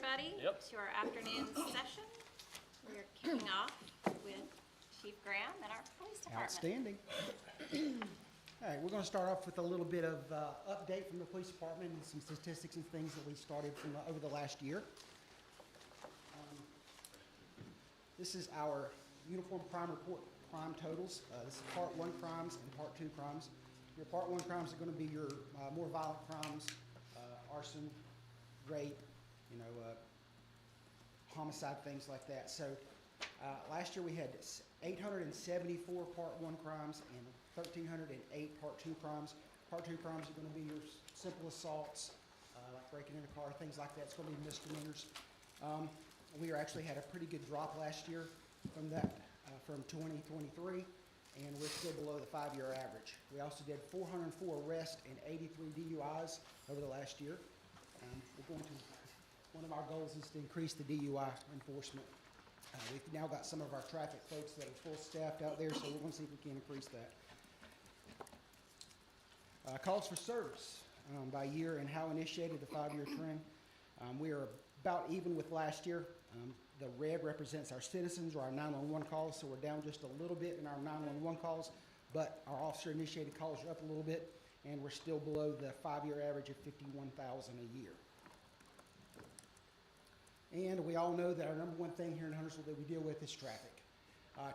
everybody, Yep. to our afternoon session. We're kicking off with Chief Graham and our police department. Outstanding. All right, we're going to start off with a little bit of update from the police department and some statistics and things that we started from over the last year. This is our uniform crime report, crime totals. This is part 1 crimes and part 2 crimes. Your part 1 crimes are going to be your more violent crimes, arson, rape, homicide, things like that. So last year we had 874 part 1 crimes and 1,308 part 2 crimes. Part 2 crimes are going to be your simple assaults, like breaking in a car, things like that. It's going to be misdemeanors. We actually had a pretty good drop last year from that, from 2023, and we're still below the 5-year average. We also did 404 arrests and 83 DUIs over the last year. One of our goals is to increase the DUI enforcement. We've now got some of our traffic folks that are full staffed out there, so we're going to see if we can increase that. Calls for service by year and how initiated the 5-year trend. We are about even with last year. The red represents our citizens or our 911 calls, so we're down just a little bit in our 911 calls, but our officer-initiated calls are up a little bit, and we're still below the 5-year average of 51,000 a year. And we all know that our number one thing here in Huntersville that we deal with is traffic.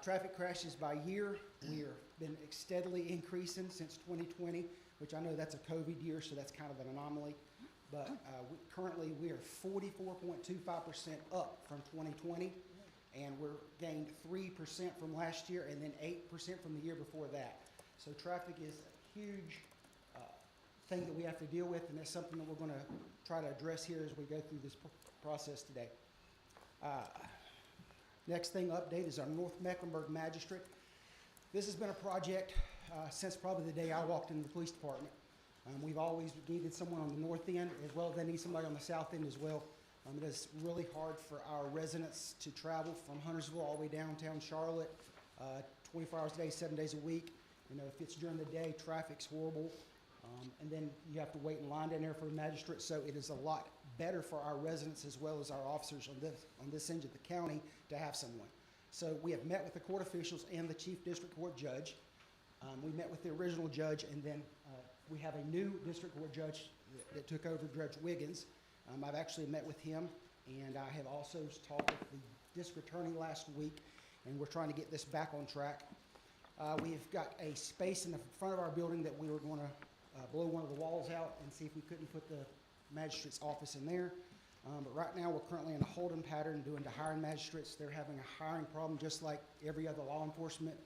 Traffic crashes by year, we have been steadily increasing since 2020, which I know that's a COVID year, so that's kind of an anomaly. But currently we are 44.25% up from 2020, and we're gained 3% from last year and then 8% from the year before that. So traffic is a huge thing that we have to deal with, and that's something that we're going to try to address here as we go through this process today. Next thing update is our North Mecklenburg Magistrate. This has been a project since probably the day I walked into the police department. We've always needed someone on the north end as well as they need somebody on the south end as well. It is really hard for our residents to travel from Huntersville all the way downtown Charlotte, 24 hours a day, 7 days a week. If it's during the day, traffic's horrible. And then you have to wait in line down there for a magistrate, so it is a lot better for our residents as well as our officers on this end of the county to have someone. So we have met with the court officials and the chief district court judge. We met with the original judge, and then we have a new district court judge that took over, Judge Wiggins. I've actually met with him, and I have also talked with the district attorney last week, and we're trying to get this back on track. We've got a space in the front of our building that we were going to blow one of the walls out and see if we couldn't put the magistrate's office in there. But right now we're currently in a holding pattern doing to hiring magistrates. They're having a hiring problem just like every other law enforcement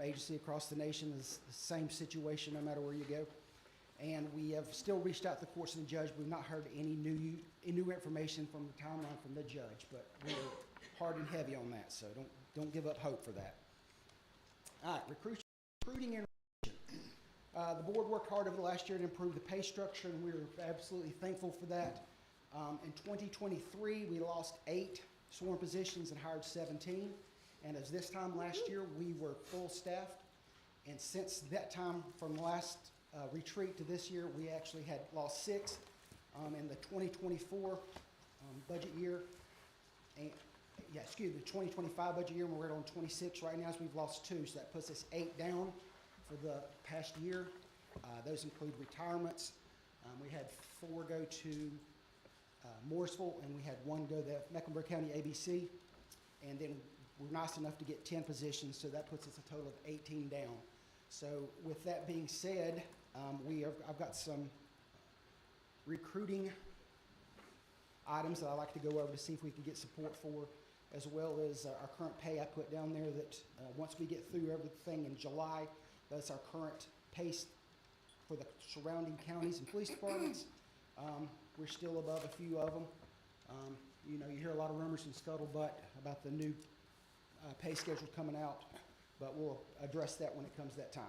agency across the nation is the same situation no matter where you go. And we have still reached out to the courts and the judge. We've not heard any new information from the timeline from the judge, but we're hard and heavy on that, so don't give up hope for that. All right, recruiting and the board worked hard over the last year to improve the pay structure, and we're absolutely thankful for that. In 2023, we lost 8 sworn positions and hired 17. And as this time last year, we were full staffed. And since that time, from last retreat to this year, we actually had lost 6 in the 2024 budget year. And, the 2025 budget year, and we're on 26 right now, so we've lost 2. So that puts us 8 down for the past year. Those include retirements. We had 4 go to Mooresville, and we had 1 go to Mecklenburg County ABC. And then we're nice enough to get 10 positions, so that puts us a total of 18 down. So with that being said, I've got some recruiting items that I'd like to go over to see if we can get support for, as well as our current pay. I put down there that once we get through everything in July, that's our current pace for the surrounding counties and police departments. We're still above a few of them. You hear a lot of rumors and scuttlebutt about the new pay schedule coming out, but we'll address that when it comes that time.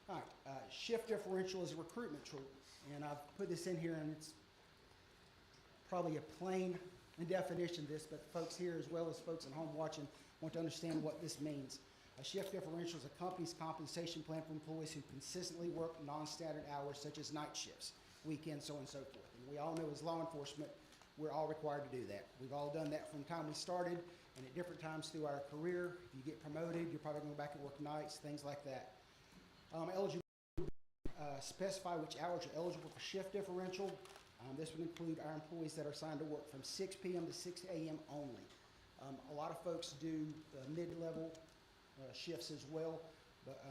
All right, shift differential is a recruitment tool, and I've put this in here, and it's probably a plain definition of this, but folks here as well as folks at home watching want to understand what this means. A shift differential is a company's compensation plan for employees who consistently work non-standard hours such as night shifts, weekends, so on and so forth. And we all know as law enforcement, we're all required to do that. We've all done that from the time we started, and at different times through our career. If you get promoted, you're probably going to go back and work nights, things like that. Eligible, specify which hours are eligible for shift differential. This would include our employees that are assigned to work from 6 p.m. to 6 a.m. only. A lot of folks do mid-level shifts as well, but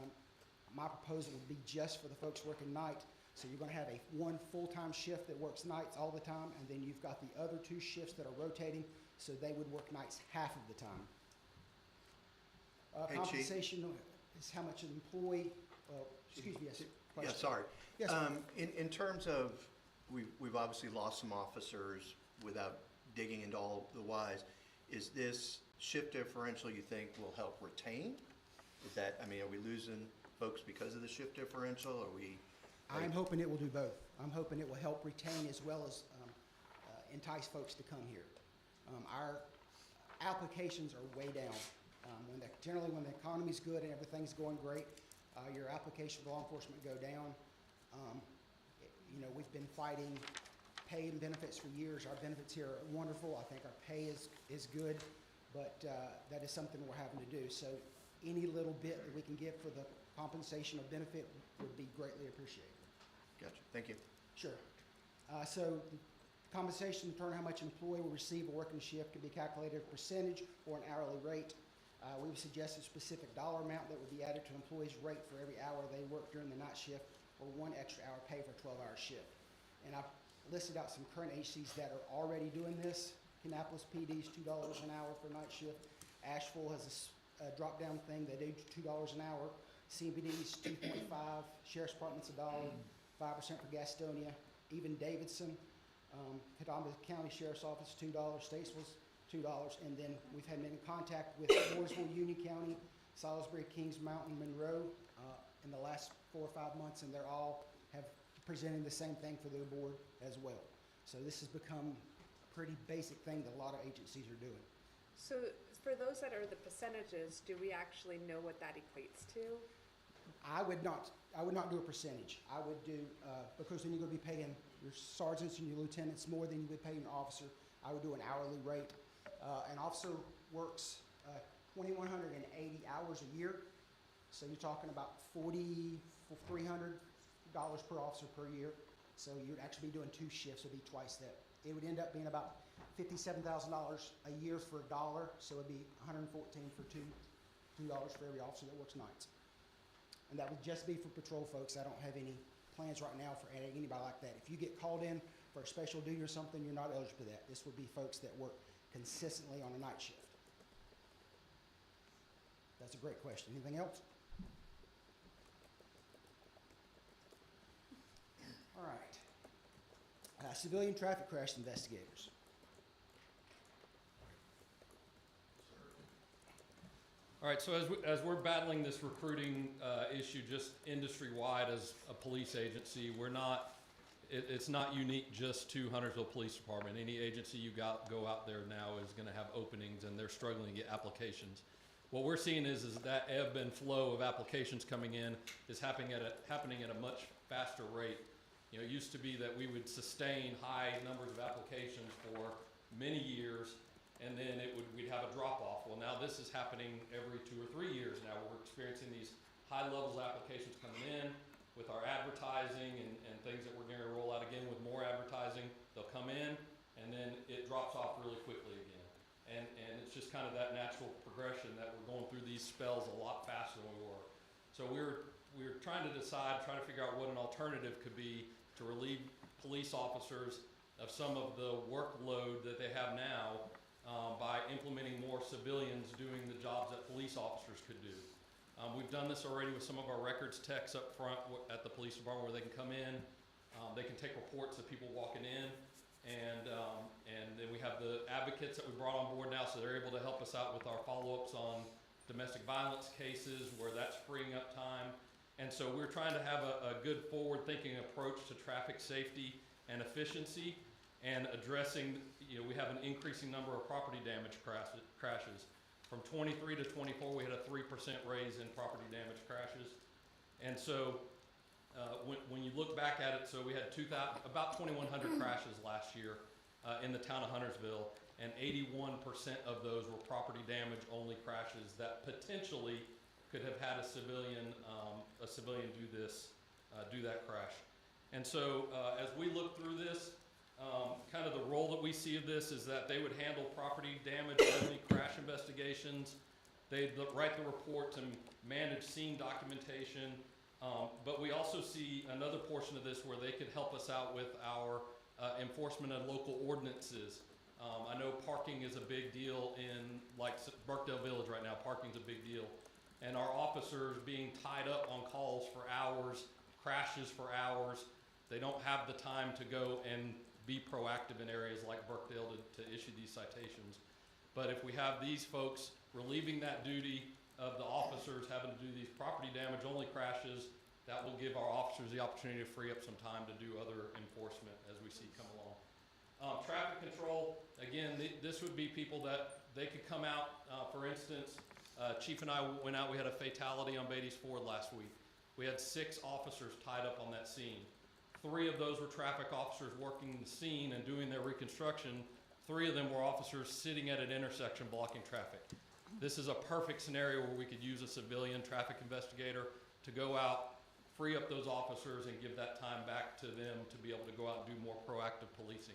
my proposal would be just for the folks working night. So you're going to have one full-time shift that works nights all the time, and then you've got the other 2 shifts that are rotating, so they would work nights half of the time. Hey, Chief. Compensation is how much an employee, excuse me, yes. Yeah, sorry. Yes, sir. In terms of, we've obviously lost some officers without digging into all the whys. Is this shift differential you think will help retain? Is that, I mean, are we losing folks because of the shift differential? Are we? I'm hoping it will do both. I'm hoping it will help retain as well as entice folks to come here. Our applications are way down. Generally when the economy's good and everything's going great, your application for law enforcement go down. You know, we've been fighting pay and benefits for years. Our benefits here are wonderful. I think our pay is good, but that is something we're having to do. So any little bit that we can get for the compensation or benefit would be greatly appreciated. Gotcha, thank you. Sure. So compensation in turn how much an employee will receive a working shift can be calculated a percentage or an hourly rate. We would suggest a specific dollar amount that would be added to an employee's rate for every hour they work during the night shift, or 1 extra hour pay for a 12-hour shift. And I've listed out some current agencies that are already doing this. Kannapolis PD is $2 an hour for a night shift. Asheville has a drop-down thing. They do $2 an hour. CBD is 2.5. Sheriff's Department's $1. 5% for Gastonia. Even Davidson, Catawba County Sheriff's Office, $2. Statesville's $2. And then we've been in contact with Mooresville, Union County, Salisbury, Kings Mountain, Monroe in the last 4 or 5 months, and they're all have presenting the same thing for their board as well. So this has become a pretty basic thing that a lot of agencies are doing. So for those that are the percentages, do we actually know what that equates to? I would not do a percentage. I would do, because then you're going to be paying your sergeants and your lieutenants more than you would pay your officer. I would do an hourly rate. An officer works 2,180 hours a year. So you're talking about $300 per officer per year. So you'd actually be doing 2 shifts. It'd be twice that. It would end up being about $57,000 a year for $1. So it'd be $114 for $2 for every officer that works nights. And that would just be for patrol folks. I don't have any plans right now for adding anybody like that. If you get called in for a special duty or something, you're not eligible for that. This would be folks that work consistently on a night shift. That's a great question. Anything else? All right. Civilian traffic crash investigators. All right, so as we're battling this recruiting issue just industry-wide as a police agency, it's not unique just to Huntersville Police Department. Any agency you go out there now is gonna have openings and they're struggling to get applications. What we're seeing is that ebb and flow of applications coming in is happening at a much faster rate. You know, it used to be that we would sustain high numbers of applications for many years, and then we'd have a drop-off. Well, now this is happening every 2 or 3 years now. We're experiencing these high levels of applications coming in with our advertising and things that we're going to roll out again with more advertising. They'll come in, and then it drops off really quickly again. And it's just kind of that natural progression that we're going through these spells a lot faster than we were. So we're trying to figure out what an alternative could be to relieve police officers of some of the workload that they have now by implementing more civilians doing the jobs that police officers could do. We've done this already with some of our records techs up front at the police department where they can come in, they can take reports of people walking in, and then we have the advocates that we brought on board now, so they're able to help us out with our follow-ups on domestic violence cases where that's freeing up time. And so we're trying to have a good forward-thinking approach to traffic safety and efficiency and addressing, you know, we have an increasing number of property damage crashes. From 23 to 24, we had a 3% raise in property damage crashes. And so when you look back at it, so we had about 2,100 crashes last year. in the town of Huntersville, and 81% of those were property damage only crashes that potentially could have had a civilian do that crash. And so as we look through this, kind of the role that we see of this is that they would handle property damage only crash investigations. They'd write the reports and manage scene documentation. But we also see another portion of this where they could help us out with our enforcement of local ordinances. I know parking is a big deal in like Burkdale Village right now. Parking's a big deal. And our officers being tied up on calls for hours, crashes for hours, they don't have the time to go and be proactive in areas like Burkdale to issue these citations. But if we have these folks relieving that duty of the officers having to do these property damage only crashes, that will give our officers the opportunity to free up some time to do other enforcement as we see come along. Traffic control, again, this would be people that they could come out, for instance, Chief and I went out, we had a fatality on Beatty's Ford last week. We had 6 officers tied up on that scene. 3 of those were traffic officers working the scene and doing their reconstruction. 3 of them were officers sitting at an intersection blocking traffic. This is a perfect scenario where we could use a civilian traffic investigator to go out, free up those officers, and give that time back to them to be able to go out and do more proactive policing.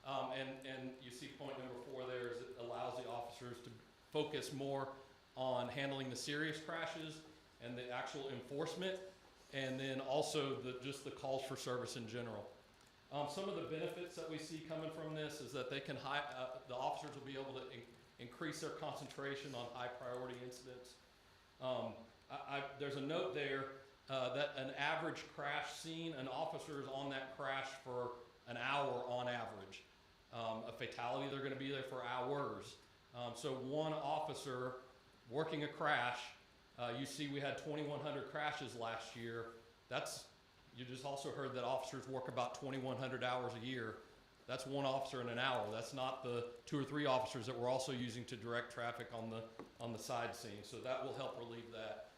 And you see point number 4 there is it allows the officers to focus more on handling the serious crashes and the actual enforcement, and then also just the calls for service in general. Some of the benefits that we see coming from this is that they can the officers will be able to increase their concentration on high priority incidents. There's a note there that an average crash scene, an officer is on that crash for an hour on average. A fatality, they're going to be there for hours. So one officer working a crash, you see we had 2,100 crashes last year. You just also heard that officers work about 2,100 hours a year. That's one officer in an hour. That's not the 2 or 3 officers that we're also using to direct traffic on the side scene. So that will help relieve that.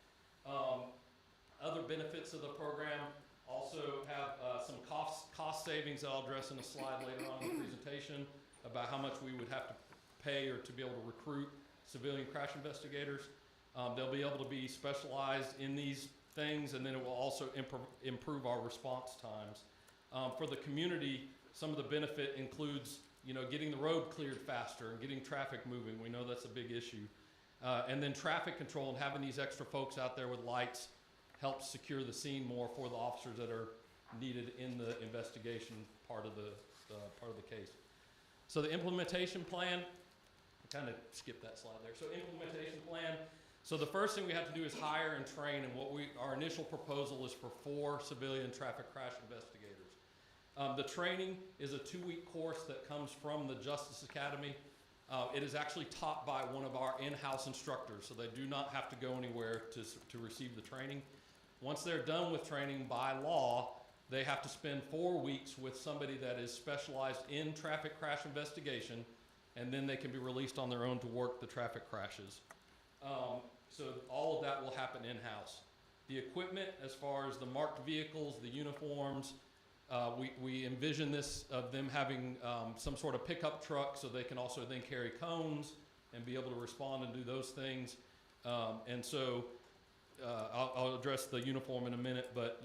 Other benefits of the program also have some cost savings that I'll address in a slide later on in the presentation about how much we would have to pay or to be able to recruit civilian crash investigators. They'll be able to be specialized in these things, and then it will also improve our response times. For the community, some of the benefit includes, getting the road cleared faster and getting traffic moving. We know that's a big issue. And then traffic control and having these extra folks out there with lights helps secure the scene more for the officers that are needed in the investigation part of the case. So the implementation plan, I kind of skipped that slide there. So implementation plan. So the first thing we have to do is hire and train, and our initial proposal is for 4 civilian traffic crash investigators. The training is a 2-week course that comes from the Justice Academy. It is actually taught by one of our in-house instructors, so they do not have to go anywhere to receive the training. Once they're done with training, by law, they have to spend 4 weeks with somebody that is specialized in traffic crash investigation, and then they can be released on their own to work the traffic crashes. So all of that will happen in-house. The equipment, as far as the marked vehicles, the uniforms, we envision this of them having some sort of pickup truck so they can also then carry cones and be able to respond and do those things. And so I'll address the uniform in a minute, but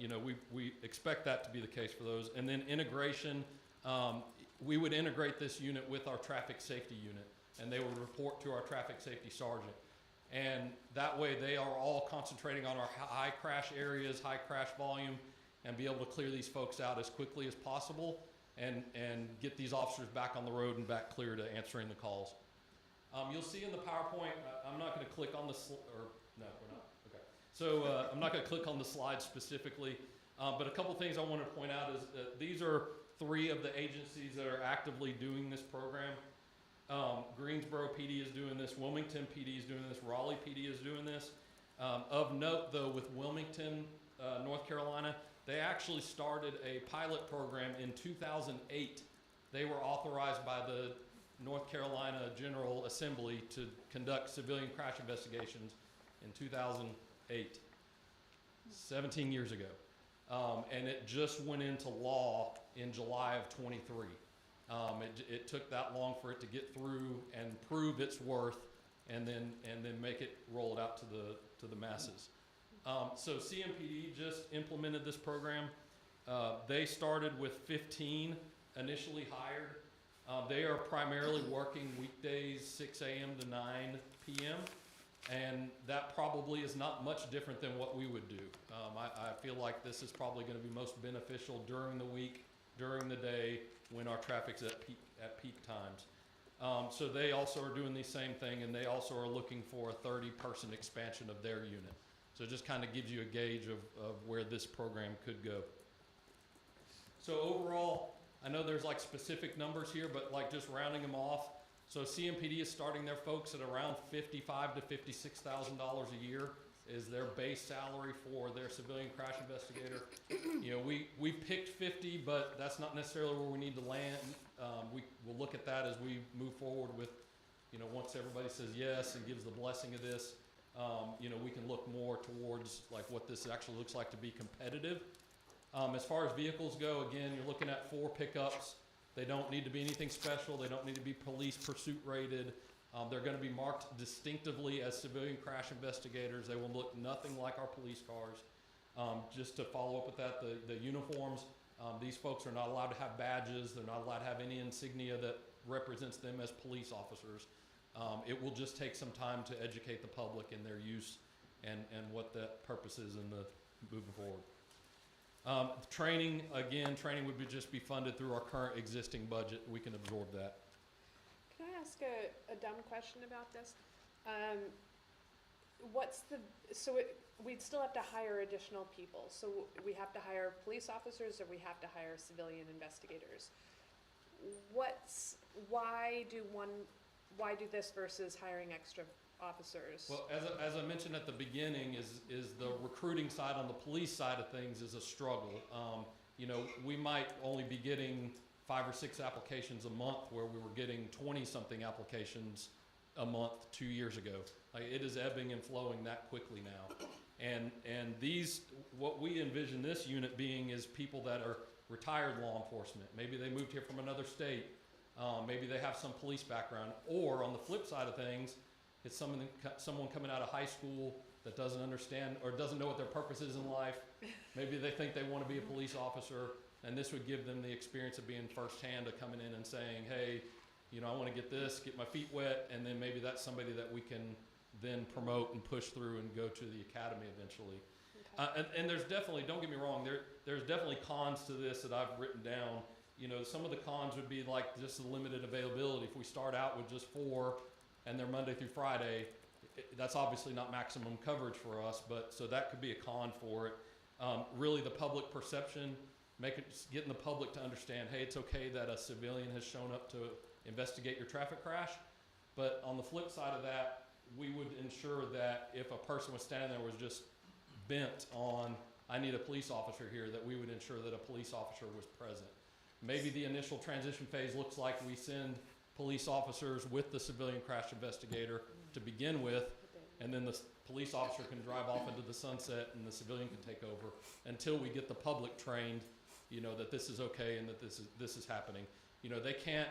we expect that to be the case for those. And then integration, we would integrate this unit with our traffic safety unit, and they would report to our traffic safety sergeant. And that way they are all concentrating on our high crash areas, high crash volume, and be able to clear these folks out as quickly as possible and get these officers back on the road and back clear to answering the calls. You'll see in the PowerPoint, I'm not going to click on the no, we're not. Okay. So I'm not going to click on the slide specifically, but a couple things I want to point out is that these are 3 of the agencies that are actively doing this program. Greensboro PD is doing this, Wilmington PD is doing this, Raleigh PD is doing this. Of note, though, with Wilmington, North Carolina, they actually started a pilot program in 2008. They were authorized by the North Carolina General Assembly to conduct civilian crash investigations in 2008, 17 years ago. And it just went into law in July of 23. It took that long for it to get through and prove its worth, and then make it roll it out to the masses. So CMPD just implemented this program. They started with 15 initially hired. They are primarily working weekdays 6 a.m. to 9 p.m. And that probably is not much different than what we would do. I feel like this is probably going to be most beneficial during the week, during the day, when our traffic's at peak times. So they also are doing the same thing, and they also are looking for a 30-person expansion of their unit. So it just kind of gives you a gauge of where this program could go. So overall, I know there's like specific numbers here, but like just rounding them off. So CMPD is starting their folks at around $55,000 to $56,000 a year is their base salary for their civilian crash investigator. You know, we picked 50, but that's not necessarily where we need to land. We will look at that as we move forward with, you know, once everybody says yes and gives the blessing of this, you know, we can look more towards like what this actually looks like to be competitive. As far as vehicles go, again, you're looking at 4 pickups. They don't need to be anything special. They don't need to be police pursuit rated. They're going to be marked distinctively as civilian crash investigators. They will look nothing like our police cars. Just to follow up with that, the uniforms, these folks are not allowed to have badges. They're not allowed to have any insignia that represents them as police officers. It will just take some time to educate the public in their use and what that purpose is in the moving forward. Training would just be funded through our current existing budget. We can absorb that. Can I ask a dumb question about this? We'd still have to hire additional people. So we have to hire police officers, or we have to hire civilian investigators. Why do this versus hiring extra officers? Well, as I mentioned at the beginning, is the recruiting side on the police side of things is a struggle. You know, we might only be getting 5 or 6 applications a month, where we were getting 20-something applications a month 2 years ago. Like, it is ebbing and flowing that quickly now. And these, what we envision this unit being is people that are retired law enforcement. Maybe they moved here from another state. Maybe they have some police background. Or on the flip side of things, it's someone coming out of high school that doesn't understand or doesn't know what their purpose is in life. Maybe they think they want to be a police officer, and this would give them the experience of being firsthand, of coming in and saying, hey, you know, I want to get this, get my feet wet, and then maybe that's somebody that we can then promote and push through and go to the academy eventually. Okay. And there's definitely, don't get me wrong, there's definitely cons to this that I've written down. You know, some of the cons would be like just the limited availability. If we start out with just 4 and they're Monday through Friday, that's obviously not maximum coverage for us, but so that could be a con for it. Really the public perception, getting the public to understand, hey, it's okay that a civilian has shown up to investigate your traffic crash. But on the flip side of that, we would ensure that if a person was standing there was just bent on, I need a police officer here, that we would ensure that a police officer was present. Maybe the initial transition phase looks like we send police officers with the civilian crash investigator to begin with, and then the police officer can drive off into the sunset and the civilian can take over until we get the public trained, you know, that this is okay and that this is happening. You know, they can't,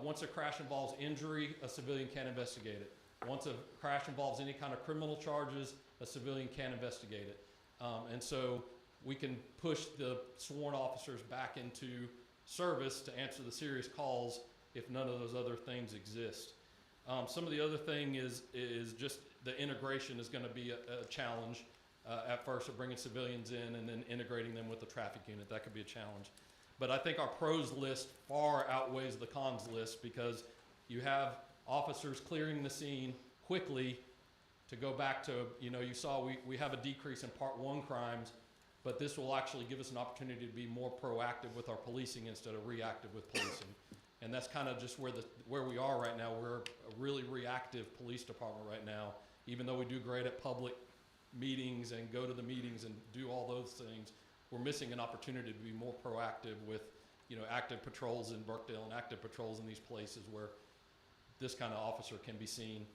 once a crash involves injury, a civilian can't investigate it. Once a crash involves any kind of criminal charges, a civilian can't investigate it. And so we can push the sworn officers back into service to answer the serious calls if none of those other things exist. Some of the other thing is just the integration is going to be a challenge at first, of bringing civilians in and then integrating them with the traffic unit. That could be a challenge. But I think our pros list far outweighs the cons list, because you have officers clearing the scene quickly to go back to, you know, you saw we have a decrease in Part 1 crimes, but this will actually give us an opportunity to be more proactive with our policing instead of reactive with policing. And that's kind of just where we are right now. We're a really reactive police department right now. Even though we do great at public meetings and go to the meetings and do all those things, we're missing an opportunity to be more proactive with, you know, active patrols in Burkdale and active patrols in these places where this kind of officer can be seen.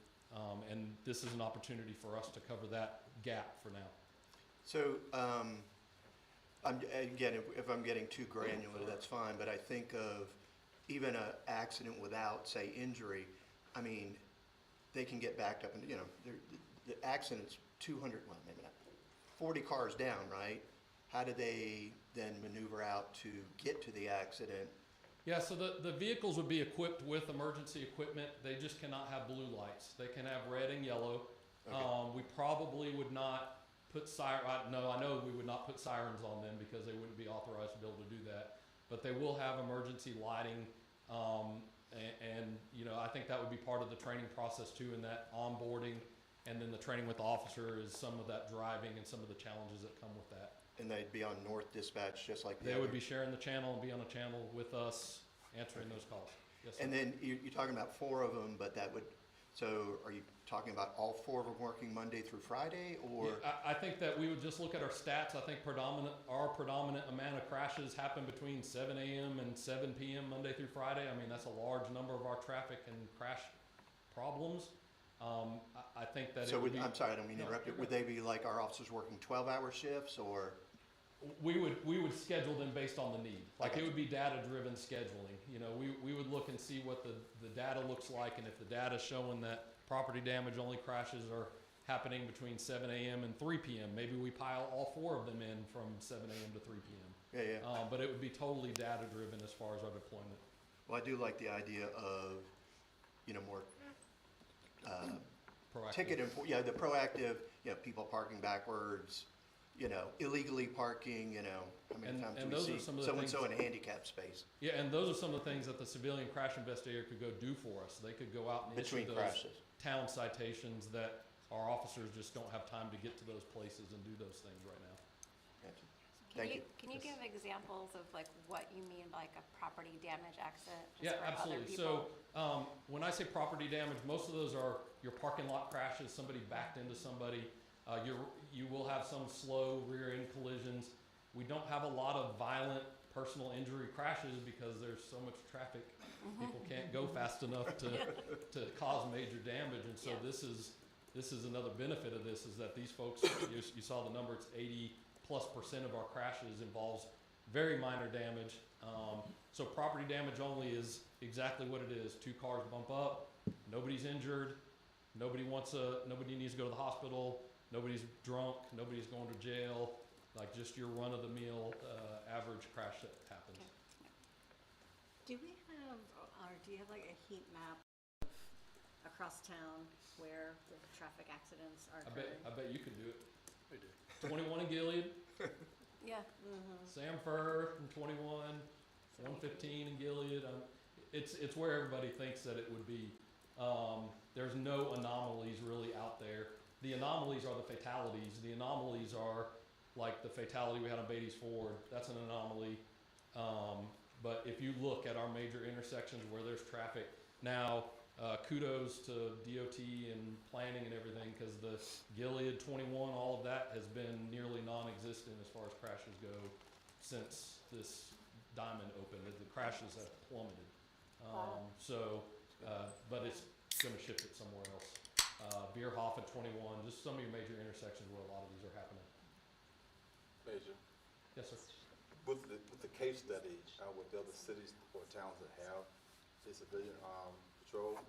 And this is an opportunity for us to cover that gap for now. So, again, if I'm getting too granular, that's fine, but I think of even a accident without, say, injury, I mean, they can get backed up and, you know, the accident's 200, well, maybe not, 40 cars down, right? How do they then maneuver out to get to the accident? Yeah, so the vehicles would be equipped with emergency equipment. They just cannot have blue lights. They can have red and yellow. Okay. We probably would not put I know we would not put sirens on them because they wouldn't be authorized to be able to do that. But they will have emergency lighting, and you know, I think that would be part of the training process too, in that onboarding, and then the training with the officer is some of that driving and some of the challenges that come with that. And they'd be on North Dispatch just like the They other? would be sharing the channel and be on a channel with us, answering those calls. Yes, sir. And then you're talking about 4 of them, but that would, so are you talking about all 4 of them working Monday through Friday, or? Yeah, I think that we would just look at our stats. I think our predominant amount of crashes happen between 7 a.m. and 7 p.m. Monday through Friday. I mean, that's a large number of our traffic and crash problems. I think that So it would be, I'm sorry, I don't mean to No, interrupt you. you're Would they be like our officers working 12-hour shifts, or? we would schedule them based on the need. Like, Okay. it would be data-driven scheduling. You know, we would look and see what the data looks like, and if the data's showing that property damage only crashes are happening between 7 a.m. and 3 p.m., maybe we pile all 4 of them in from 7 a.m. to 3 p.m. Yeah. But it would be totally data-driven as far as our deployment. Well, I do like the idea of, you know, more Proactive. the proactive, you know, people parking backwards, you know, illegally parking, you know, how many And- times and do we those are see some of the so-and-so in things- a handicap space Yeah, and those are some of the things that the civilian crash investigator could go do for us. They could go out and issue between those crashes? town citations that our officers just don't have time to get to those places and do those things right now. Gotcha. Thank you. Can you give examples of like what you mean by like a property damage exit? Just Yeah, for other absolutely. people? So, when I say property damage, most of those are your parking lot crashes, somebody backed into somebody. You will have some slow rear end collisions. We don't have a lot of violent personal injury crashes because there's so much traffic. People can't go fast enough to cause major damage, and so Yeah. this is another benefit of this, is that these folks, you saw the number, it's 80+% of our crashes involves very minor damage. So property damage only is exactly what it is. 2 cars bump up, nobody's injured, nobody needs to go to the hospital, nobody's drunk, nobody's going to jail, like just your run-of-the-mill average crash that happens. Okay. Do we have, or do you have like a heat map across town where the traffic accidents are occurring? I bet you could do it. We do. 21 in Gilead, Yeah. Sam Furr in 21, 115 in Gilead. It's where everybody thinks that it would be. There's no anomalies really out there. The anomalies are the fatalities. The anomalies are like the fatality we had on Beatty's Ford. That's an anomaly. But if you look at our major intersections where there's traffic, now kudos to DOT and planning and everything, because the Gilead 21, all of that has been nearly non-existent as far as crashes go since this diamond opened. The crashes have plummeted. But it's going to shift it somewhere else. Bierhoff at 21, just some of your major intersections where a lot of these are happening. Major, Yes, sir. with the case study, with the other cities or towns that have a civilian patrol,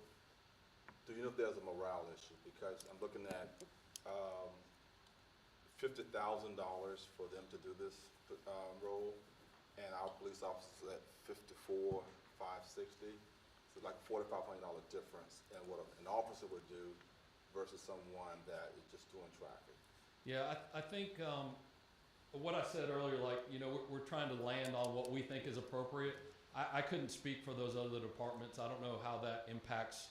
do you know if there's a morale issue? Because I'm looking at $50,000 for them to do this role, and our police officers at $54,560. So like $4,500 difference in what an officer would do versus someone that is just doing traffic. Yeah, I think what I said earlier, like, you know, we're trying to land on what we think is appropriate. I couldn't speak for those other departments. I don't know how that impacts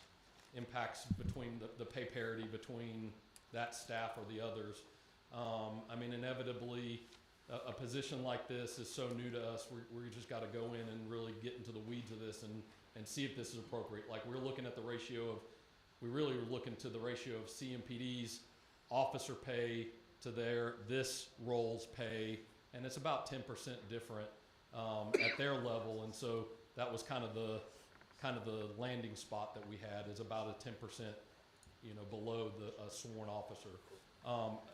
between the pay parity between that staff or the others. I mean, inevitably, a position like this is so new to us. We just got to go in and really get into the weeds of this and see if this is appropriate. Like, we're looking at the ratio of, we really were looking to the ratio of CMPD's officer pay to this role's pay, and it's about 10% different at their level, and so that was kind of the landing spot that we had, is about a 10%, you know, below a sworn officer.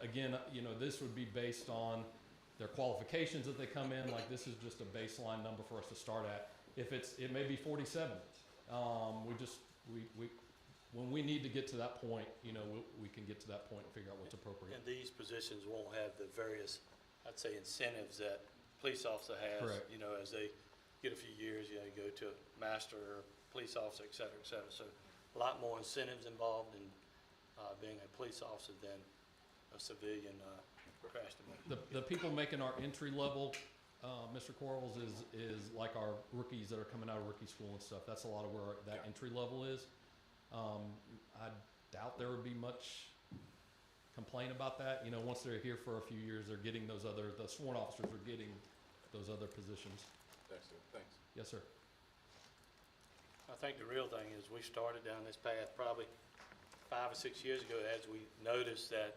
Again, you know, this would be based on their qualifications that they come in. Like, this is just a baseline number for us to start at. If it may be 47. When we need to get to that point, you know, we can get to that point and figure out what's appropriate. And these positions won't have the various, I'd say, incentives that police officer has. Correct. You know, as they get a few years, you know, you go to master or police officer, et cetera, et cetera. So a lot more incentives involved in being a police officer than a civilian crash demand. The people making our entry level, Mr. Quarles, is like our rookies that are coming out of rookie school and stuff. That's a lot of where that entry level is. I doubt there would be much complaint about that. You know, once they're here for a few years, they're getting the sworn officers are getting those other positions. Excellent, thanks. Yes, sir. I think the real thing is we started down this path probably 5 or 6 years ago as we noticed that,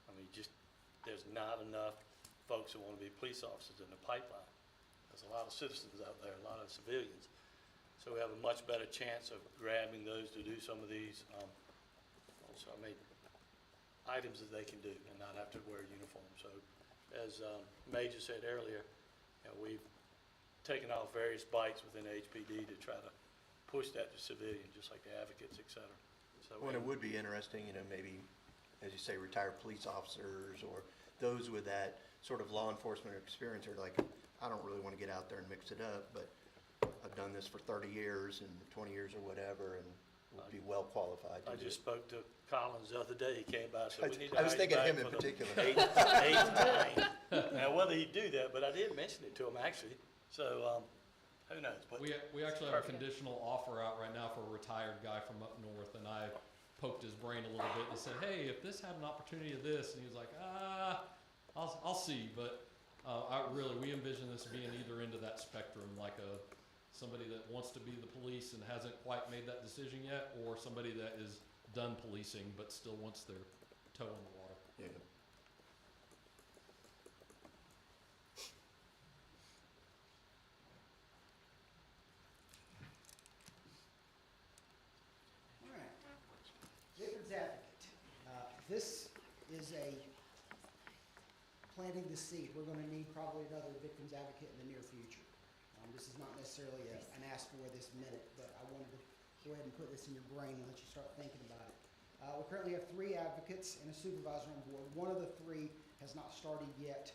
I mean, just there's not enough folks that want to be police officers in the pipeline. There's a lot of citizens out there, a lot of civilians. So we have a much better chance of grabbing those to do some of these, items that they can do and not have to wear a uniform. So as Major said earlier, you know, we've taken off various bites within HPD to try to push that to civilian, just like the advocates, et cetera. So Well, it would be interesting, you know, maybe, as you say, retired police officers or those with that sort of law enforcement experience are like, I don't really want to get out there and mix it up, but I've done this for 30 years and 20 years or whatever and would be well qualified to I do just it. spoke to Collins the other day. He came by and said, we need to I was hire you thinking of back him in for the particular. eighth time. Now, whether he'd do that, but I did mention it to him actually. So, who knows? But We actually have a Perfect. conditional offer out right now for a retired guy from up north, and I poked his brain a little bit and said, hey, if this had an opportunity of this, and he was like, I'll see, but we envision this being either end of that spectrum, like somebody that wants to be the police and hasn't quite made that decision yet, or somebody that is done policing but still wants their toe in the water. Yeah. All right. Victims Advocate. This is a planting the seed. We're going to need probably another Victims Advocate in the near future. This is not necessarily an ask for this minute, but I wanted to go ahead and put this in your brain and let you start thinking about it. We currently have 3 advocates and a supervisor on board. One of the 3 has not started yet.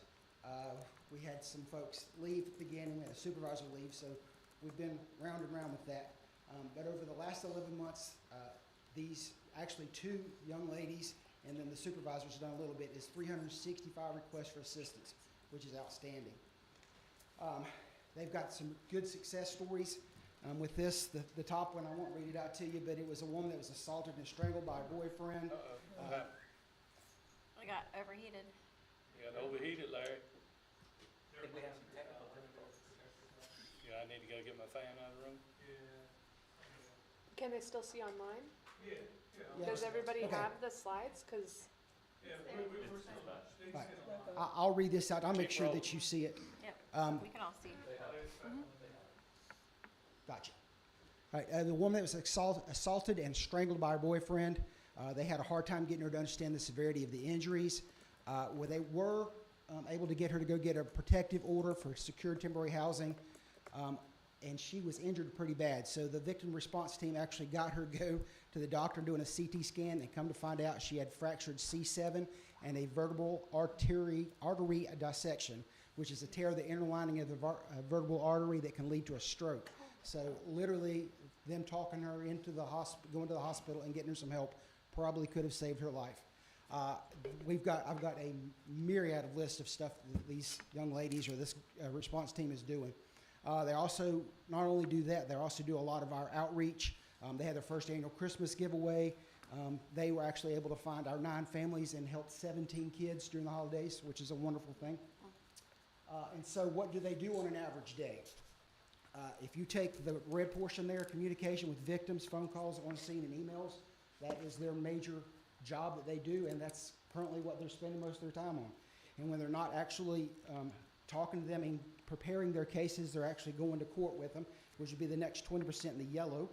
We had some folks leave at the beginning, and a supervisor leave, so we've been round and round with that. But over the last 11 months, these, actually 2 young ladies, and then the supervisor's done a little bit, is 365 requests for assistance, which is outstanding. They've got some good success stories with this. The top one, I won't read it out to you, but it was a woman that was assaulted and strangled by a boyfriend. I got overheated. You got overheated, Larry. Yeah, I need to go get my fan out of the room. Can they still see online? Yeah. Does everybody Okay. have the slides? Because Right. I'll read this out. I'll make Keep sure rolling. that you see it. Yep, we can all see. Gotcha. All right, the woman that was assaulted and strangled by her boyfriend, they had a hard time getting her to understand the severity of the injuries. Where they were able to get her to go get a protective order for secure temporary housing, and she was injured pretty bad. So the victim response team actually got her to go to the doctor doing a CT scan, and come to find out she had fractured C7 and a vertebral artery dissection, which is a tear of the inner lining of the vertebral artery that can lead to a stroke. So literally, them talking her into the hospital, going to the hospital and getting her some help probably could have saved her life. I've got a myriad of list of stuff that these young ladies or this response team is doing. They also not only do that, they also do a lot of our outreach. They had their first annual Christmas giveaway. They were actually able to find our 9 families and help 17 kids during the holidays, which is a wonderful thing. And so what do they do on an average day? If you take the red portion there, communication with victims, phone calls on scene, and emails, that is their major job that they do, and that's currently what they're spending most of their time on. And when they're not actually talking to them and preparing their cases, they're actually going to court with them, which would be the next 20% in the yellow.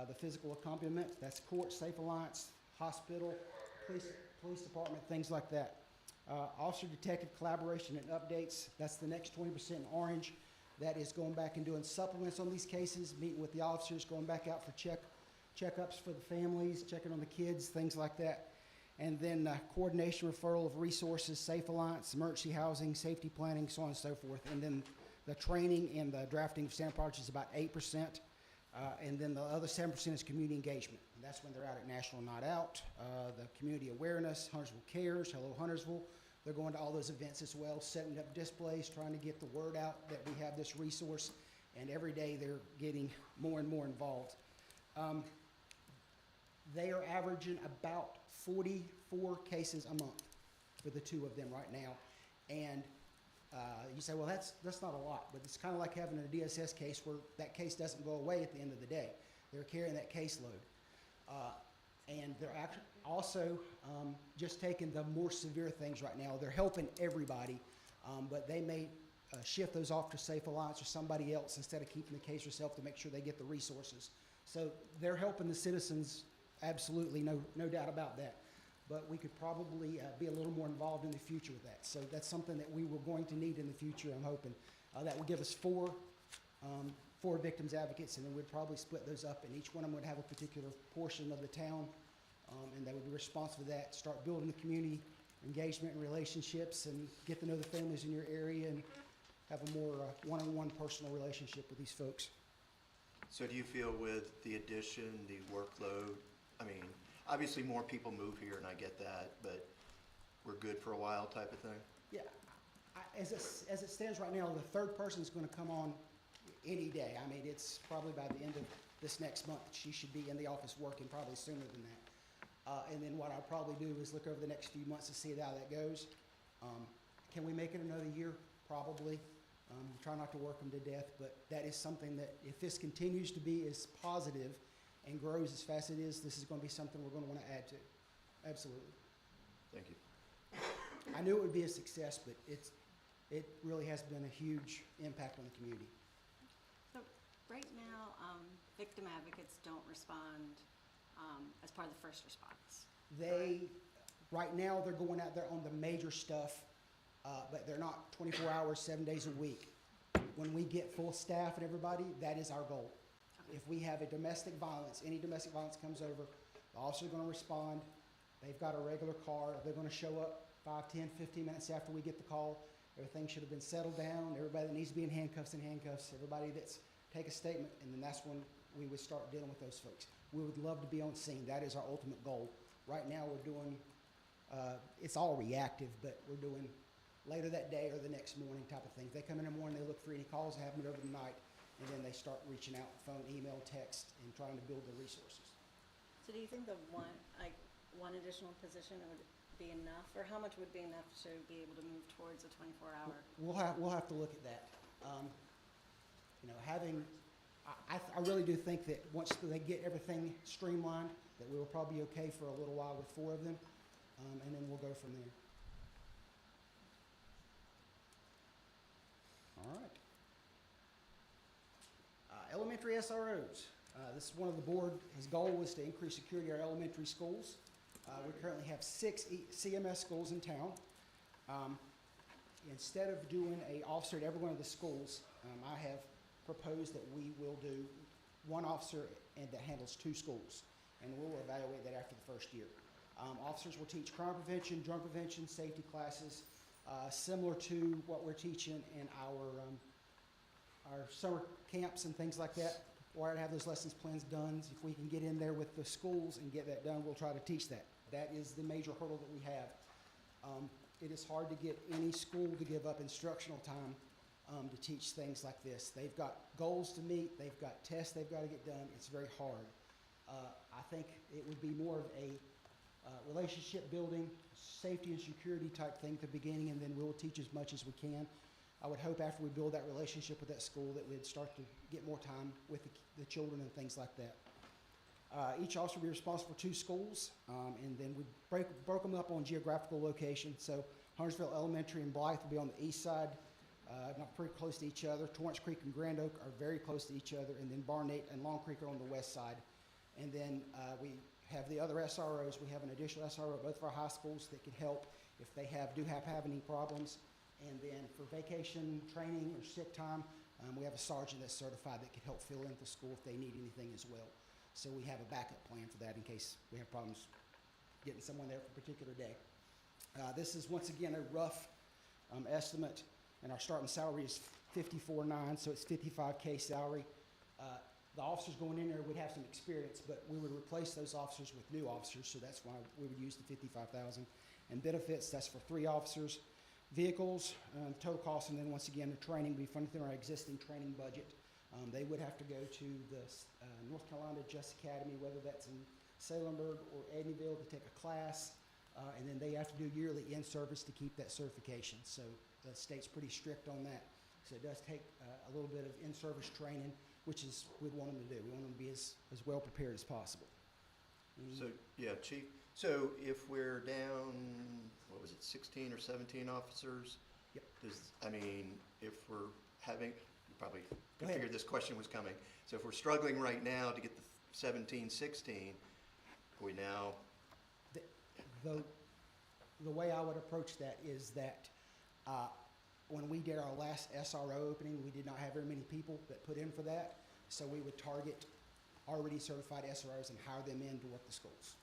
The physical accompaniment, that's court, Safe Alliance, hospital, police department, things like that. Officer detective collaboration and updates, that's the next 20% in orange. That is going back and doing supplements on these cases, meeting with the officers, going back out for checkups for the families, checking on the kids, things like that. And then coordination, referral of resources, Safe Alliance, emergency housing, safety planning, so on and so forth. And then the training and the drafting of standard projects is about 8%. And then the other 7% is community engagement. And that's when they're out at National Night Out, the community awareness, Huntersville Cares, Hello Huntersville. They're going to all those events as well, setting up displays, trying to get the word out that we have this resource. And every day they're getting more and more involved. They are averaging about 44 cases a month for the two of them right now. And you say, well, that's not a lot, but it's kind of like having a DSS case where that case doesn't go away at the end of the day. They're carrying that caseload. And they're actually also just taking the more severe things right now. They're helping everybody, but they may shift those off to Safe Alliance or somebody else instead of keeping the case yourself to make sure they get the resources. So they're helping the citizens, absolutely, no doubt about that. But we could probably be a little more involved in the future with that. So that's something that we were going to need in the future, I'm hoping. That would give us four victims advocates, and then we'd probably split those up, and each one of them would have a particular portion of the town, and they would be responsible for that, start building the community engagement and relationships, and get to know the families in your area, and have a more one-on-one personal relationship with these folks. So do you feel with the addition, the workload, I mean, obviously more people move here and I get that, but we're good for a while type of thing? Yeah, as it stands right now, the third person's gonna come on any day. I mean, it's probably by the end of this next month, she should be in the office working, probably sooner than that. And then what I'll probably do is look over the next few months to see how that goes. Can we make it another year? Probably. Try not to work them to death, but that is something that if this continues to be as positive and grows as fast as it is, this is going to be something we're going to want to add to. Absolutely. Thank you. I knew it would be a success, but it really has been a huge impact on the community. So right now, victim advocates don't respond as part of the first response. Right now, they're going out there on the major stuff, but they're not 24 hours, 7 days a week. When we get full staff and everybody, that is our goal. If we have a domestic violence, any domestic violence comes over, the officer's going to respond. They've got a regular car. They're going to show up 5, 10, 15 minutes after we get the call. Everything should have been settled down. Everybody that needs to be in handcuffs, everybody that's take a statement, and then that's when we would start dealing with those folks. We would love to be on scene. That is our ultimate goal. Right now we're doing, it's all reactive, but we're doing later that day or the next morning type of thing. If they come in the morning, they look for any calls, have them over the night, and then they start reaching out, phone, email, text, and trying to build the resources. So do you think the one additional position would be enough, or how much would be enough to be able to move towards a 24-hour? We'll have to look at that. I really do think that once they get everything streamlined, that we will probably be okay for a little while with 4 of them, and then we'll go from there. All right. Elementary SROs. This is one of the board's goal was to increase security at our elementary schools. We currently have 6 CMS schools in town. Instead of doing an officer at every one of the schools, I have proposed that we will do 1 officer that handles 2 schools, and we'll evaluate that after the first year. Officers will teach crime prevention, drug prevention, safety classes, similar to what we're teaching in our summer camps and things like that. Or to have those lessons plans done. If we can get in there with the schools and get that done, we'll try to teach that. That is the major hurdle that we have. It is hard to get any school to give up instructional time to teach things like this. They've got goals to meet, they've got tests they've got to get done. It's very hard. I think it would be more of a relationship building, safety and security type thing at the beginning, and then we'll teach as much as we can. I would hope after we build that relationship with that school that we'd start to get more time with the children and things like that. Each officer will be responsible for 2 schools, and then we broke them up on geographical location. So Huntersville Elementary and Blythe will be on the east side, not pretty close to each other. Torrance Creek and Grand Oak are very close to each other, and then Barnett and Long Creek are on the west side. And then we have the other SROs. We have an additional SRO at both of our high schools that can help if they have any problems. And then for vacation, training, or sick time, We have a sergeant that's certified that could help fill in for school if they need anything as well. So we have a backup plan for that in case we have problems getting someone there for a particular day. This is once again a rough estimate, and our starting salary is $54,900, so it's $55K salary. The officers going in there would have some experience, but we would replace those officers with new officers, so that's why we would use the $55,000. And benefits, that's for 3 officers. Vehicles, total cost, and then once again, the training would be funded through our existing training budget. They would have to go to the North Carolina Justice Academy, whether that's in Salemburg or Edneyville, to take a class, and then they have to do yearly in-service to keep that certification. So the state's pretty strict on that. So it does take a little bit of in-service training, which is we'd want them to do. We want them to be as well prepared as possible. So, yeah, Chief, so if we're down, what was it, 16 or 17 officers? Yep. If we're having, you probably Go ahead. figured this question was coming. So if we're struggling right now to get the 17, 16, we now, The way I would approach that is that when we did our last SRO opening, we did not have very many people that put in for that. So we would target already certified SROs and hire them in to work the schools.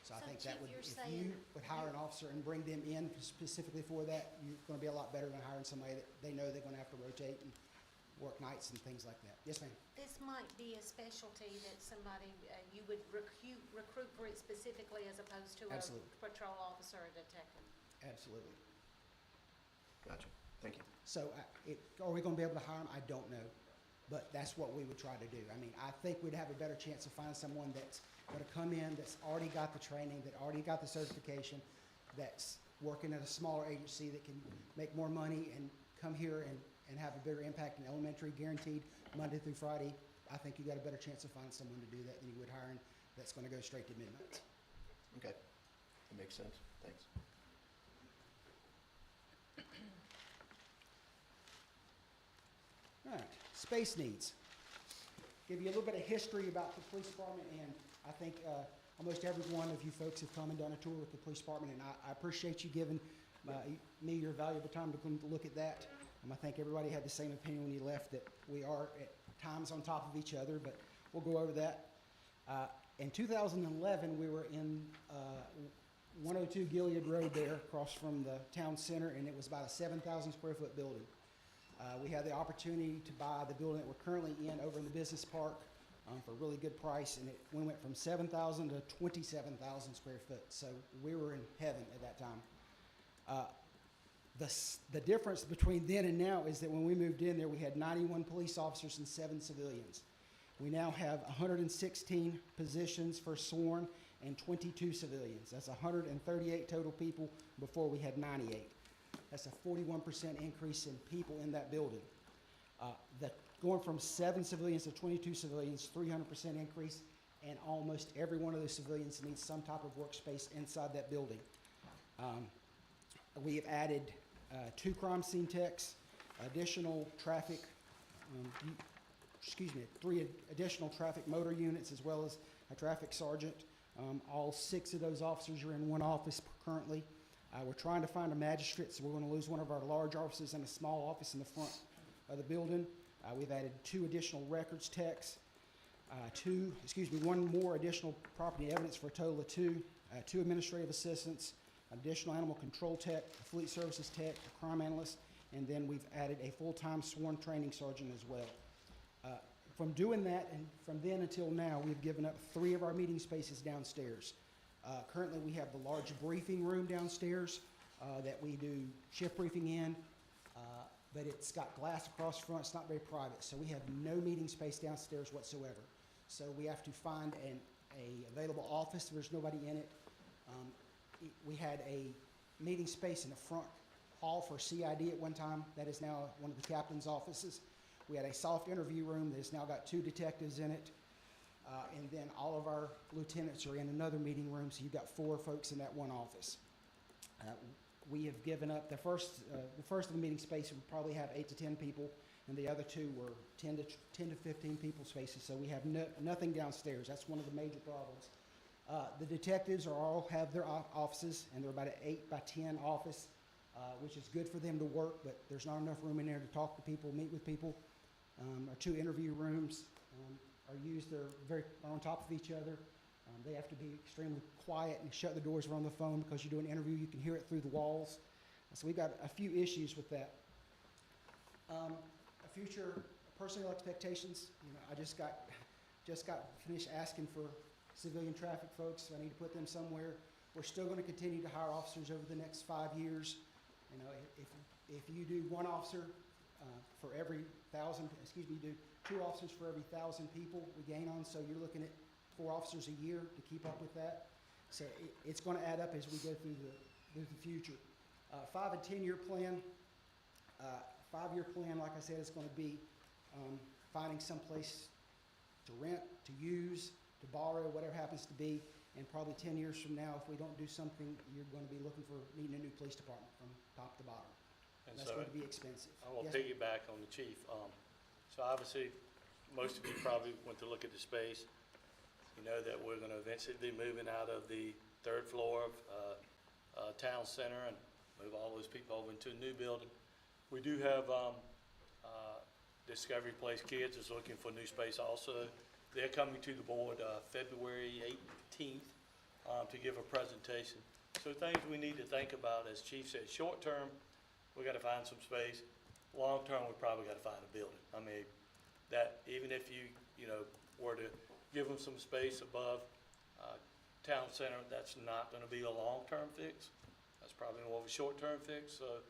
So I So, think that Chief, would, you're if saying you would hire an officer and bring them in specifically for that, you're gonna be a lot better than hiring somebody that they know they're gonna have to rotate and work nights and things like that. Yes, ma'am? this might be a specialty that somebody, you would recruit for it specifically as opposed to a Absolutely. patrol officer or detective. Absolutely. gotcha, thank you. So are we gonna be able to hire them? I don't know. But that's what we would try to do. I mean, I think we'd have a better chance of finding someone that's gonna come in, that's already got the training, that already got the certification, that's working at a smaller agency that can make more money and come here and have a bigger impact in elementary, guaranteed, Monday through Friday. I think you got a better chance of finding someone to do that than you would hiring that's gonna go straight to midnight. Okay, that makes sense, thanks. All right, space needs. Give you a little bit of history about the police department, and I think almost every one of you folks have come and done a tour with the police department, and I appreciate you giving me your valuable time to come to look at that. I think everybody had the same opinion when you left, that we are at times on top of each other, but we'll go over that. In 2011, we were in 102 Gilead Road there, across from the town center, and it was about a 7,000 square foot building. We had the opportunity to buy the building that we're currently in over in the business park for a really good price, and we went from 7,000 to 27,000 square foot. So we were in heaven at that time. The difference between then and now is that when we moved in there, we had 91 police officers and 7 civilians. We now have 116 positions for sworn and 22 civilians. That's 138 total people. Before we had 98. That's a 41% increase in people in that building. Going from 7 civilians to 22 civilians, 300% increase, and almost every one of those civilians needs some type of workspace inside that building. We have added 2 crime scene techs, additional traffic, 3 additional traffic motor units, as well as a traffic sergeant. All 6 of those officers are in one office currently. We're trying to find a magistrate, so we're going to lose one of our large offices and a small office in the front of the building. We've added 2 additional records techs, 1 more additional property evidence for a total of 2, 2 administrative assistants, additional animal control tech, a fleet services tech, a crime analyst, and then we've added a full-time sworn training sergeant as well. From doing that, and from then until now, we've given up 3 of our meeting spaces downstairs. Currently, we have the large briefing room downstairs that we do shift briefing in, but it's got glass across front. It's not very private, so we have no meeting space downstairs whatsoever. So we have to find a available office. There's nobody in it. We had a meeting space in the front hall for CID at one time. That is now one of the captain's offices. We had a soft interview room that has now got 2 detectives in it. And then all of our lieutenants are in another meeting room, so you've got 4 folks in that one office. We have given up the first of the meeting space would probably have 8 to 10 people, and the other 2 were 10 to 15 people spaces. So we have nothing downstairs. That's one of the major problems. The detectives all have their offices, and they're about an 8 by 10 office, which is good for them to work, but there's not enough room in there to talk to people, meet with people. Our 2 interview rooms are used, they're on top of each other. They have to be extremely quiet and shut the doors around the phone because you do an interview, you can hear it through the walls. So we've got a few issues with that. Future personnel expectations, I just got finished asking for civilian traffic folks, so I need to put them somewhere. We're still going to continue to hire officers over the next 5 years. If you do 1 officer for every 1,000, you do 2 officers for every 1,000 people we gain on, so you're looking at 4 officers a year to keep up with that. So it's going to add up as we go through the future. 5 and 10 year plan. 5-year plan, like I said, is going to be finding some place to rent, to use, to borrow, whatever happens to be. And probably 10 years from now, if we don't do something, you're going to be needing a new police department from top to bottom. And That's so going to be expensive. I will Yes, piggyback on the chief. So obviously, most of you probably went to look at the space. You know that we're going to eventually be moving out of the 3rd floor of Town Center and move all those people over into a new building. We do have Discovery Place Kids is looking for new space also. They're coming to the board February 18th to give a presentation. So things we need to think about, as Chief said, short term, we got to find some space. Long term, we probably got to find a building. I mean, that even if you were to give them some space above Town Center, that's not going to be a long-term fix. That's probably more of a short-term fix. So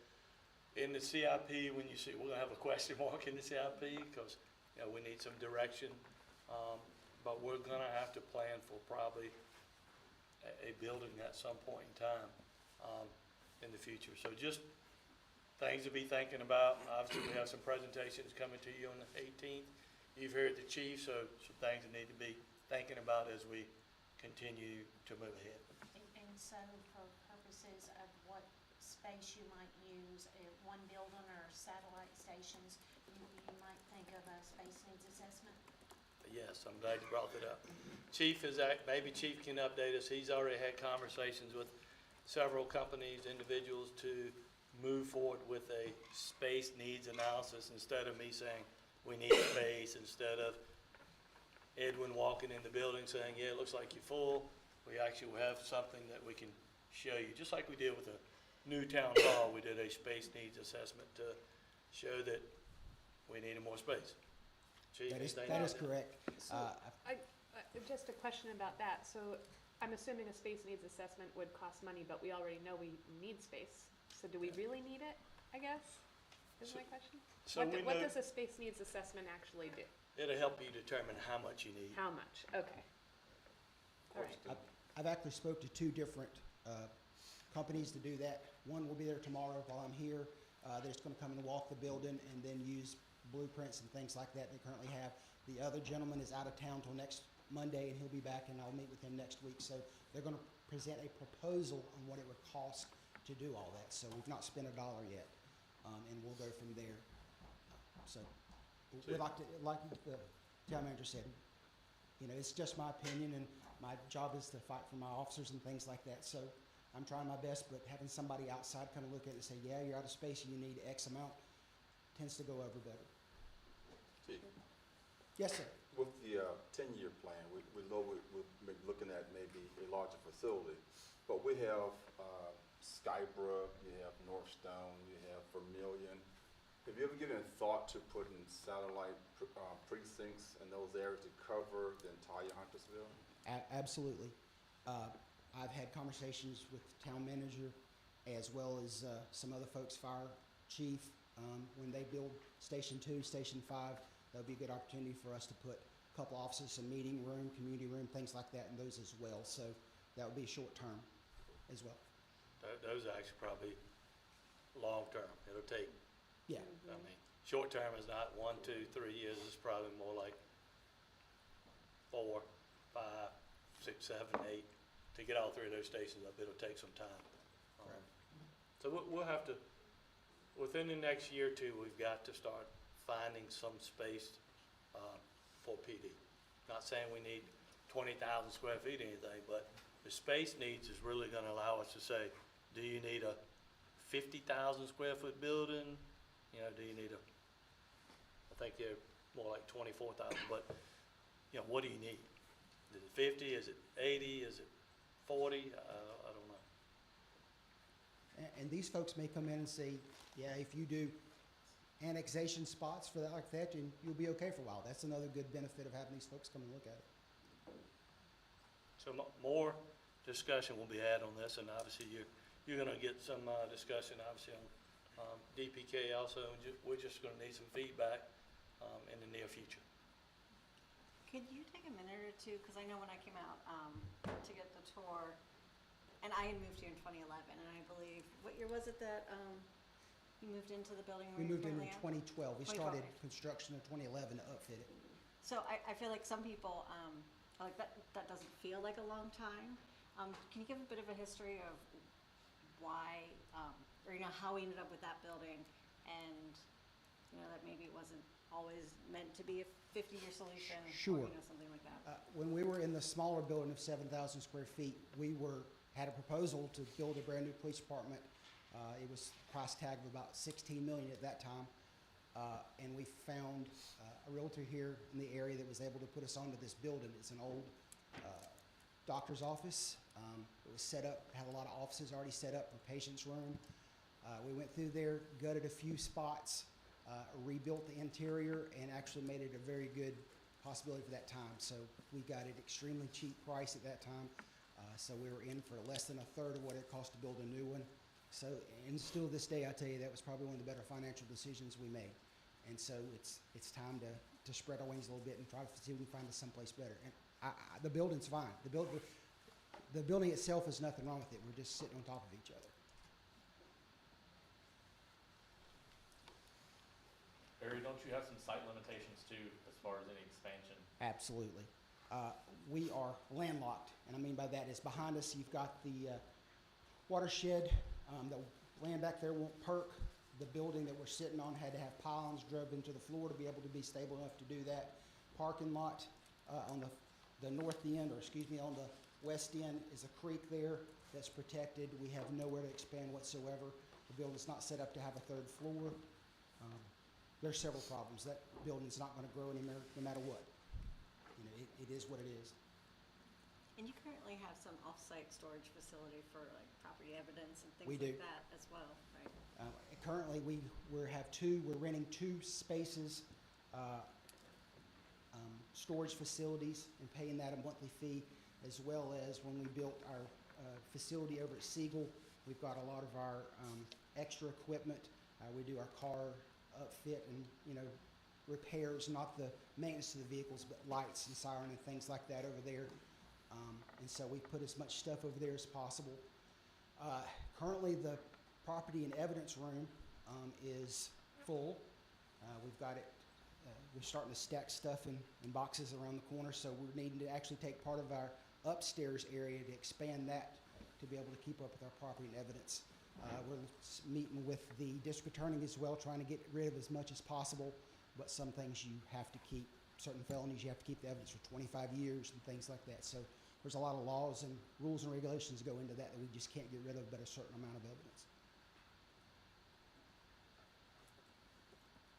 in the CIP, when you see, we're going to have a question mark in the CIP because we need some direction. But we're going to have to plan for probably a building at some point in time in the future. So just things to be thinking about. Obviously, we have some presentations coming to you on the 18th. You've heard the chief, so some things that need to be thinking about as we continue to move ahead. And so for purposes of what space you might use, one building or satellite stations, you might think of a space needs assessment? Yes, I'm glad you brought that up. Chief maybe Chief can update us. He's already had conversations with several companies, individuals to move forward with a space needs analysis instead of me saying we need space, instead of Edwin walking in the building saying, yeah, it looks like you're full. We actually will have something that we can show you, just like we did with the new town hall. We did a space needs assessment to show that we needed more space. Chief, anything that is else? correct. So just a question about that. So I'm assuming a space needs assessment would cost money, but we already know we need space. So do we really need it, I guess, is my question? So What does a space needs assessment actually do? It'll help you determine how much you need. How much? Okay. All right. I've actually spoke to 2 different companies to do that. One will be there tomorrow while I'm here. They're just going to come and walk the building and then use blueprints and things like that they currently have. The other gentleman is out of town till next Monday, and he'll be back, and I'll meet with him next week. So they're going to present a proposal on what it would cost to do all that. So we've not spent $1 yet, and we'll go from there. So we'd like the town manager said, it's just my opinion, and my job is to fight for my officers and things like that. So I'm trying my best, but having somebody outside kind of look at it and say, yeah, you're out of space and you need X amount, tends to go over better. Chief, Yes, sir. with the 10-year plan, we know we're looking at maybe a larger facility, but we have Skybrook, you have Northstone, you have Vermilion. Have you ever given thought to putting satellite precincts in those areas to cover the entire Huntersville? Absolutely. I've had conversations with the town manager as well as some other folks, fire chief. When they build Station 2, Station 5, that'll be a good opportunity for us to put a couple offices, some meeting room, community room, things like that in those as well. So that would be short term as well. Those are actually probably long term. It'll take, Yeah. I mean, short term is not 1, 2, 3 years. It's probably more like 4, 5, 6, 7, 8. To get all 3 of those stations up, it'll take some time. So we'll have to, within the next year or 2, we've got to start finding some space for PD. Not saying we need 20,000 square feet or anything, but the space needs is really going to allow us to say, do you need a 50,000 square foot building? Do you need I think more like 24,000, but, you know, what do you need? Is it 50, is it 80, is it 40? I don't know. And these folks may come in and say, yeah, if you do annexation spots for that like that, then you'll be okay for a while. That's another good benefit of having these folks come and look at it. So more discussion will be had on this, and obviously you're gonna get some discussion, obviously, on DPK also, and we're just gonna need some feedback in the near future. Could you take a minute or two, because I know when I came out to get the tour, and I had moved here in 2011, and I believe, what year was it that you moved into the building where We you're moved in currently 2012. We 2012. started construction in 2011 to upfit it. So I feel like some people, like that doesn't feel like a long time. Can you give a bit of a history of why, or you know, how we ended up with that building, and you know, that maybe it wasn't always meant to be a 50-year solution, Sure. or you know, something like that. When we were in the smaller building of 7,000 square feet, we had a proposal to build a brand new police department. It was price tag of about $16 million at that time. And we found a realtor here in the area that was able to put us onto this building. It's an old doctor's office. It was set up, had a lot of offices already set up for patient's room. We went through there, gutted a few spots, rebuilt the interior, and actually made it a very good possibility for that time. So we got it extremely cheap price at that time. So we were in for less than a third of what it cost to build a new one. So, and still this day, I tell you, that was probably one of the better financial decisions we made. And so it's time to spread our wings a little bit and try to see if we can find us someplace better. And the building's fine. The building itself is nothing wrong with it. We're just sitting on top of each other. Barry, don't you have some site limitations too, as far as any expansion? Absolutely. We are landlocked, and I mean by that is behind us you've got the watershed. The land back there won't perk. The building that we're sitting on had to have pylons drove into the floor to be able to be stable enough to do that. Parking lot on the north end, or excuse me, on the west end is a creek there that's protected. We have nowhere to expand whatsoever. The building's not set up to have a third floor. There's several problems. That building's not going to grow anymore, no matter what. You know, it is what it is. And you currently have some off-site storage facility for like property evidence and We things do. like that as well, right? Currently, we're renting two spaces, storage facilities, and paying that a monthly fee, as well as when we built our facility over at Siegel, we've got a lot of our extra equipment. We do our car upfit and, you know, repairs, not the maintenance of the vehicles, but lights and siren and things like that over there. And so we put as much stuff over there as possible. Currently, the property and evidence room is full. We've got it, we're starting to stack stuff in boxes around the corner, so we're needing to actually take part of our upstairs area to expand that to be able to keep up with our property and evidence. We're meeting with the district attorney as well, trying to get rid of as much as possible, but some things you have to keep. Certain felonies, you have to keep the evidence for 25 years and things like that. So there's a lot of laws and rules and regulations go into that we just can't get rid of but a certain amount of evidence.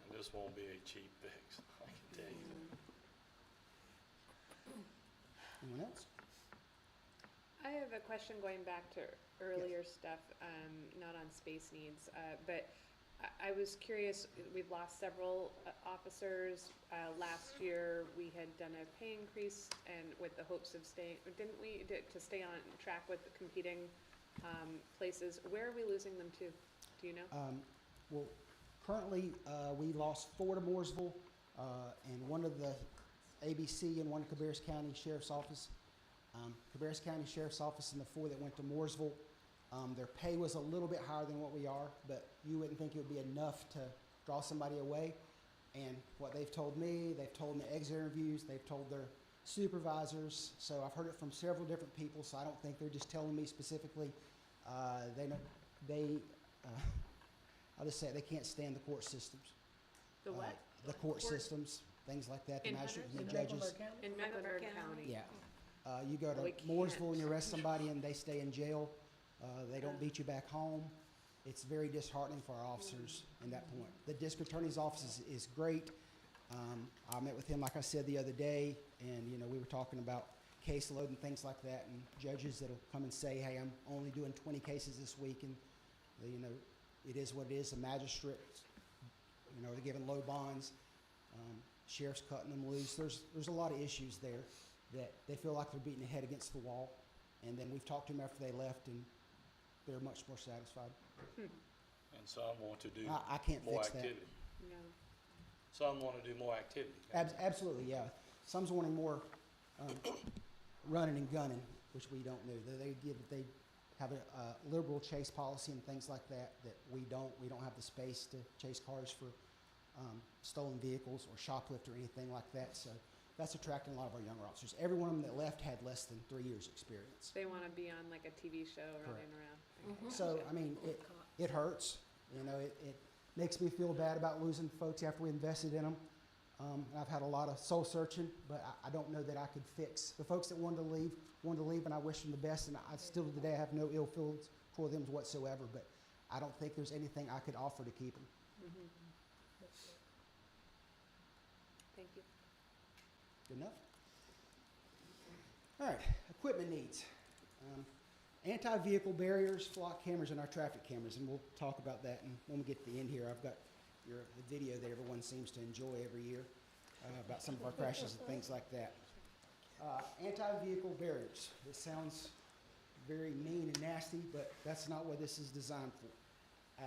And this won't be a cheap fix, I can tell you. Anyone else? I have a question going back to earlier stuff, not on space needs, but I was curious, we've lost several officers. Last year, we had done a pay increase and with the hopes of staying, didn't we, to stay on track with the competing places. Where are we losing them to? Do you know? Well, currently, we lost 4 to Mooresville, and 1 to the ABC and 1 to Cabarrus County Sheriff's Office. Cabarrus County Sheriff's Office and the 4 that went to Mooresville, their pay was a little bit higher than what we are, but you wouldn't think it would be enough to draw somebody away. And what they've told me, they've told in the exit interviews, they've told their supervisors. So I've heard it from several different people, so I don't think they're just telling me specifically. I'll just say it, they can't stand the court systems. The what? The court systems, things like that, the In magistrates and the Mecklenburg judges. County? In Mecklenburg County. Yeah. You go to We Mooresville and you can't. arrest somebody and they stay in jail. They don't beat you back home. It's very disheartening for our officers in that point. The district attorney's office is great. I met with him, like I said, the other day, and, you know, we were talking about caseload and things like that, and judges that'll come and say, hey, I'm only doing 20 cases this week, and, you know, it is what it is. The magistrate, you know, they're giving low bonds. Sheriff's cutting them loose. There's a lot of issues there that they feel like they're beating their head against the wall. And then we've talked to them after they left, and they're much more satisfied. And some want to do I can't more fix that. activity. No. Some want to do more activity. Absolutely, yeah. Some's wanting more running and gunning, which we don't do. They have a liberal chase policy and things like that we don't. We don't have the space to chase cars for stolen vehicles or shoplift or anything like that. So that's attracting a lot of our younger officers. Every one of them that left had less than 3 years experience. They want to be on like a TV show running around. So, I mean, it hurts. You know, it makes me feel bad about losing folks after we invested in them. I've had a lot of soul searching, but I don't know that I could fix the folks that wanted to leave, and I wish them the best. And I still today have no ill feelings for them whatsoever, but I don't think there's anything I could offer to keep them. Thank you. Good enough? All right, equipment needs. Anti-vehicle barriers, flock cameras, and our traffic cameras, and we'll talk about that. And when we get to the end here, I've got the video that everyone seems to enjoy every year about some of our crashes and things like that. Anti-vehicle barriers. It sounds very mean and nasty, but that's not what this is designed for.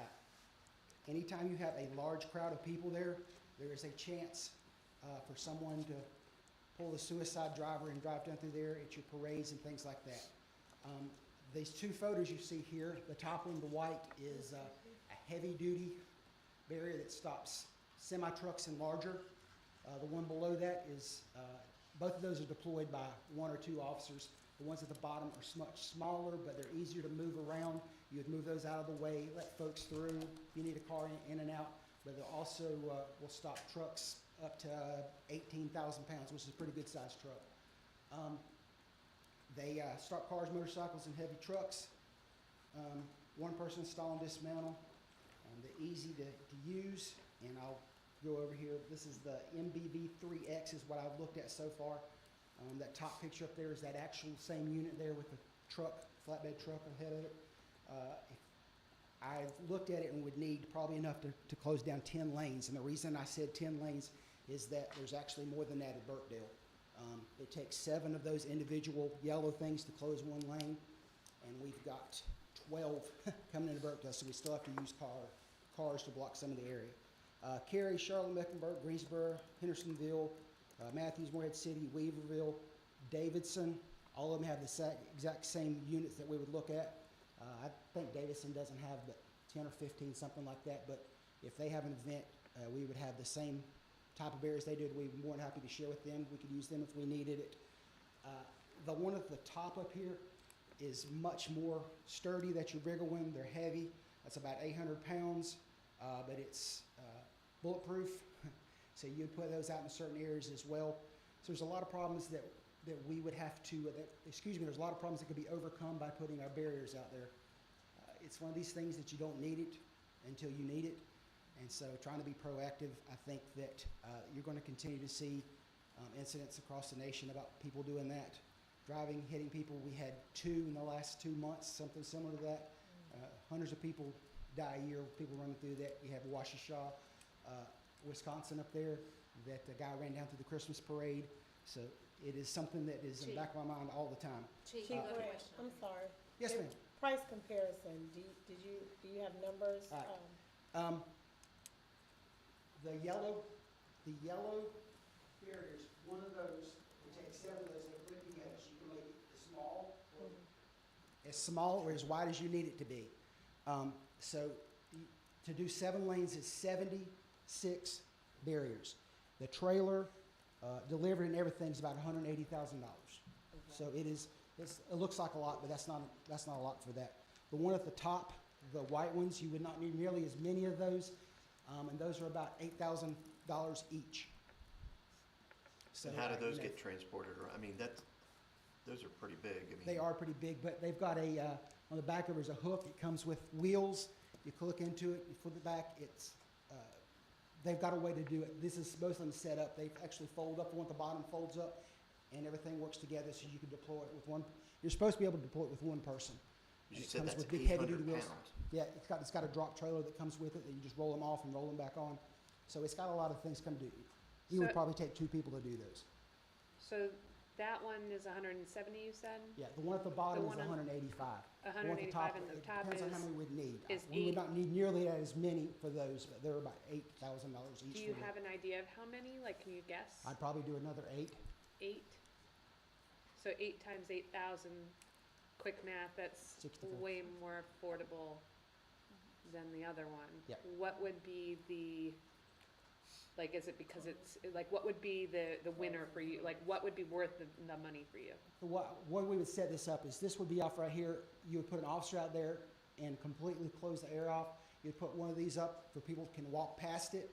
Anytime you have a large crowd of people there is a chance for someone to pull the suicide driver and drive down through there at your parades and things like that. These two photos you see here, the top one, the white, is a heavy-duty barrier that stops semi-trucks and larger. The one below that is, both of those are deployed by 1 or 2 officers. The ones at the bottom are much smaller, but they're easier to move around. You would move those out of the way, let folks through. You need a car in and out, but they also will stop trucks up to 18,000 pounds, which is a pretty good sized truck. They stop cars, motorcycles, and heavy trucks. One person install and dismantle. They're easy to use, and I'll go over here. This is the MBV3X is what I've looked at so far. That top picture up there is that actual same unit there with the truck, flatbed truck ahead of it. I've looked at it and would need probably enough to close down 10 lanes, and the reason I said 10 lanes is that there's actually more than that at Burkdale. It takes 7 of those individual yellow things to close 1 lane, and we've got 12 coming into Burkdale, so we still have to use cars to block some of the area. Cary, Charlotte, Mecklenburg, Greensboro, Hendersonville, Matthews, Morehead City, Weaverville, Davidson, all of them have the exact same units that we would look at. I think Davidson doesn't have but 10 or 15, something like that, but if they have an event, we would have the same type of barriers they did. We'd be more than happy to share with them. We could use them if we needed it. The one at the top up here is much more sturdy. That's your bigger one. They're heavy. That's about 800 pounds, but it's bulletproof. So you'd put those out in certain areas as well. So there's a lot of problems that we would have to, there's a lot of problems that could be overcome by putting our barriers out there. It's one of these things that you don't need it until you need it. And so trying to be proactive, I think that you're going to continue to see incidents across the nation about people doing that. Driving, hitting people. We had 2 in the last 2 months, something similar to that. Hundreds of people die a year, people running through that. You have Waukesha, Wisconsin up there, that the guy ran down through the Christmas parade. So it is something that is in the back of my mind all the time. Chief Grant, I'm sorry. Yes, ma'am. Price comparison, do you have numbers? All right. The yellow barriers, one of those, we take 7 of those and put it together so you can make it as small or as wide as you need it to be. So to do 7 lanes is 76 barriers. The trailer, delivered and everything is about $180,000. So it looks like a lot, but that's not a lot for that. The one at the top, the white ones, you would not need nearly as many of those. And those are about $8,000 each. So And how do those get transported around? I mean, those are pretty big. I mean, they are pretty big, but they've got on the back of there's a hook. It comes with wheels. You click into it, you flip it back. It's they've got a way to do it. This is most of them set up. They actually fold up. The one at the bottom folds up, and everything works together so you can deploy it with one. You're supposed to be able to deploy it with one person. You And it said comes that's with big heavy 800 duty wheels. pounds. Yeah, it's got a drop trailer that comes with it that you just roll them off and roll them back on. So it's got a lot of things come to it. You would So- probably take 2 people to do those. So that one is 170, you said? Yeah, the one at the bottom is one on- 185. The one at 185 and the it top depends on how is- many we'd need. is We would eight. not need nearly as many for those, but they're about $8,000 each. Do you for them. have an idea of how many? Like, can you guess? I'd probably do another 8. 8? So 8 times 8,000, quick math, that's 64. way more affordable than the other one. Yep. What would be the, like, is it because it's, like, what would be the winner for you? Like, what would be worth the money for you? The way we would set this up is this would be off right here. You would put an officer out there and completely close the air off. You'd put one of these up so people can walk past it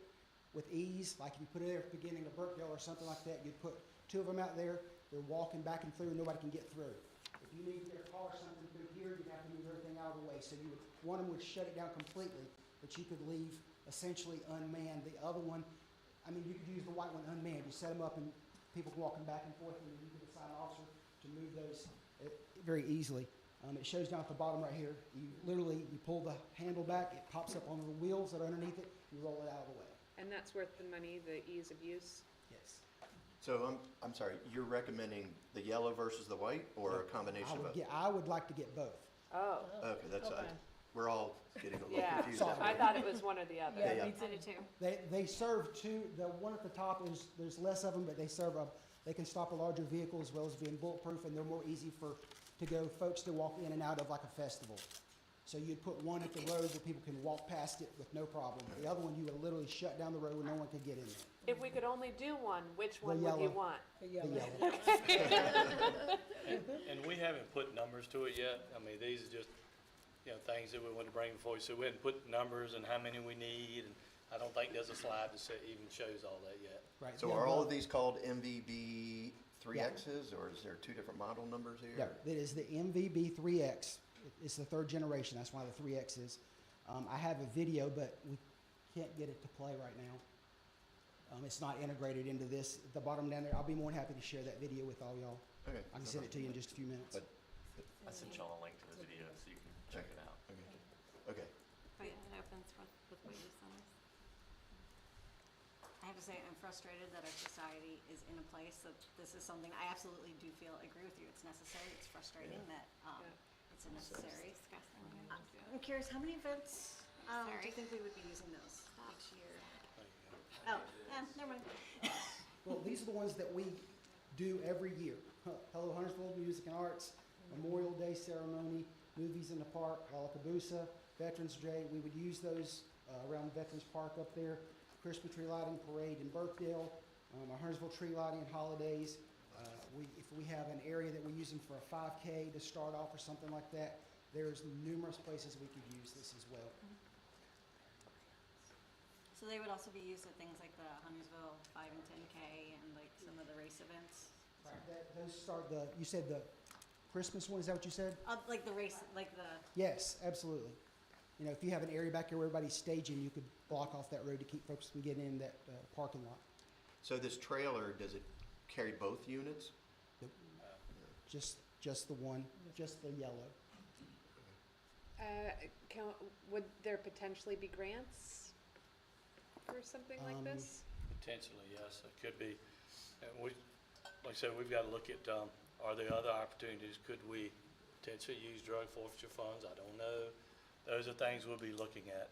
with ease. Like if you put it there at the beginning of Burkdale or something like that, you'd put 2 of them out there. They're walking back and through and nobody can get through. If you need their car or something through here, you'd have to move everything out of the way. So you would, one of them would shut it down completely, but you could leave essentially unmanned. The other one, I mean, you could use the white one unmanned. You set them up and people can walking back and forth, and you can assign an officer to move those very easily. It shows down at the bottom right here. You literally, you pull the handle back, it pops up on the wheels that are underneath it, you roll it out of the way. And that's worth the money, the ease of use? Yes. So I'm sorry, you're recommending the yellow versus the white, or a combination of both? I would like to get both. Oh, Okay, that's, Okay. we're all getting a little yeah. confused. Sorry. I thought it was one or the other. Yeah, yeah. me I do too. They serve 2, the one at the top is, there's less of them, but they serve they can stop a larger vehicle as well as being bulletproof, and they're more easy to go folks to walk in and out of like a festival. So you'd put one at the road where people can walk past it with no problem. The other one, you would literally shut down the road where no one could get in there. If we could only do one, which one would you yellow. want? The The yellow. yellow. And we haven't put numbers to it yet. I mean, these are just, things that we want to bring before you. So we hadn't put numbers and how many we need, and I don't think there's a slide that even shows all that yet. Right. So yeah, are all well, of these called MVB 3Xs, or is there 2 different model numbers here? Yeah, it is the MVB 3X. It's the 3rd generation. That's why the 3X is. I have a video, but we can't get it to play right now. It's not integrated into this. At the bottom down there, I'll be more than happy to share that video with all y'all. Okay. I can send it to you in just a few minutes. But- I sent y'all a link to the video so you can check it out. Okay. But yeah, it opens with what you sent us. I have to say, I'm frustrated that our society is in a place that this is something, I absolutely do agree with you, it's necessary, it's frustrating that, it's a necessary. Disgusting. I'm curious, how many events, do Sorry. you think we would be using those each year? There you go. Oh, never mind. Well, these are the ones that we do every year. Hello Huntersville Music and Arts, Memorial Day Ceremony, Movies in the Park, Alacabusa, Veterans Day. We would use those around Veterans Park up there. Christmas tree lighting parade in Burkdale, our Huntersville tree lighting holidays. If we have an area that we use them for a 5K to start off or something like that, there's numerous places we could use this as well. So they would also be used at things like the Huntersville 5 and 10K and like some of the race events? Those start you said the Christmas one, is that what you said? Like the race, like the, Yes, absolutely. You know, if you have an area back here where everybody's staging, you could block off that road to keep folks from getting in that parking lot. So this trailer, does it carry both units? Just the one, just the yellow. Would there potentially be grants for something like this? Potentially, yes, it could be. And we, like I said, we've got to look at, are there other opportunities? Could we potentially use drug forfeiture funds? I don't know. Those are things we'll be looking at,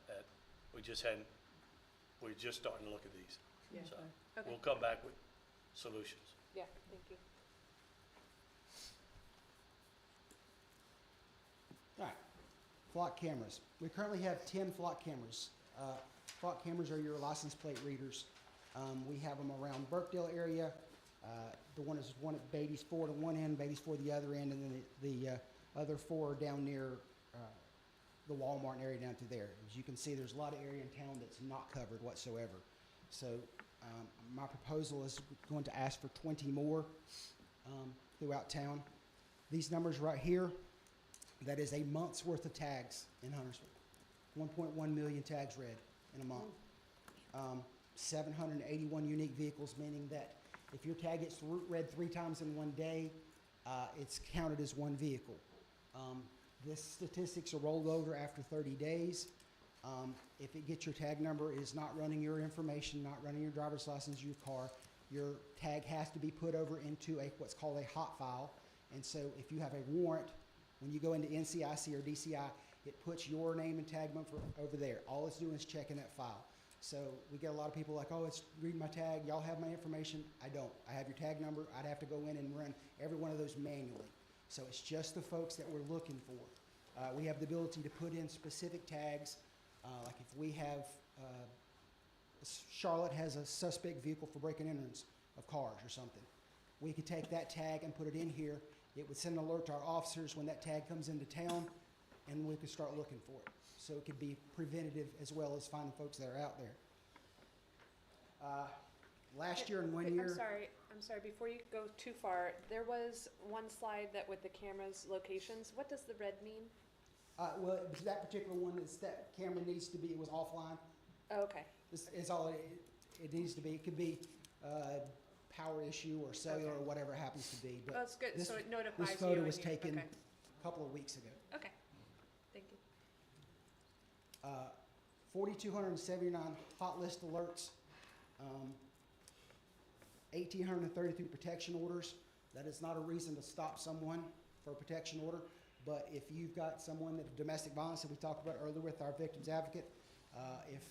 we're just starting to look at these. Yeah. So Okay. we'll come back with solutions. Yeah, thank you. All right, flock cameras. We currently have 10 flock cameras. Flock cameras are your license plate readers. We have them around Burkdale area. The one is one at Beatty's Ford on one end, Beatty's Ford the other end, and then the other 4 are down near the Walmart area down to there. As you can see, there's a lot of area in town that's not covered whatsoever. So my proposal is going to ask for 20 more throughout town. These numbers right here, that is a month's worth of tags in Huntersville. 1.1 million tags read in a month. 781 unique vehicles, meaning that if your tag gets read 3 times in one day, it's counted as one vehicle. This statistics are rolled over after 30 days. If it gets your tag number, is not running your information, not running your driver's license, your car, your tag has to be put over into what's called a hot file. And so if you have a warrant, when you go into NCIC or DCI, it puts your name and tag number over there. All it's doing is checking that file. So we get a lot of people like, oh, it's reading my tag. Y'all have my information. I don't. I have your tag number. I'd have to go in and run every one of those manually. So it's just the folks that we're looking for. We have the ability to put in specific tags. Like if we have, Charlotte has a suspect vehicle for breaking and enters of cars or something. We could take that tag and put it in here. It would send an alert to our officers when that tag comes into town, and we could start looking for it. So it could be preventative as well as finding folks that are out there. Last year and one year. I'm sorry, before you go too far, there was one slide that with the cameras locations, what does the red mean? Well, that particular one is that camera needs to be, it was offline. Oh, okay, It's all it needs to be. It could be power issue or cellular or whatever it happens to be. But that's good, this- so it notifies you. This photo and was you- taken okay. a couple of weeks ago. Okay, thank you. 4,279 hot list alerts, 1,833 protection orders. That is not a reason to stop someone for a protection order, but if you've got someone that domestic violence that we talked about earlier with our victim's advocate, if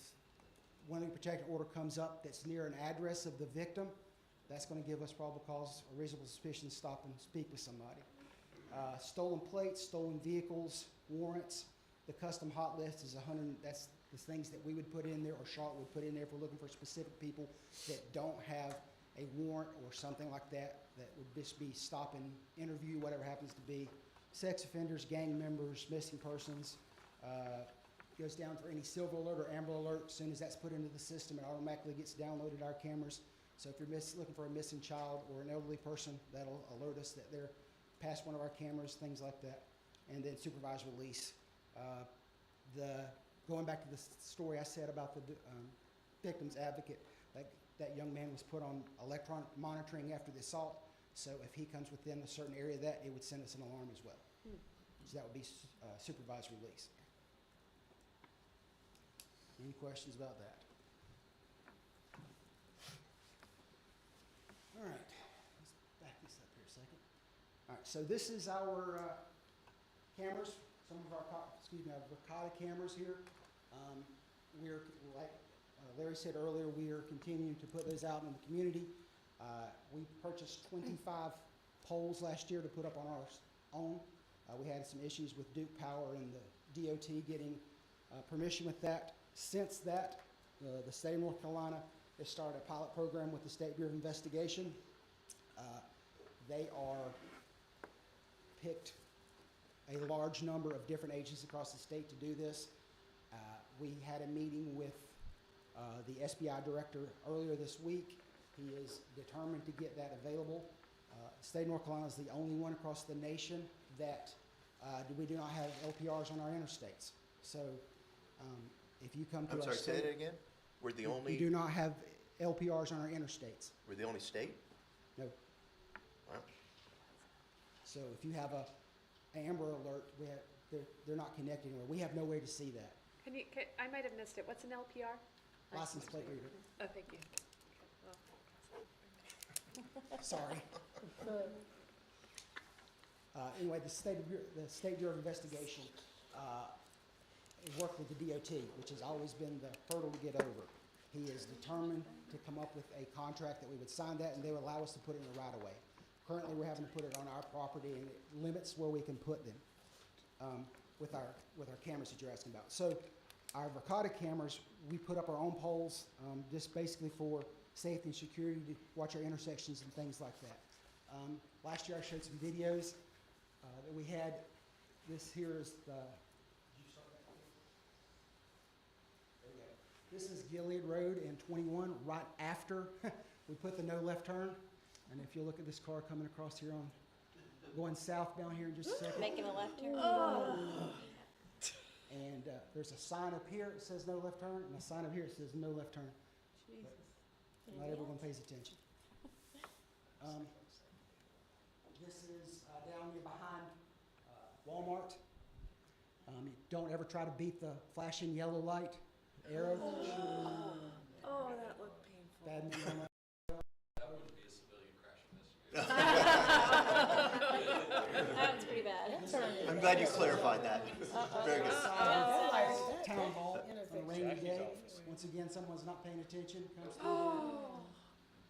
one of the protection order comes up that's near an address of the victim, that's going to give us probable cause or reasonable suspicion to stop and speak with somebody. Stolen plates, stolen vehicles, warrants. The custom hot list is 100. That's the things that we would put in there, or Charlotte would put in there if we're looking for specific people that don't have a warrant or something like that. That would just be stop and interview, whatever happens to be. Sex offenders, gang members, missing persons. Goes down for any silver alert or amber alert. As soon as that's put into the system, it automatically gets downloaded our cameras. So if you're looking for a missing child or an elderly person, that'll alert us that they're past one of our cameras, things like that. And then supervised release. Going back to the story I said about the victim's advocate, that young man was put on electronic monitoring after the assault. So if he comes within a certain area of that, it would send us an alarm as well. So that would be supervised release. Any questions about that? All right, let's back this up here a second. All right, so this is our cameras, some of our, our Verkada cameras here. We're, like Larry said earlier, we are continuing to put those out in the community. We purchased 25 poles last year to put up on our own. We had some issues with Duke Power and the DOT getting permission with that. Since that, the state of North Carolina has started a pilot program with the State Bureau of Investigation. They are picked a large number of different agencies across the state to do this. We had a meeting with the SBI director earlier this week. He is determined to get that available. The state of North Carolina is the only one across the nation that we do not have LPRs on our interstates. So if you come to I'm our sorry, say state, that again? We're the we only, do not have LPRs on our interstates. we're the only state? No. Wow. So if you have a Amber Alert, they're not connected anywhere. We have no way to see that. I might have missed it. What's an LPR? License plate reader. Oh, thank you. Sorry. Anyway, the State Bureau of Investigation worked with the DOT, which has always been the hurdle to get over. He is determined to come up with a contract that we would sign that, and they would allow us to put it in the right of way. Currently, we're having to put it on our property, and it limits where we can put them with our cameras that you're asking about. So our Verkada cameras, we put up our own poles just basically for safety and security to watch our intersections and things like that. Last year, I showed some videos that we had. This here is the. Did you start that video? There we go. This is Gilead Road in 21, right after we put the no left turn. And if you look at this car coming across here going southbound here in just a second. Making a left turn? And there's a sign up here that says no left turn, and a sign up here that says no left turn. Jesus. Not everyone pays attention. This is down here behind Walmart. Don't ever try to beat the flashing yellow light arrow. Oh, that looked painful. Bad news. That wouldn't be a civilian crash investigation. That one's pretty bad. I'm glad you clarified that. Very good. Town hall on a rainy Jackie's day. office. Once again, someone's not paying attention, comes through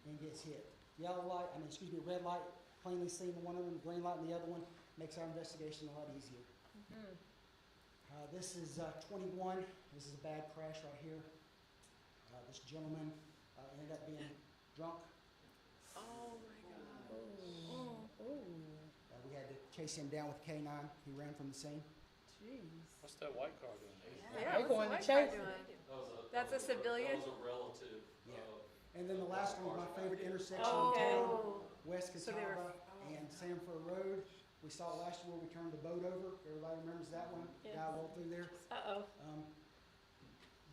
and gets hit. Red light, plainly seen in one of them, green light in the other one, makes our investigation a lot easier. This is 21. This is a bad crash right here. This gentleman ended up being drunk. Oh, my God. We had to chase him down with K9. He ran from the scene. Jeez. What's that white car doing? Yeah, what's going the to white guy chase doing? it. That's a civilian? That was a relative Yeah. of. And then the last one was my favorite intersection Oh, in town, okay. West So they were- Catawba and Sanford Road. We saw it last year where we turned the boat over. Everybody remembers that one? Guy rolled through there. Uh-oh.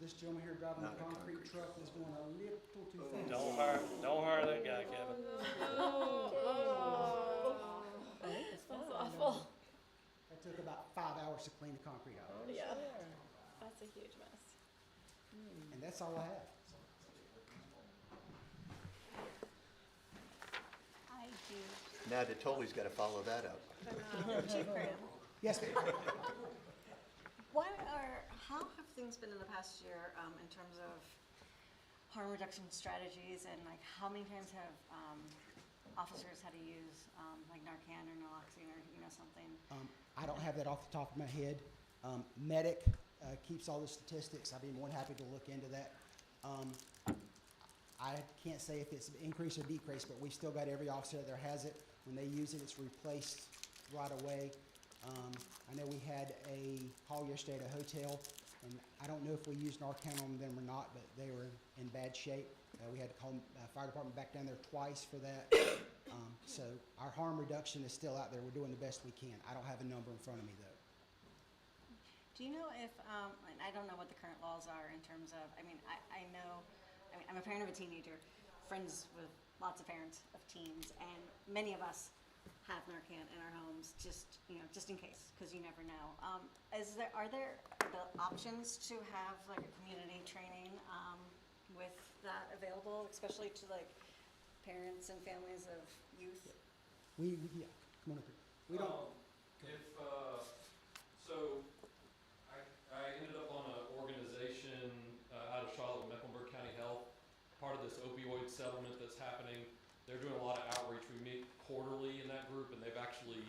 This gentleman here driving a Not a concrete concrete truck was going a little too fast. Don't hire that guy, Kevin. That's awful. That took about 5 hours to clean the concrete out. Oh, Yeah. sure. That's a huge mess. And that's all I have. I do. Now Detoli's got to follow that up. Chief Graham, Yes, ma'am. how have things been in the past year in terms of harm reduction strategies, and like how many times have officers had to use like Narcan or naloxone or something? I don't have that off the top of my head. Medic keeps all the statistics. I'd be more than happy to look into that. I can't say if it's increased or decreased, but we've still got every officer that has it. When they use it, it's replaced right away. I know we had a call yesterday at a hotel, and I don't know if we used Narcan on them or not, but they were in bad shape. We had to call fire department back down there twice for that. So our harm reduction is still out there. We're doing the best we can. I don't have a number in front of me, though. Do you know if, and I don't know what the current laws are in terms of, I mean, I'm a parent of a teenager, friends with lots of parents of teens, and many of us have Narcan in our homes, just in case, because you never know. Are there the options to have like a community training with that available, especially to like parents and families of youth? Yeah, come on up here. We don't, So, I ended up on an organization out of Charlotte, Mecklenburg County Health, part of this opioid settlement that's happening. They're doing a lot of outreach. We meet quarterly in that group, and they've actually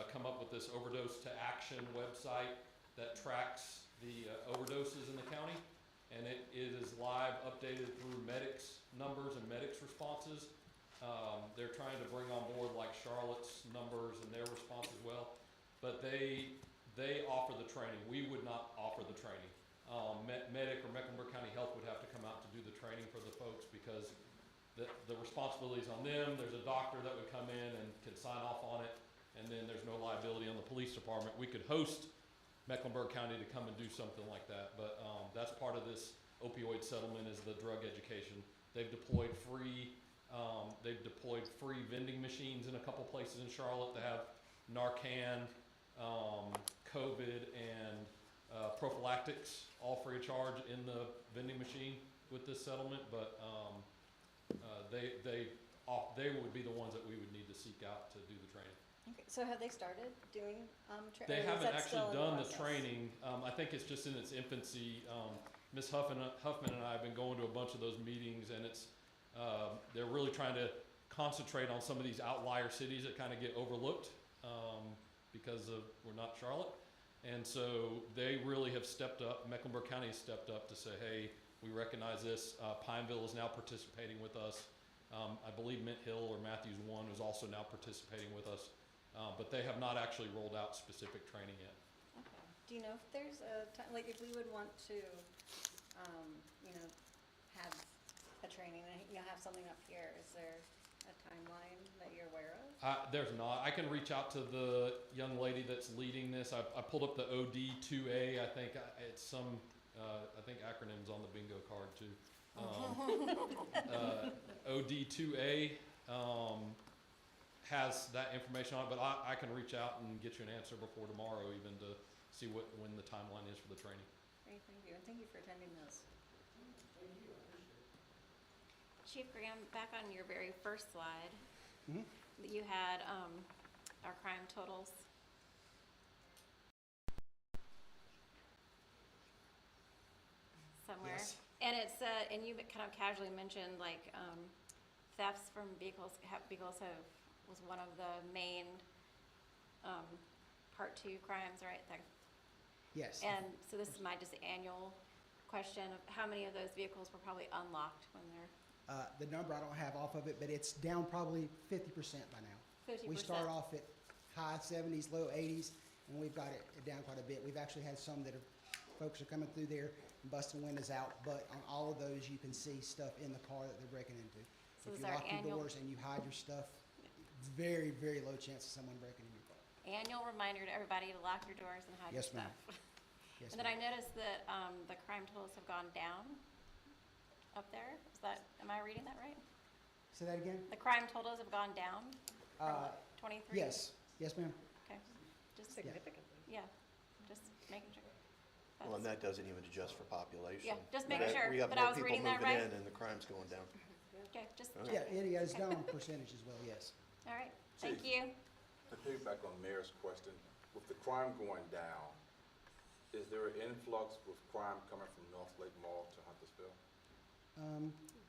come up with this Overdose to Action website that tracks the overdoses in the county, and it is live, updated through medics numbers and medics responses. They're trying to bring on board like Charlotte's numbers and their response as well, but they offer the training. We would not offer the training. Medic or Mecklenburg County Health would have to come out to do the training for the folks, because the responsibility is on them. There's a doctor that would come in and can sign off on it, and then there's no liability on the police department. We could host Mecklenburg County to come and do something like that, but that's part of this opioid settlement, is the drug education. They've deployed free vending machines in a couple places in Charlotte that have Narcan, COVID, and prophylactics, all free of charge in the vending machine with this settlement, but they would be the ones that we would need to seek out to do the training. Okay, so have they started doing training? They haven't actually done the training. I think it's just in its infancy. Ms. Huffman and I have been going to a bunch of those meetings, and they're really trying to concentrate on some of these outlier cities that kind of get overlooked because we're not Charlotte. And so they really have stepped up. Mecklenburg County has stepped up to say, hey, we recognize this. Pineville is now participating with us. I believe Mint Hill or Matthews 1 is also now participating with us. But they have not actually rolled out specific training yet. Okay. Do you know if there's a time, like if we would want to, have a training, and have something up here, is there a timeline that you're aware of? There's not. I can reach out to the young lady that's leading this. I pulled up the OD2A. I think it's some, I think acronyms on the bingo card too. OD2A has that information on it, but I can reach out and get you an answer before tomorrow even to see when the timeline is for the training. Great, thank you, and thank you for attending those. Chief Graham, back on your very first slide, Mhm. you had our crime totals. Somewhere. Yes. And it said, and you kind of casually mentioned like thefts from vehicles was one of the main part 2 crimes, right? Yes. And so this is my just annual question of how many of those vehicles were probably unlocked when they're The number I don't have off of it, but it's down probably 50% by now. 50%? We start off at high 70s, low 80s, and we've got it down quite a bit. We've actually had some that folks are coming through there and busting windows out, but on all of those, you can see stuff in the car that they're breaking into. So If is you our lock your annual- doors and you hide your stuff, very, very low chance of someone breaking in your car. Annual reminder to everybody to lock your doors and hide your Yes, ma'am. stuff. Yes, And then I ma'am. noticed that the crime totals have gone down up there. Am I reading that right? Say that again? The crime totals have gone down from Uh, 23? Yes, yes, ma'am. Okay. Just, Significantly. yeah, just making sure. Well, and That's- that doesn't even adjust for population. Yeah, just But making sure, We have but I more was people reading that moving right? in and the crime's going down. Okay, just Okay. Yeah, checking. it is down on percentage as well, yes. All right, thank Chief. you. To piggyback on Mayor's question, with the crime going down, is there an influx with crime coming from North Lake Mall to Huntersville?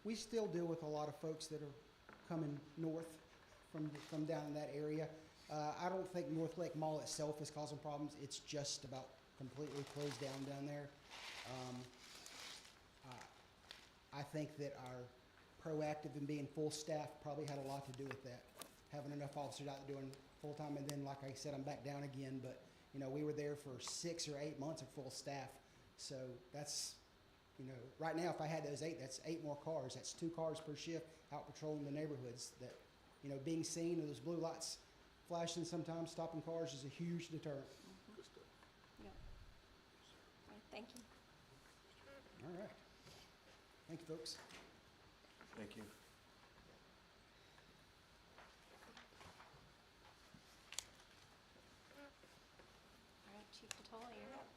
We still deal with a lot of folks that are coming north from down in that area. I don't think North Lake Mall itself is causing problems. It's just about completely closed down there. I think that our proactive and being full staff probably had a lot to do with that. Having enough officers out there doing full time, and then like I said, I'm back down again, but you know, we were there for 6 or 8 months of full staff. So that's, you know, right now if I had those 8, that's 8 more cars. That's 2 cars per shift out patrolling the neighborhoods. That, you know, being seen and those blue lights flashing sometimes, stopping cars is a huge deterrent. Good stuff. Yeah. All right, thank you. All right. Thank you, folks. Thank you. All right, Chief Patola, you're up.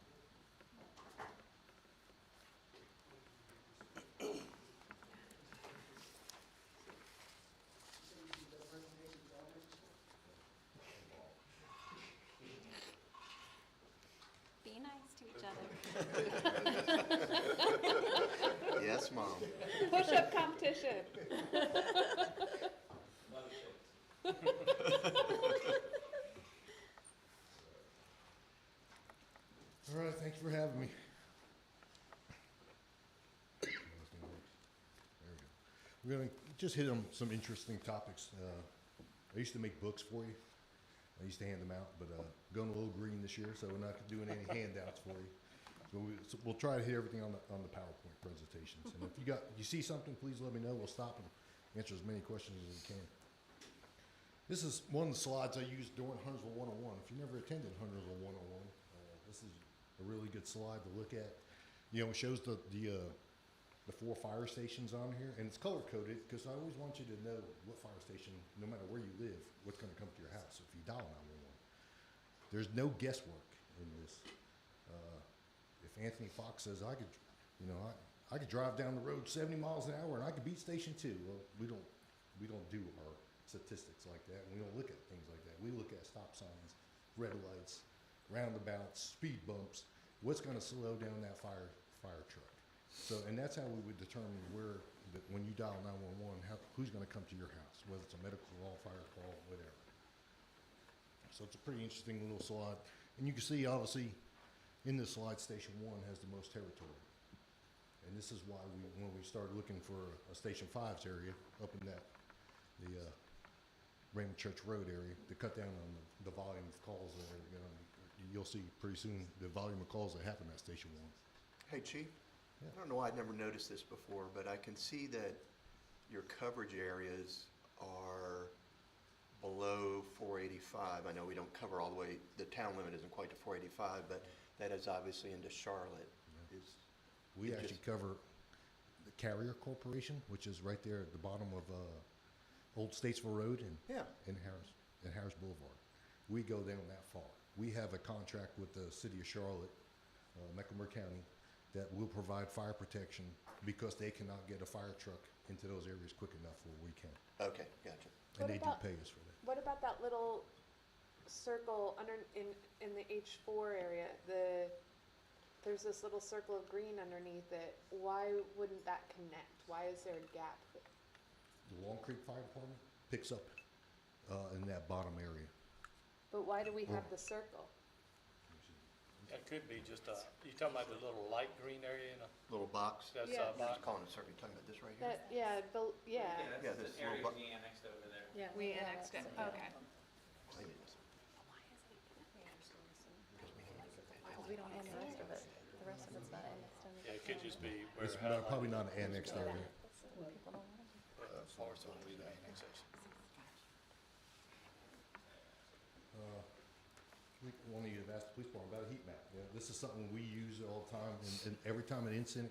Be nice to each other. Yes, Mom. Push-up competition. All right, thank you for having me. There we go. We're gonna just hit on some interesting topics. I used to make books for you. I used to hand them out, but going a little green this year, so we're not doing any handouts for you. So we'll try to hit everything on the PowerPoint presentations. And if you see something, please let me know. We'll stop and answer as many questions as we can. This is one of the slides I used during Huntersville 101. If you never attended Huntersville 101, this is a really good slide to look at. You know, it shows the 4 fire stations on here, and it's color coded because I always want you to know what fire station, no matter where you live, what's going to come to your house if you dial 911. There's no guesswork in this. If Anthony Fox says I could drive down the road 70 miles an hour and I could beat Station 2, well, we don't do our statistics like that. We don't look at things like that. We look at stop signs, red lights, roundabouts, speed bumps. What's going to slow down that fire truck? So, and that's how we would determine when you dial 911, who's going to come to your house, whether it's a medical call, fire call, whatever. So it's a pretty interesting little slide. And you can see, obviously, in this slide, Station 1 has the most territory. And this is why when we started looking for a Station 5's area up in the Raymond Church Road area to cut down on the volume of calls that are going. You'll see pretty soon the volume of calls that happen at Station 1. Hey, Chief, Yeah. I don't know why I'd never noticed this before, but I can see that your coverage areas are below 485. I know we don't cover all the way, the town limit isn't quite to 485, but that is obviously into Charlotte. We It actually just- cover the Carrier Corporation, which is right there at the bottom of Old Statesville Road Yeah. in Harris Boulevard. We go down that far. We have a contract with the city of Charlotte, Mecklenburg County, that will provide fire protection because they cannot get a fire truck into those areas quick enough where we can. Okay, gotcha. And What they do about- pay us for that. What about that little circle in the H4 area? There's this little circle of green underneath it. Why wouldn't that connect? Why is there a gap? The Long Creek Fire Department picks up in that bottom area. But why do we have the circle? That could be just you talking about the little light green area in a, Little box. that's Yeah. a I'm box? just calling it, sorry, you're talking about this right here? That, yeah, Yeah, Yeah, this that's little the area bu- we annexed over there. Yeah. we annexed it. Okay. Maybe it is. Because we don't own the rest of it. The rest of it's not annexed in. Yeah, it could just be where It's highlighted probably not an annexed area. People don't want it. parts of the annexation. One of you have asked the police department about a heat map. Yeah, this is something we use all the time, and every time an incident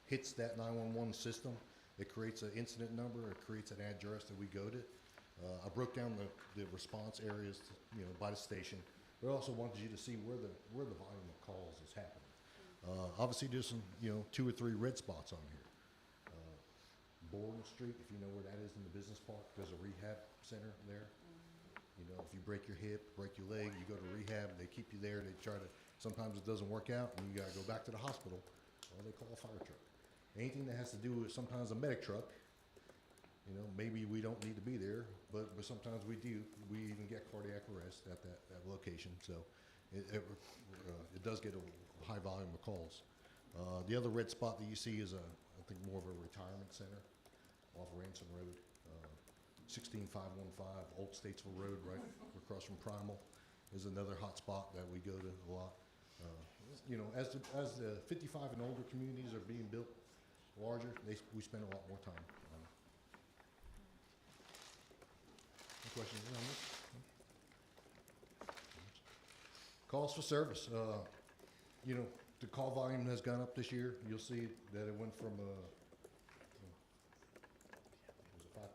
hits that 911 system, it creates an incident number, it creates an address that we go to. I broke down the response areas, by the station, but I also wanted you to see where the volume of calls is happening. Obviously, there's some, 2 or 3 red spots on here. Borden Street, if you know where that is in the business park, there's a rehab center there. If you break your hip, break your leg, you go to rehab, they keep you there, they try to, sometimes it doesn't work out, and you gotta go back to the hospital, well, they call a fire truck. Anything that has to do with sometimes a medic truck, maybe we don't need to be there, but sometimes we do. We even get cardiac arrest at that location, so it does get a high volume of calls. The other red spot that you see is I think more of a retirement center off Ransom Road. 16515 Old Statesville Road, right across from Primal, is another hot spot that we go to a lot. As the 55 and older communities are being built larger, we spend a lot more time on it. Any questions on this? Calls for service. The call volume has gone up this year. You'll see that it went from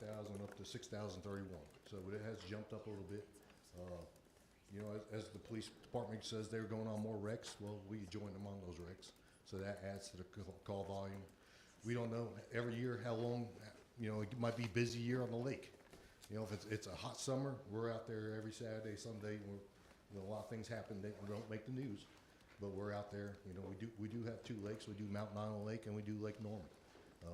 5,000 up to 6,031. So it has jumped up a little bit. As the police department says they're going on more wrecks, well, we join them on those wrecks. So that adds to the call volume. We don't know every year how long, it might be a busy year on the lake. If it's a hot summer, we're out there every Saturday, Sunday. A lot of things happen that don't make the news, but we're out there. We do have 2 lakes. We do Mountain Island Lake and we do Lake Norman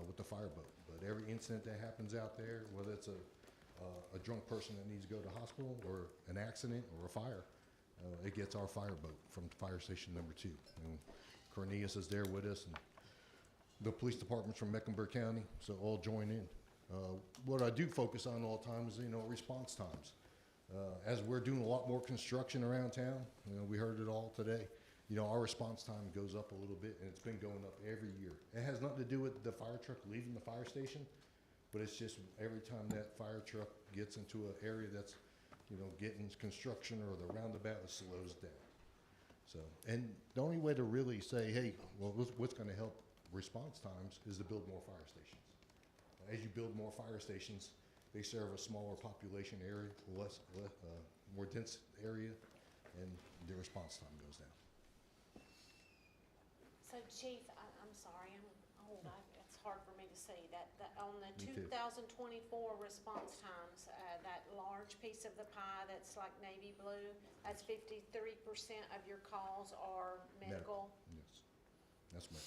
with the fireboat. But every incident that happens out there, whether it's a drunk person that needs to go to hospital or an accident or a fire, it gets our fireboat from fire station number 2. And Cornelius is there with us, and the police departments from Mecklenburg County, so all join in. What I do focus on all the time is, response times. As we're doing a lot more construction around town, we heard it all today, our response time goes up a little bit, and it's been going up every year. It has nothing to do with the fire truck leaving the fire station, but it's just every time that fire truck gets into an area that's, getting construction or the roundabout, it slows down. So, and the only way to really say, hey, well, what's going to help response times is to build more fire stations. As you build more fire stations, they serve a smaller population area, more dense area, and the response time goes down. So Chief, I'm sorry, I'm old, it's hard for me to see that on the Me too. 2024 response times, that large piece of the pie that's like navy blue, that's 53% of your calls are medical? Yes, that's me.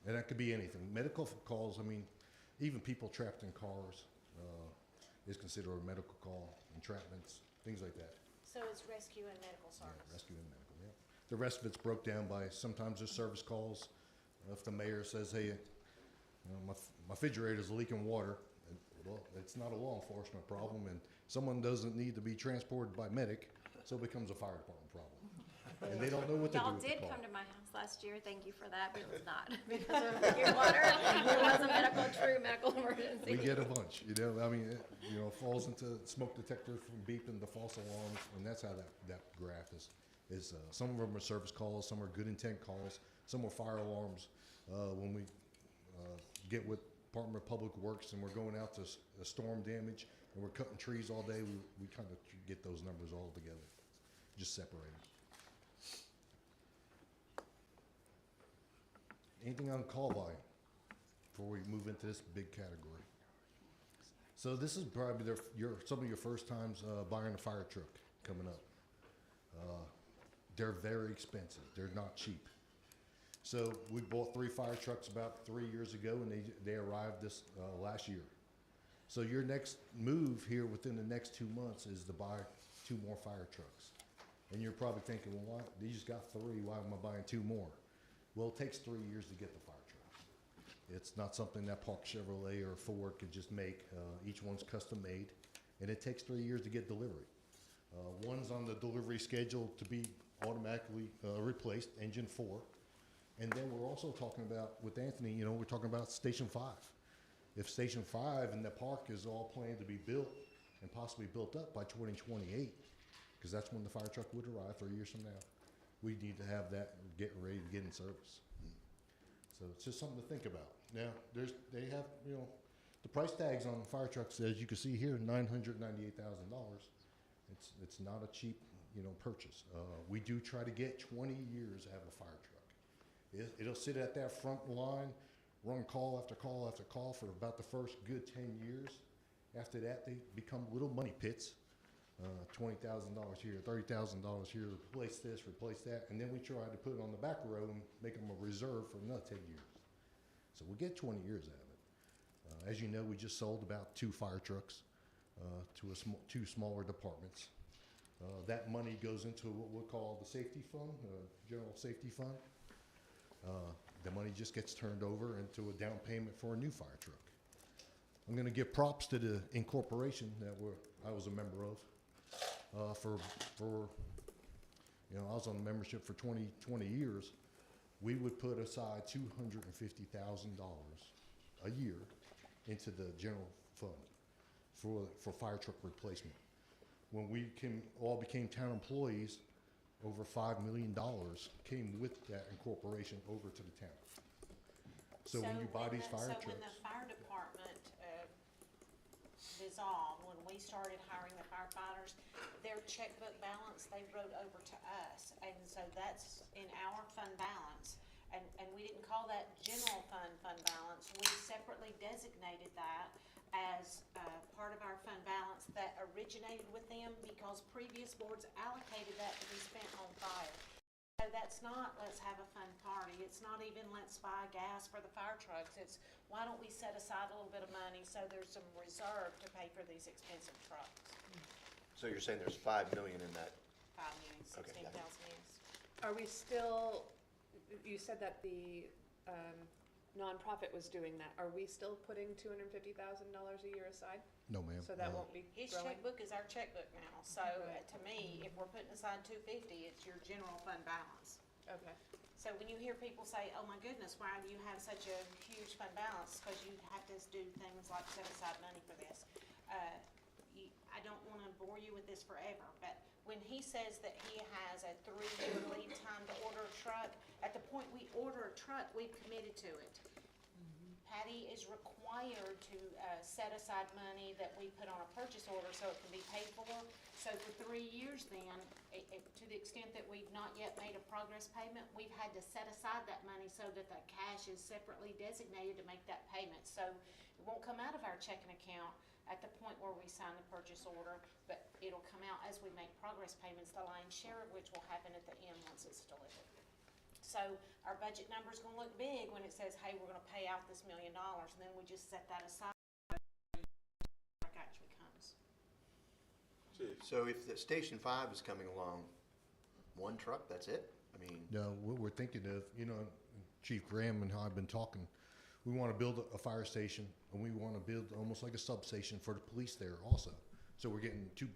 And that could be anything. Medical calls, even people trapped in cars is considered a medical call, entrapments, things like that. So it's rescue and medical Yeah, service? rescue and medical, yeah. The rest of it's broke down by, sometimes there's service calls. If the mayor says, hey, my refrigerator's leaking water, well, it's not a law enforcement problem, and someone doesn't need to be transported by medic, so it becomes a fire department problem. And they don't know what to do Y'all with the did call. come to my house last year, thank you for that, but it was not because of your water. It was a true medical emergency. We get a bunch, falls into smoke detector from beeping, the false alarms, and that's how that graph is. Some of them are service calls, some are good intent calls, some are fire alarms. When we get with Department of Public Works and we're going out to storm damage and we're cutting trees all day, we kind of get those numbers all together, just separate them. Anything on call volume before we move into this big category? So this is probably some of your first times buying a fire truck coming up. They're very expensive. They're not cheap. So we bought 3 fire trucks about 3 years ago, and they arrived this last year. So your next move here within the next 2 months is to buy 2 more fire trucks. And you're probably thinking, well, why? They just got 3. Why am I buying 2 more? Well, it takes 3 years to get the fire trucks. It's not something that Park Chevrolet or Ford could just make. Each one's custom made, and it takes 3 years to get delivery. One's on the delivery schedule to be automatically replaced, engine 4. And then we're also talking about, with Anthony, you know, we're talking about Station 5. If Station 5 and the park is all planned to be built and possibly built up by 2028, because that's when the fire truck would arrive 3 years from now, we need to have that getting ready to get in service. So it's just something to think about. Now, they have, you know, the price tags on fire trucks, as you can see here, $998,000. It's not a cheap, you know, purchase. We do try to get 20 years out of a fire truck. It'll sit at that front line, run call after call after call for about the first good 10 years. After that, they become little money pits. $20,000 here, $30,000 here, replace this, replace that, and then we try to put it on the back row and make them a reserve for another 10 years. So we get 20 years out of it. As you know, we just sold about 2 fire trucks to 2 smaller departments. That money goes into what we'll call the safety fund, general safety fund. The money just gets turned over into a down payment for a new fire truck. I'm going to give props to the incorporation that I was a member of. You know, I was on membership for 20 years. We would put aside $250,000 a year into the general fund for fire truck replacement. When we all became town employees, over $5 million came with that incorporation over to the town. So when you buy these fire trucks. So when the fire department dissolved, when we started hiring the firefighters, their checkbook balance, they wrote over to us. And so that's in our fund balance. And we didn't call that general fund balance. We separately designated that as part of our fund balance that originated with them because previous boards allocated that to be spent on fire. So that's not, let's have a fun party. It's not even, let's buy gas for the fire trucks. It's, why don't we set aside a little bit of money so there's some reserve to pay for these expensive trucks? So you're saying there's 5 million in that? 5 million, 16,000 is. Are we still, you said that the nonprofit was doing that. Are we still putting $250,000 a year aside? No, ma'am. So that won't be His growing? checkbook is our checkbook now. So to me, if we're putting aside 250, it's your general fund balance. Okay. So when you hear people say, oh my goodness, why do you have such a huge fund balance? Because you have to do things like set aside money for this. I don't want to bore you with this forever, but when he says that he has a 3-year lead time to order a truck, at the point we order a truck, we've committed to it. Patty is required to set aside money that we put on a purchase order so it can be paid for. So for 3 years then, to the extent that we've not yet made a progress payment, we've had to set aside that money so that the cash is separately designated to make that payment. So it won't come out of our checking account at the point where we sign the purchase order, but it'll come out as we make progress payments, the lion's share of which will happen at the end once it's delivered. So our budget number's gonna look big when it says, hey, we're gonna pay out this $1 million, and then we just set that aside when the truck actually comes. Chief, So if the Station 5 is coming along, 1 truck, that's it? I mean, No, what we're thinking of, you know, Chief Graham and I have been talking, we want to build a fire station, and we want to build almost like a substation for the police there also. So we're getting two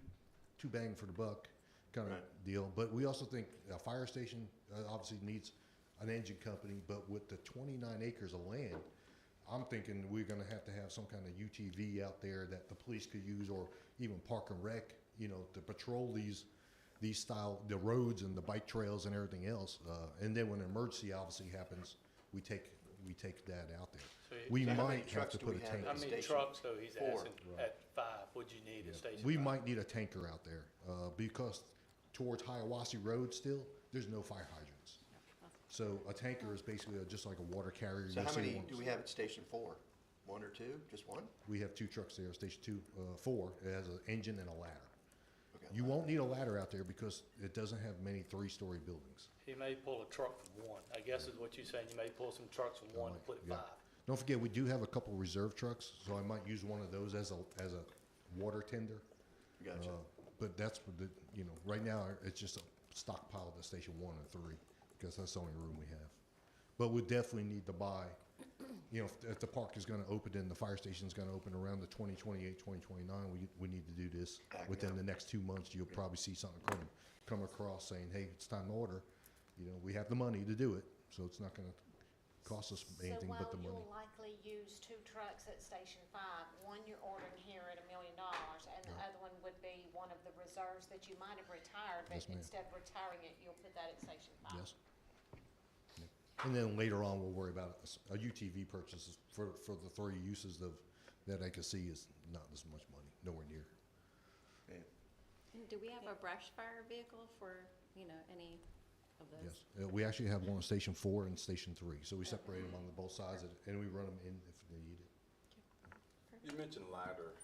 bang for the buck kind of Right. deal. But we also think a fire station obviously needs an engine company, but with the 29 acres of land, I'm thinking we're going to have some kind of UTV out there that the police could use, or even Park and Rec, you know, to patrol these the roads and the bike trails and everything else. And then when an emergency obviously happens, we we take that out there. So We So how many might have trucks to do put we a have tanker. How at many Station trucks, though, he's 4? asking, at 5, would you need at Station 5? We might need a tanker out there, because towards Hiawassee Road still, there's no fire hydrants. So a tanker is basically just like a water carrier. So You'll how see many one- do we have at Station 4? 1 or 2? Just one? We have 2 trucks there, Station 2, 4. It has an engine and a ladder. Okay. You won't need a ladder out there because it doesn't have many 3-story buildings. He may pull a truck from one, I guess is what you're saying, you may pull some trucks from one and put it Yeah. 5. Don't forget, we do have a couple reserve trucks, so I might use one of those as a water tender. Gotcha. But that's what the, right now, it's just a stockpile at Station 1 and 3, because that's the only room we have. But we definitely need to buy, if the park is gonna open and the fire station's gonna open around the 2028, 2029, we need to do this. Act Within now. the next 2 months, you'll probably see something come across saying, hey, it's time to order. We have the money to do it, so it's not gonna cost us anything but the So money. while you'll likely use 2 trucks at Station 5, one you're ordering here at $1 million, and the Right. other one would be one of the reserves that you might have retired, but Yes, ma'am. instead of retiring it, you'll put that at Station 5. Yes. Yeah. And then later on, we'll worry about a UTV purchases for the 3 uses that I can see is not as much money, nowhere near. Yeah. And do we have a brush fire vehicle for, any of those? Yes, we actually have one on Station 4 and Station 3, so we separate them on both sides, and we run them in if they need it. You mentioned ladder.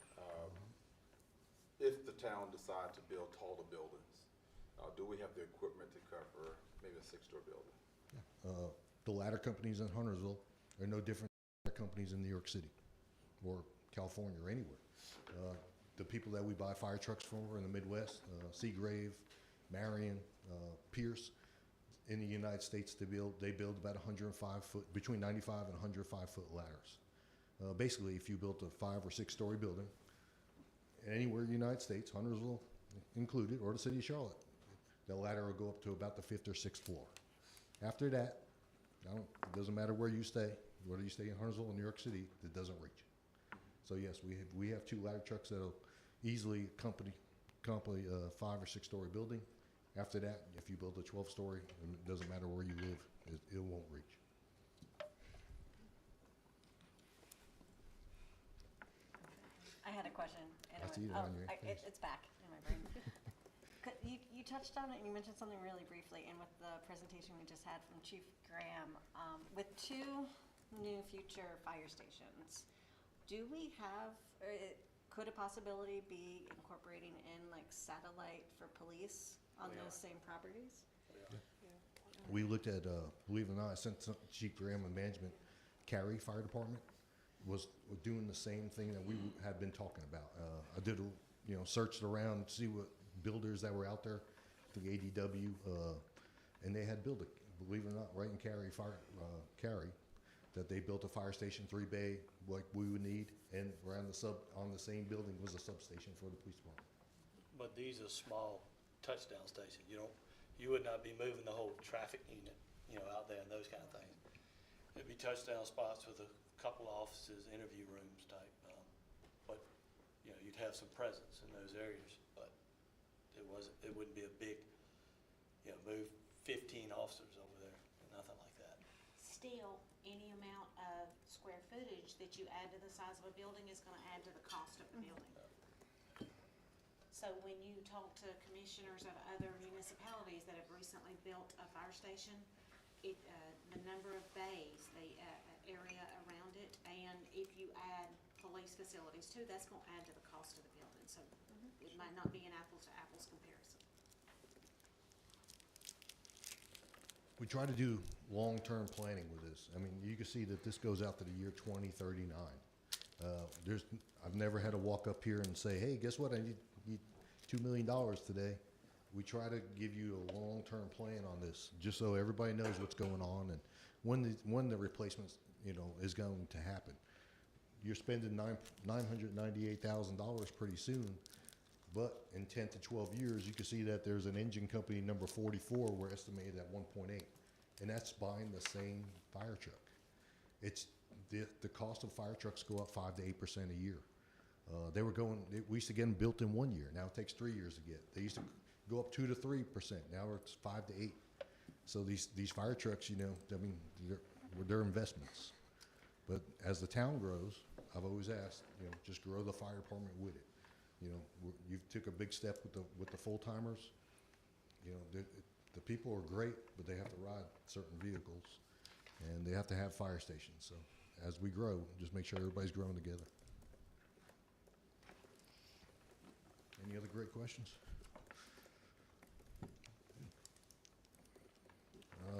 If the town decide to build taller buildings, do we have the equipment to cover maybe a 6-story building? The ladder companies in Huntersville are no different than ladder companies in New York City or California or anywhere. The people that we buy fire trucks from are in the Midwest, Seagrave, Marion, Pierce. In the United States, they build about 105 foot, between 95 and 105 foot ladders. Basically, if you built a 5 or 6-story building, anywhere in the United States, Huntersville included, or the city of Charlotte, the ladder will go up to about the 5th or 6th floor. After that, it doesn't matter where you stay, whether you stay in Huntersville or New York City, it doesn't reach. So yes, we have 2 ladder trucks that'll easily accompany a 5 or 6-story building. After that, if you build a 12-story, it doesn't matter where you live, it won't reach. I had a question. And I it see it was- on your face. It's back in my brain. You touched on it and you mentioned something really briefly, and with the presentation we just had from Chief Graham, with 2 new future fire stations, do we have, or could a possibility be incorporating in like satellite for police on those same properties? We looked at, believe it or not, I sent Chief Graham and management, Cary Fire Department was doing the same thing that we had been talking about. I did, searched around to see what builders that were out there, the ADW, and they had built it, believe it or not, right in Cary, that they built a fire station, 3-bay, like we would need, and around on the same building was a substation for the police department. But these are small touchdown stations, you would not be moving the whole traffic unit, out there and those kind of things. It'd be touchdown spots with a couple of offices, interview rooms type, but, you'd have some presence in those areas, but it wouldn't be a big, move 15 officers over there, nothing like that. Still, any amount of square footage that you add to the size of a building is gonna add to the cost of the building. So when you talk to commissioners of other municipalities that have recently built a fire station, the number of bays, the area around it, and if you add police facilities too, that's gonna add to the cost of the building. So it might not be an apples to apples comparison. We try to do long-term planning with this. I mean, you can see that this goes out to the year 2039. I've never had to walk up here and say, hey, guess what, I need $2 million today. We try to give you a long-term plan on this, just so everybody knows what's going on and when the replacements, is going to happen. You're spending $998,000 pretty soon, but in 10 to 12 years, you can see that there's an engine company, number 44, we're estimated at 1.8, and that's buying the same fire truck. It's the cost of fire trucks go up 5 to 8% a year. We used to get them built in 1 year. Now it takes 3 years to get. They used to go up 2 to 3%. Now it's 5 to 8. So these fire trucks, I mean, they're investments. But as the town grows, I've always asked, just grow the fire department with it. You took a big step with the full-timers. The people are great, but they have to ride certain vehicles, and they have to have fire stations. So as we grow, just make sure everybody's growing together. Any other great questions?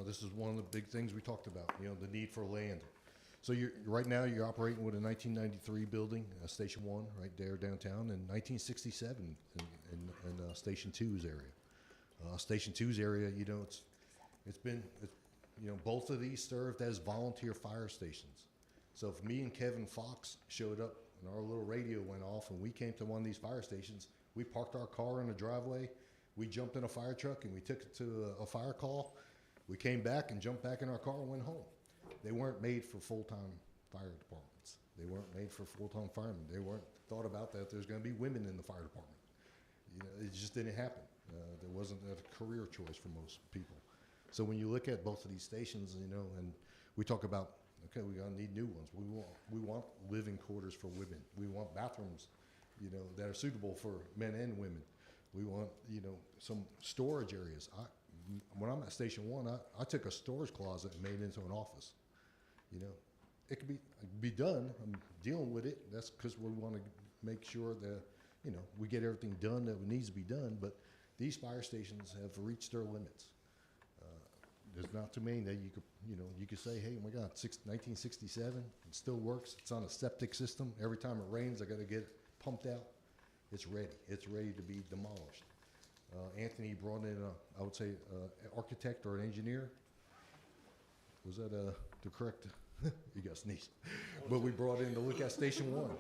This is one of the big things we talked about, the need for land. So right now you're operating with a 1993 building, Station 1, right there downtown, and 1967 in Station 2's area. Station 2's area, it's been, both of these served as volunteer fire stations. So if me and Kevin Fox showed up and our little radio went off and we came to one of these fire stations, we parked our car in the driveway, we jumped in a fire truck and we took it to a fire call. We came back and jumped back in our car and went home. They weren't made for full-time fire departments. They weren't made for full-time firemen. They weren't thought about that there's going to be women in the fire department. It just didn't happen. There wasn't a career choice for most people. So when you look at both of these stations, and we talk about, okay, we're going to need new ones. We want living quarters for women. We want bathrooms, that are suitable for men and women. We want, some storage areas. When I'm at Station 1, I took a storage closet and made it into an office. It could be done. I'm dealing with it. That's because we want to make sure that, we get everything done that needs to be done. But these fire stations have reached their limits. There's not too many that you could say, hey, oh my God, 1967, it still works. It's on a septic system. Every time it rains, I got to get it pumped out. It's ready. It's ready to be demolished. Anthony brought in, I would say, an architect or an engineer. Was that the correct? You got sneezed. But we brought in to look at Station 1.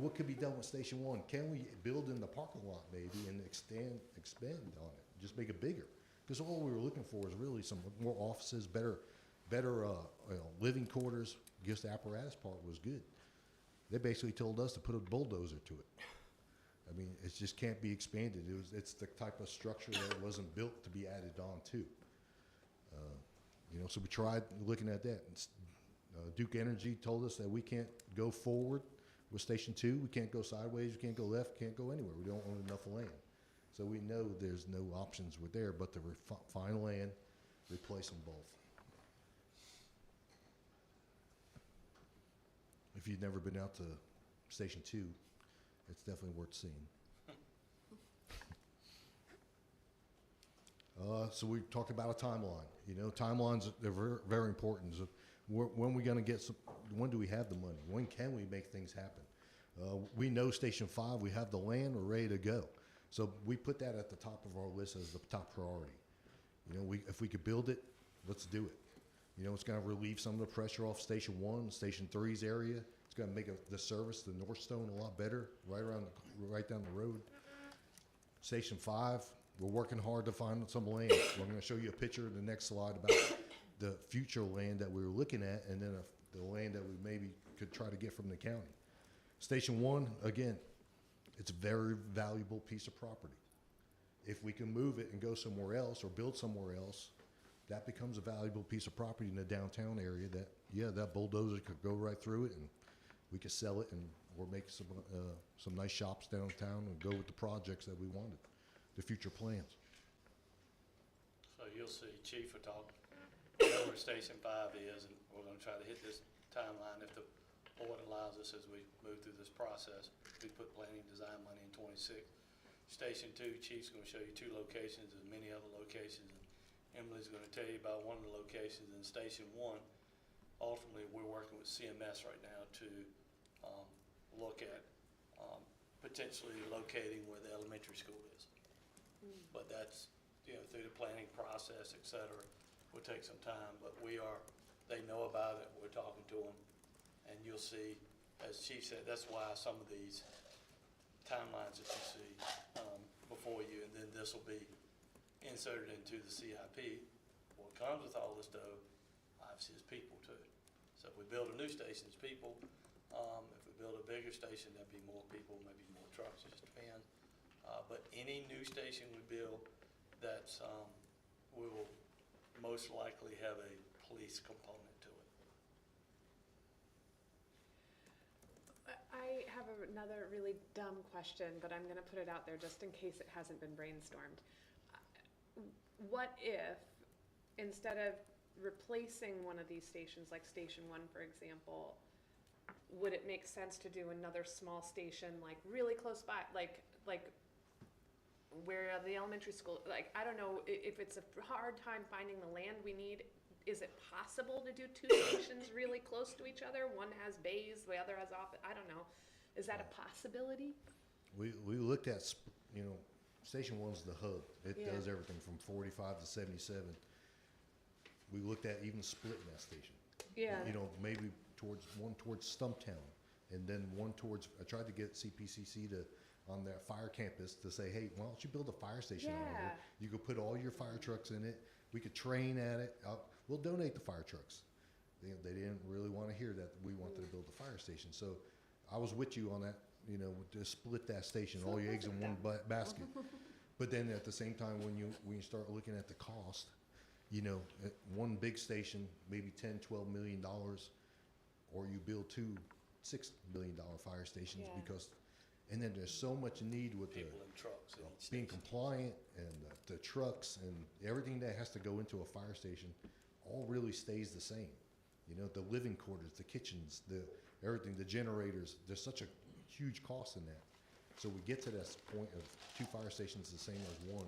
What could be done with Station 1? Can we build in the parking lot maybe and expand on it? Just make it bigger. Because all we were looking for is really some more offices, better living quarters. Just the apparatus part was good. They basically told us to put a bulldozer to it. I mean, it just can't be expanded. It's the type of structure that wasn't built to be added on to. So we tried looking at that. Duke Energy told us that we can't go forward with Station 2. We can't go sideways. We can't go left. Can't go anywhere. We don't own enough land. So we know there's no options with there but to find land, replace them both. If you've never been out to Station 2, it's definitely worth seeing. So we talked about a timeline. Timelines, they're very, very important. So when are we going to get when do we have the money? When can we make things happen? We know Station 5, we have the land, we're ready to go. So we put that at the top of our list as the top priority. If we could build it, let's do it. It's going to relieve some of the pressure off Station 1, Station 3's area. It's going to make the service to Northstone a lot better, right down the road. Station 5, we're working hard to find some land. We're going to show you a picture in the next slide about the future land that we were looking at, and then the land that we maybe could try to get from the county. Station 1, again, it's a very valuable piece of property. If we can move it and go somewhere else or build somewhere else, that becomes a valuable piece of property in the downtown area that bulldozer could go right through it and we could sell it or make some nice shops downtown and go with the projects that we wanted, the future plans. So you'll see Chief will talk where Station 5 is, and we're going to try to hit this timeline if the board allows us as we move through this process. We put planning design money in 26. Station 2, Chief's going to show you 2 locations. There's many other locations. And Emily's going to tell you about one of the locations in Station 1. Ultimately, we're working with CMS right now to look at potentially locating where the elementary school is. But that's, through the planning process, et cetera, will take some time. But they know about it. We're talking to them. And you'll see, as Chief said, that's why some of these timelines that you see before you, and then this will be inserted into the CIP. What comes with all this though, obviously, is people too. So if we build a new station, it's people. If we build a bigger station, there'll be more people, maybe more trucks, it just depends. But any new station we build, we will most likely have a police component to it. I have another really dumb question, but I'm gonna put it out there just in case it hasn't been brainstormed. What if, instead of replacing one of these stations, like Station 1, for example, would it make sense to do another small station, like really close by, like where the elementary school, like, I don't know, if it's a hard time finding the land we need, is it possible to do two stations really close to each other? One has bays, the other has office, I don't know. Is that a possibility? We looked at, Station 1's the hub. It Yeah. does everything from 45 to 77. We looked at even splitting that station. Yeah. Maybe towards Stumptown, and then one towards, I tried to get CPCC to, on their fire campus, to say, hey, why don't you build a fire station out Yeah. here? You could put all your fire trucks in it, we could train at it, we'll donate the fire trucks. They didn't really want to hear that we wanted to build a fire station, so I was with you on that, to split that station, all your eggs in one basket. But then at the same time, when you start looking at the cost, at one big station, maybe $10, $12 million, or you build two $6 million fire stations, Yeah. because, and then there's so much need with People in trucks at each being station. compliant, and the trucks and everything that has to go into a fire station all really stays the same. The living quarters, the kitchens, everything, the generators, there's such a huge cost in that. So we get to that point of two fire stations the same as one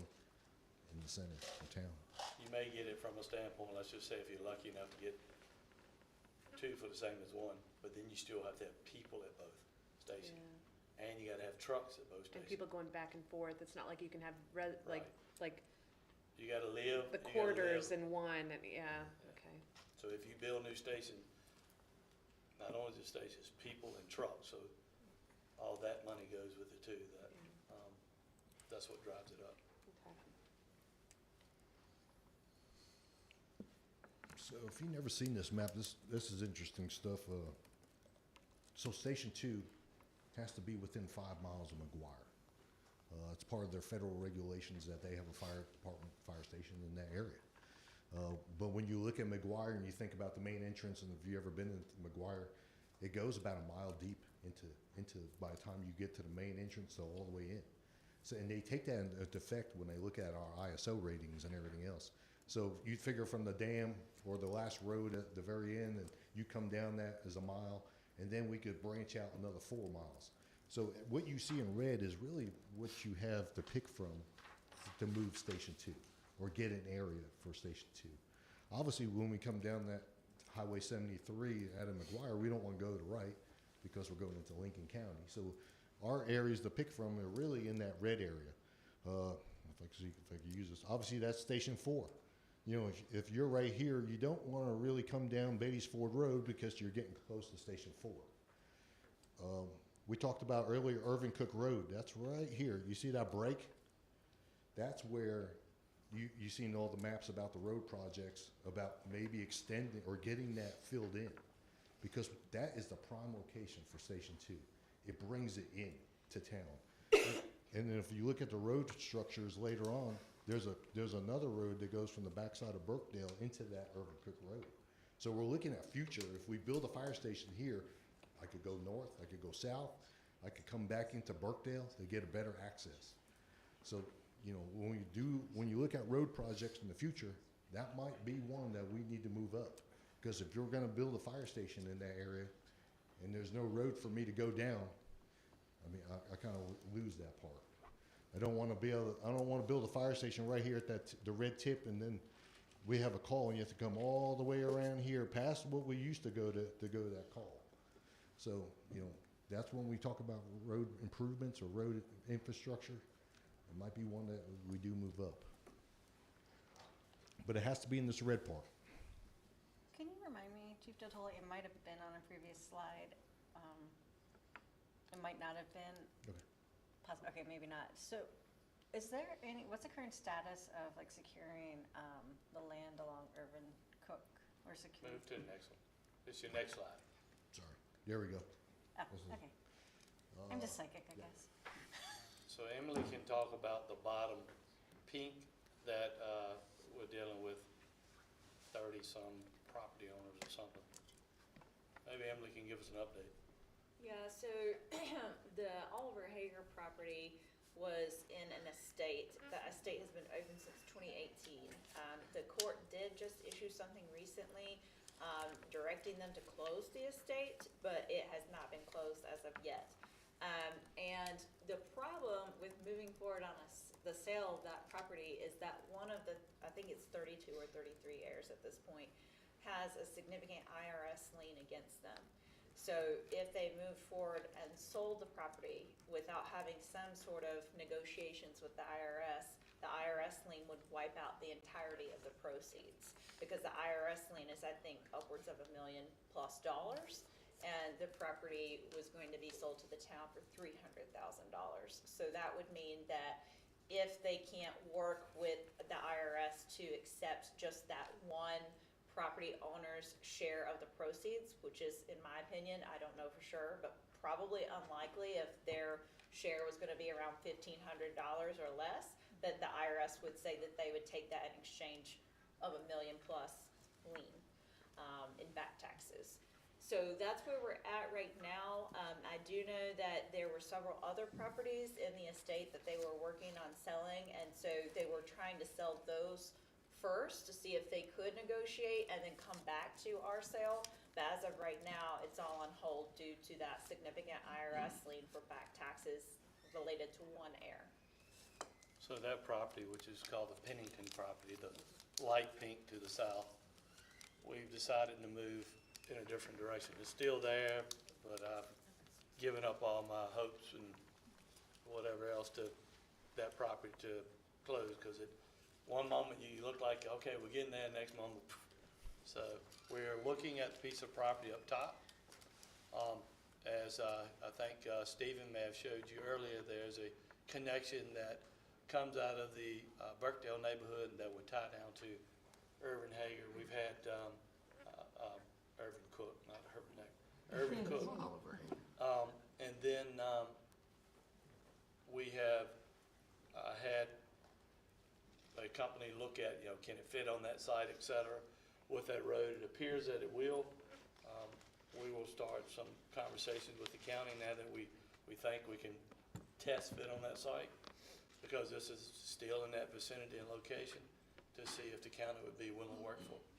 in the center of town. You may get it from a standpoint, let's just say if you're lucky enough to get two for the same as one, but then you still have to have people at both stations. Yeah. And you gotta have trucks at both And stations. people going back and forth, it's not like you can have Right. like You gotta live. the you gotta quarters live. in one, and yeah, okay. So if you build a new station, not only the stations, people and trucks, so all that money goes with it too. That's what drives it up. Okay. So if you've never seen this map, this is interesting stuff. So Station 2 has to be within 5 miles of McGuire. It's part of their federal regulations that they have a fire department, fire station in that area. But when you look at McGuire and you think about the main entrance, and if you've ever been into McGuire, it goes about a mile deep into by the time you get to the main entrance, so all the way in. So, and they take that into effect when they look at our ISO ratings and everything else. So you figure from the dam or the last road at the very end, and you come down that as a mile, and then we could branch out another 4 miles. So what you see in red is really what you have to pick from to move Station 2, or get an area for Station 2. Obviously, when we come down that Highway 73 out of McGuire, we don't want to go to the right because we're going into Lincoln County. So our areas to pick from are really in that red area. If I could use this, obviously that's Station 4. If you're right here, you don't want to really come down Beatty's Ford Road because you're getting close to Station 4. We talked about earlier Irvin Cook Road. That's right here. You see that break? That's where you've seen all the maps about the road projects, about maybe extending or getting that filled in, because that is the prime location for Station 2. It brings it in to town. And then if you look at the road structures later on, there's another road that goes from the backside of Burkdale into that Irvin Cook Road. So we're looking at future. If we build a fire station here, I could go north, I could go south, I could come back into Burkdale to get a better access. So, when you look at road projects in the future, that might be one that we need to move up. Because if you're gonna build a fire station in that area, and there's no road for me to go down, I kind of lose that part. I don't want to build a fire station right here at the red tip, and then we have a call, and you have to come all the way around here past what we used to go to go to that call. So, that's when we talk about road improvements or road infrastructure. It might be one that we do move up. But it has to be in this red part. Can you remind me, Chief Dotoli, it might have been on a previous slide. It might not have been. Okay. Okay, maybe not. So what's the current status of securing the land along Irvin Cook, or securing? Move to the next one. It's your next slide. Sorry. There we go. Oh, This is- okay. I'm just psychic, I guess. So Emily can talk about the bottom pink that we're dealing with 30-some property owners or something. Maybe Emily can give us an update. Yeah, so the Oliver Hager property was in an estate. The estate has been open since 2018. The court did just issue something recently directing them to close the estate, but it has not been closed as of yet. And the problem with moving forward on the sale of that property is that one of the, I think it's 32 or 33 heirs at this point, has a significant IRS lien against them. So if they moved forward and sold the property without having some sort of negotiations with the IRS lien would wipe out the entirety of the proceeds. Because the IRS lien is, I think, upwards of $1 million+, and the property was going to be sold to the town for $300,000. So that would mean that if they can't work with the IRS to accept just that one property owner's share of the proceeds, which is, in my opinion, I don't know for sure, but probably unlikely if their share was gonna be around $1,500 or less, that the IRS would say that they would take that in exchange of $1 million+ lien in back taxes. So that's where we're at right now. I do know that there were several other properties in the estate that they were working on selling, and so they were trying to sell those first to see if they could negotiate and then come back to our sale. But as of right now, it's all on hold due to that significant IRS lien for back taxes related to one heir. So that property, which is called the Pennington property, the light pink to the south, we've decided to move in a different direction. It's still there, but I've given up all my hopes and whatever else to that property to close, because one moment you look like, okay, we're getting there, next moment, poof. So we're looking at the piece of property up top. As I think Stephen may have showed you earlier, there's a connection that comes out of the Burkdale neighborhood that would tie down to Irvin Hager. We've had Irvin Cook, not Irvin Hager, Irvin Cook. And then we have had a company look at, can it fit on that site, et cetera. With that road, it appears that it will. We will start some conversations with the county now that we think we can test fit on that site, because this is still in that vicinity and location, to see if the county would be willing to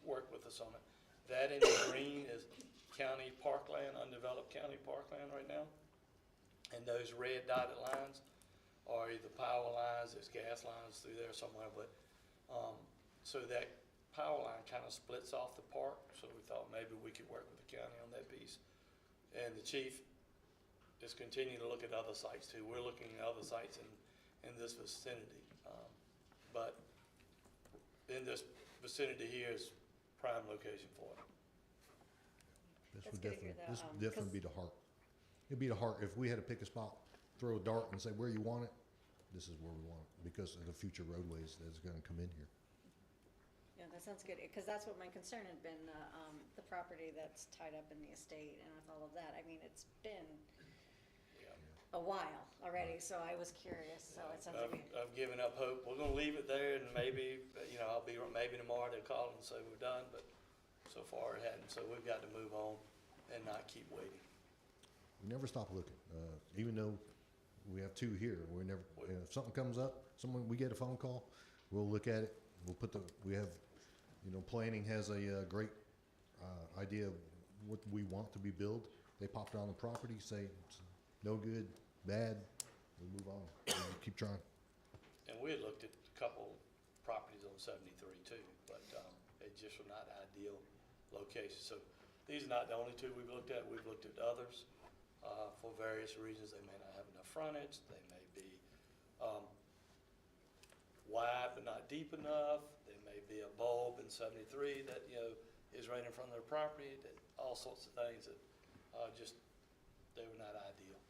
work with us on it. That in the green is county parkland, undeveloped county parkland right now. And those red dotted lines are either power lines, there's gas lines through there somewhere, but, so that power line kind of splits off the park, so we thought maybe we could work with the county on that piece. And the chief is continuing to look at other sites too. We're looking at other sites in this vicinity. But in this vicinity here is prime location for it. This That's would good to hear definitely, that, this would definitely be the heart. It'd be the heart, if we had to pick a spot, throw a dart and say where you want it, this is where we want it, because of the future roadways that's gonna come in here. Yeah, that sounds good, because that's what my concern had been, the property that's tied up in the estate and with all of that. I mean, it's been a while already, so I was curious, so it sounds like. I've given up hope. We're gonna leave it there, and maybe, I'll be, maybe tomorrow they'll call and say we're done, but so far it hadn't, so we've got to move on and not keep waiting. We never stop looking, even though we have two here, we never, if something comes up, we get a phone call, we'll look at it, we have, planning has a great idea of what we want to be built. They pop it on the property, say it's no good, bad, we move on, we keep trying. And we had looked at a couple properties on 73 too, but they just were not ideal locations. So these are not the only two we've looked at. We've looked at others for various reasons. They may not have enough frontage. They may be wide but not deep enough. There may be a bulb in 73 that is right in front of their property. That all sorts of things that just they were not ideal.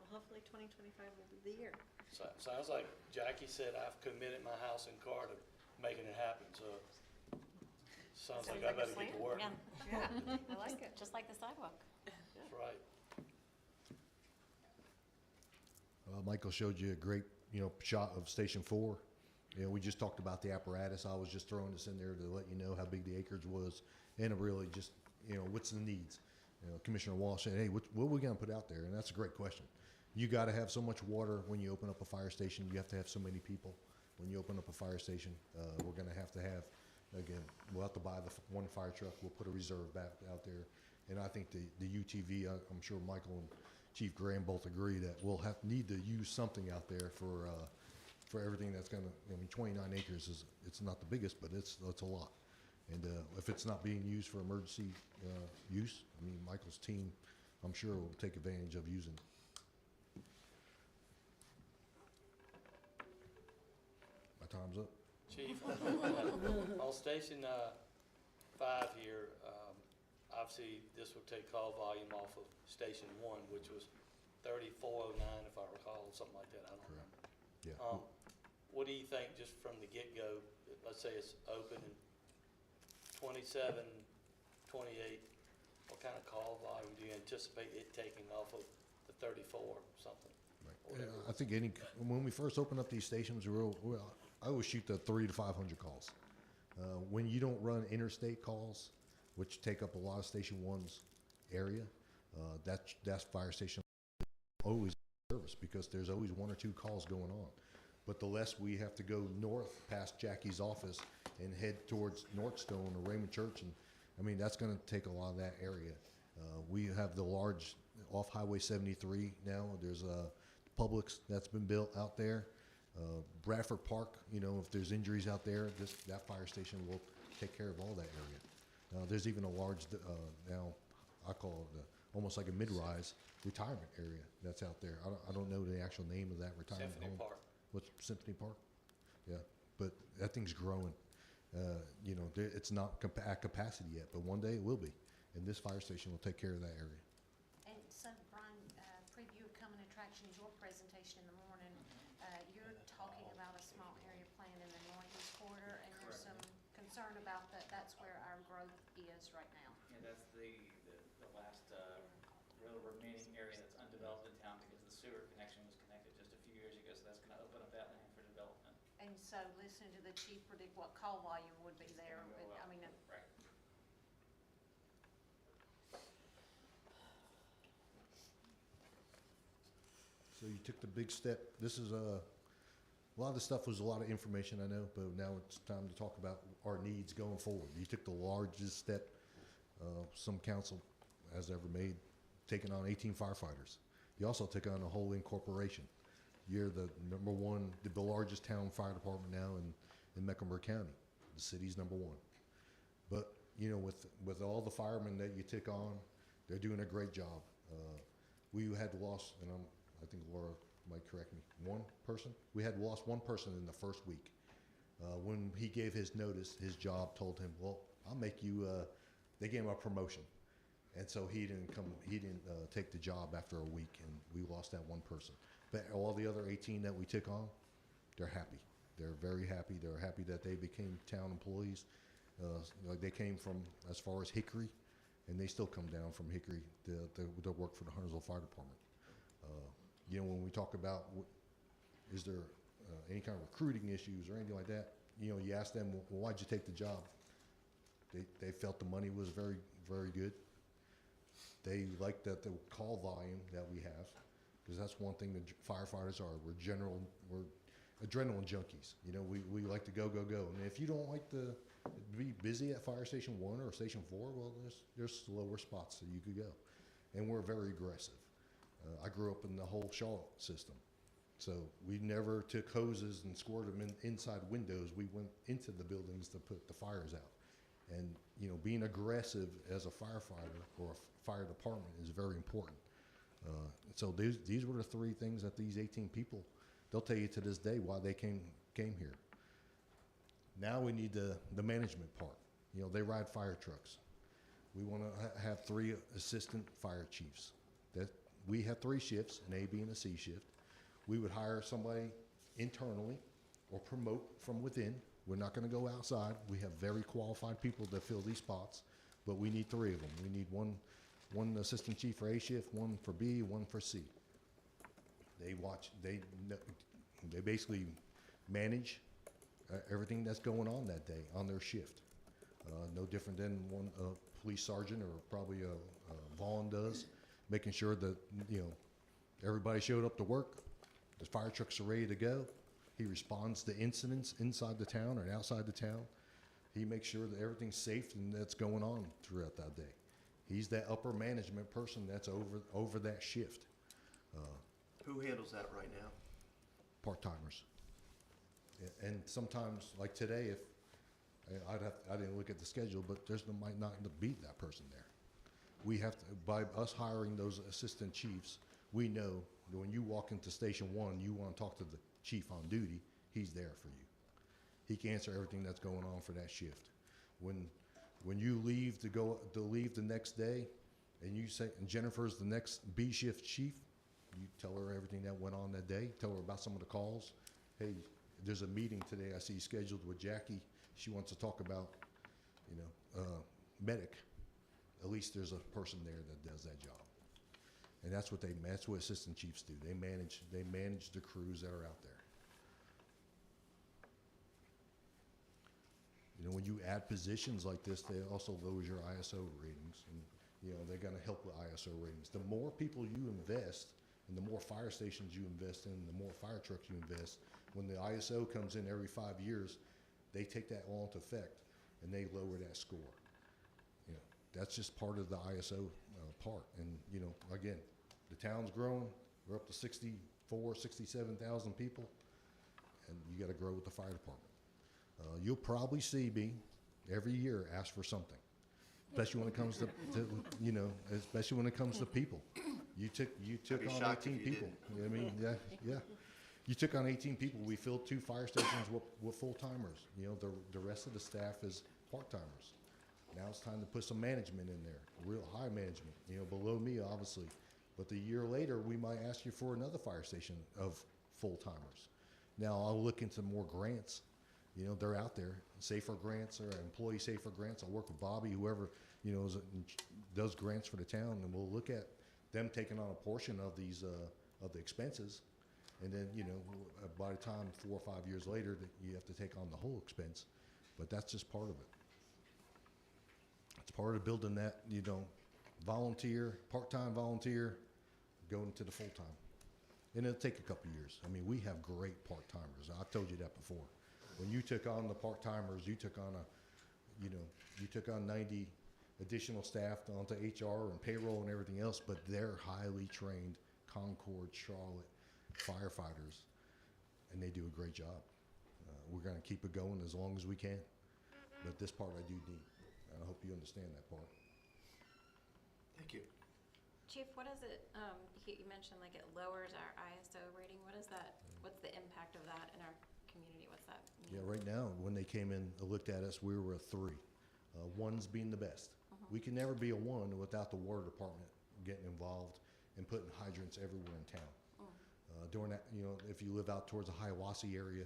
Well, hopefully 2025 will be the year. So sounds like Jackie said, I've committed my house and car to making it happen. So sounds like I better get to work. Yeah, I like it. just like the sidewalk. That's right. Michael showed you a great, shot of Station 4. We just talked about the apparatus. I was just throwing this in there to let you know how big the acreage was, and really just, what's the needs. Commissioner Walsh said, hey, what are we going to put out there? And that's a great question. You got to have so much water when you open up a fire station. You have to have so many people when you open up a fire station. We're going to have, again, we'll have to buy the one fire truck. We'll put a reserve back out there. And I think the UTV, I'm sure Michael and Chief Graham both agree that we'll need to use something out there for everything that's going to, 29 acres it's not the biggest, but it's a lot. And if it's not being used for emergency use, Michael's team, I'm sure, will take advantage of using it. My time's up. Chief, on Station 5 here, obviously this will take call volume off of Station 1, which was 3409, if I recall, something like that. I don't remember. Yeah. What do you think, just from the get-go, let's say it's open in 27, 28, what kind of call volume do you anticipate it taking off of the 34 or something? Right. I think when we first open up these stations, I always shoot the 300 to 500 calls. When you don't run interstate calls, which take up a lot of Station 1's area, that's fire station always service because there's always one or two calls going on. But the less we have to go north past Jackie's office and head towards Northstone or Raymond Church, and that's going to take a lot of that area. We have the large off Highway 73 now. There's a Publix that's been built out there. Bradford Park, if there's injuries out there, that fire station will take care of all that area. There's even a large, now I call it almost like a mid-rise retirement area that's out there. I don't know the actual name of that retirement Symphony home. Park. What's Symphony Park? Yeah, but that thing's growing. It's not at capacity yet, but one day it will be. And this fire station will take care of that area. And so, Brian, preview of coming attractions, your presentation in the morning, you're talking about a small area plan in the northeast corridor, and there's some concern about that's where our growth is right now. Yeah, that's the last real remaining area that's undeveloped in town because the sewer connection was connected just a few years ago, so that's going to open up that land for development. And so listening to the chief predict what call volume would be there, Go up. I mean, Right. So you took the big step. This is a lot of the stuff was a lot of information, I know, but now it's time to talk about our needs going forward. You took the largest step some council has ever made, taking on 18 firefighters. You also took on a whole incorporation. You're the the largest town fire department now in Mecklenburg County. The city's #1. But with all the firemen that you took on, they're doing a great job. We had lost, and I think Laura might correct me, one person. We had lost one person in the first week. When he gave his notice, his job told him, well, I'll make you, they gave him a promotion. And so he didn't take the job after a week, and we lost that one person. But all the other 18 that we took on, they're happy. They're very happy. They're happy that they became town employees. They came from as far as Hickory, and they still come down from Hickory to work for the Huntersville Fire Department. When we talk about is there any kind of recruiting issues or anything like that, you ask them, well, why'd you take the job? They felt the money was very, very good. They liked the call volume that we have, because that's one thing that firefighters are. We're adrenaline junkies. We like to go. And if you don't like to be busy at Fire Station 1 or Station 4, well, there's slower spots that you could go. And we're very aggressive. I grew up in the whole Charlotte system. So we never took hoses and squirted them inside windows. We went into the buildings to put the fires out. And, being aggressive as a firefighter or a fire department is very important. So these were the three things that these 18 people, they'll tell you to this day why they came here. Now we need the management part. They ride fire trucks. We want to have 3 assistant fire chiefs. We have 3 shifts, an A, B, and a C shift. We would hire somebody internally or promote from within. We're not going to go outside. We have very qualified people that fill these spots, but we need 3 of them. We need one assistant chief for A shift, 1 for B, 1 for C. They basically manage everything that's going on that day on their shift. No different than one police sergeant or probably Vaughn does, making sure that, you know, everybody showed up to work, the fire trucks are ready to go. He responds to incidents inside the town or outside the town. He makes sure that everything's safe and that's going on throughout that day. He's that upper management person that's over that shift. Who handles that right now? Part-timers. And sometimes, like today, if I didn't look at the schedule, but might not be that person there. We have to, by us hiring those assistant chiefs, we know that when you walk into Station 1, you want to talk to the chief on duty, he's there for you. He can answer everything that's going on for that shift. When you leave to leave the next day, and you say, and Jennifer's the next B shift chief, you tell her everything that went on that day, tell her about some of the calls. Hey, there's a meeting today I see scheduled with Jackie. She wants to talk about, you know, medic. At least there's a person there that does that job. And that's what assistant chiefs do. They manage the crews that are out there. You know, when you add positions like this, they also lowers your ISO ratings, and you know they're going to help with ISO ratings. The more people you invest, and the more fire stations you invest in, the more fire trucks you invest. When the ISO comes in every 5 years, they take that all into effect, and they lower that score. You know, that's just part of the ISO part. And you know, again, the town's growing. We're up to 67,000 people, and you got to grow with the fire department. You'll probably see me every year ask for something, especially when it comes to you know, especially when it comes to people. You took on 18 people. You know what I mean? Yeah. You took on 18 people. We filled 2 fire stations with full-timers. You know, the rest of the staff is part-timers. Now it's time to put some management in there, real high management, you know, below me, obviously. But the year later, we might ask you for another fire station of full-timers. Now, I'll look into more grants. You know, they're out there, safer grants or employee safer grants. I'll work with Bobby, whoever, you know, does grants for the town, and we'll look at them taking on a portion of these, of the expenses. And then, you know, by the time 4 or 5 years later, that you have to take on the whole expense. But that's just part of it. It's part of building that, you know, volunteer, part-time volunteer, going to the full-time. And it'll take a couple of years. I mean, we have great part-timers. I've told you that before. When you took on the part-timers, you took on you took on 90 additional staff onto HR and payroll and everything else, but they're highly trained Concord, Charlotte firefighters, and they do a great job. We're going to keep it going as long as we can, but this part I do need. I hope you understand that part. Thank you. Chief, what is it, you mentioned like it lowers our ISO rating. What is that, what's the impact of that in our community? What's that mean? Yeah, right now, when they came in and looked at us, we were a 3. 1's being the best. We can never be a 1 without the water department getting involved and putting hydrants everywhere in town. During that, you know, if you live out towards the Hiawassee area,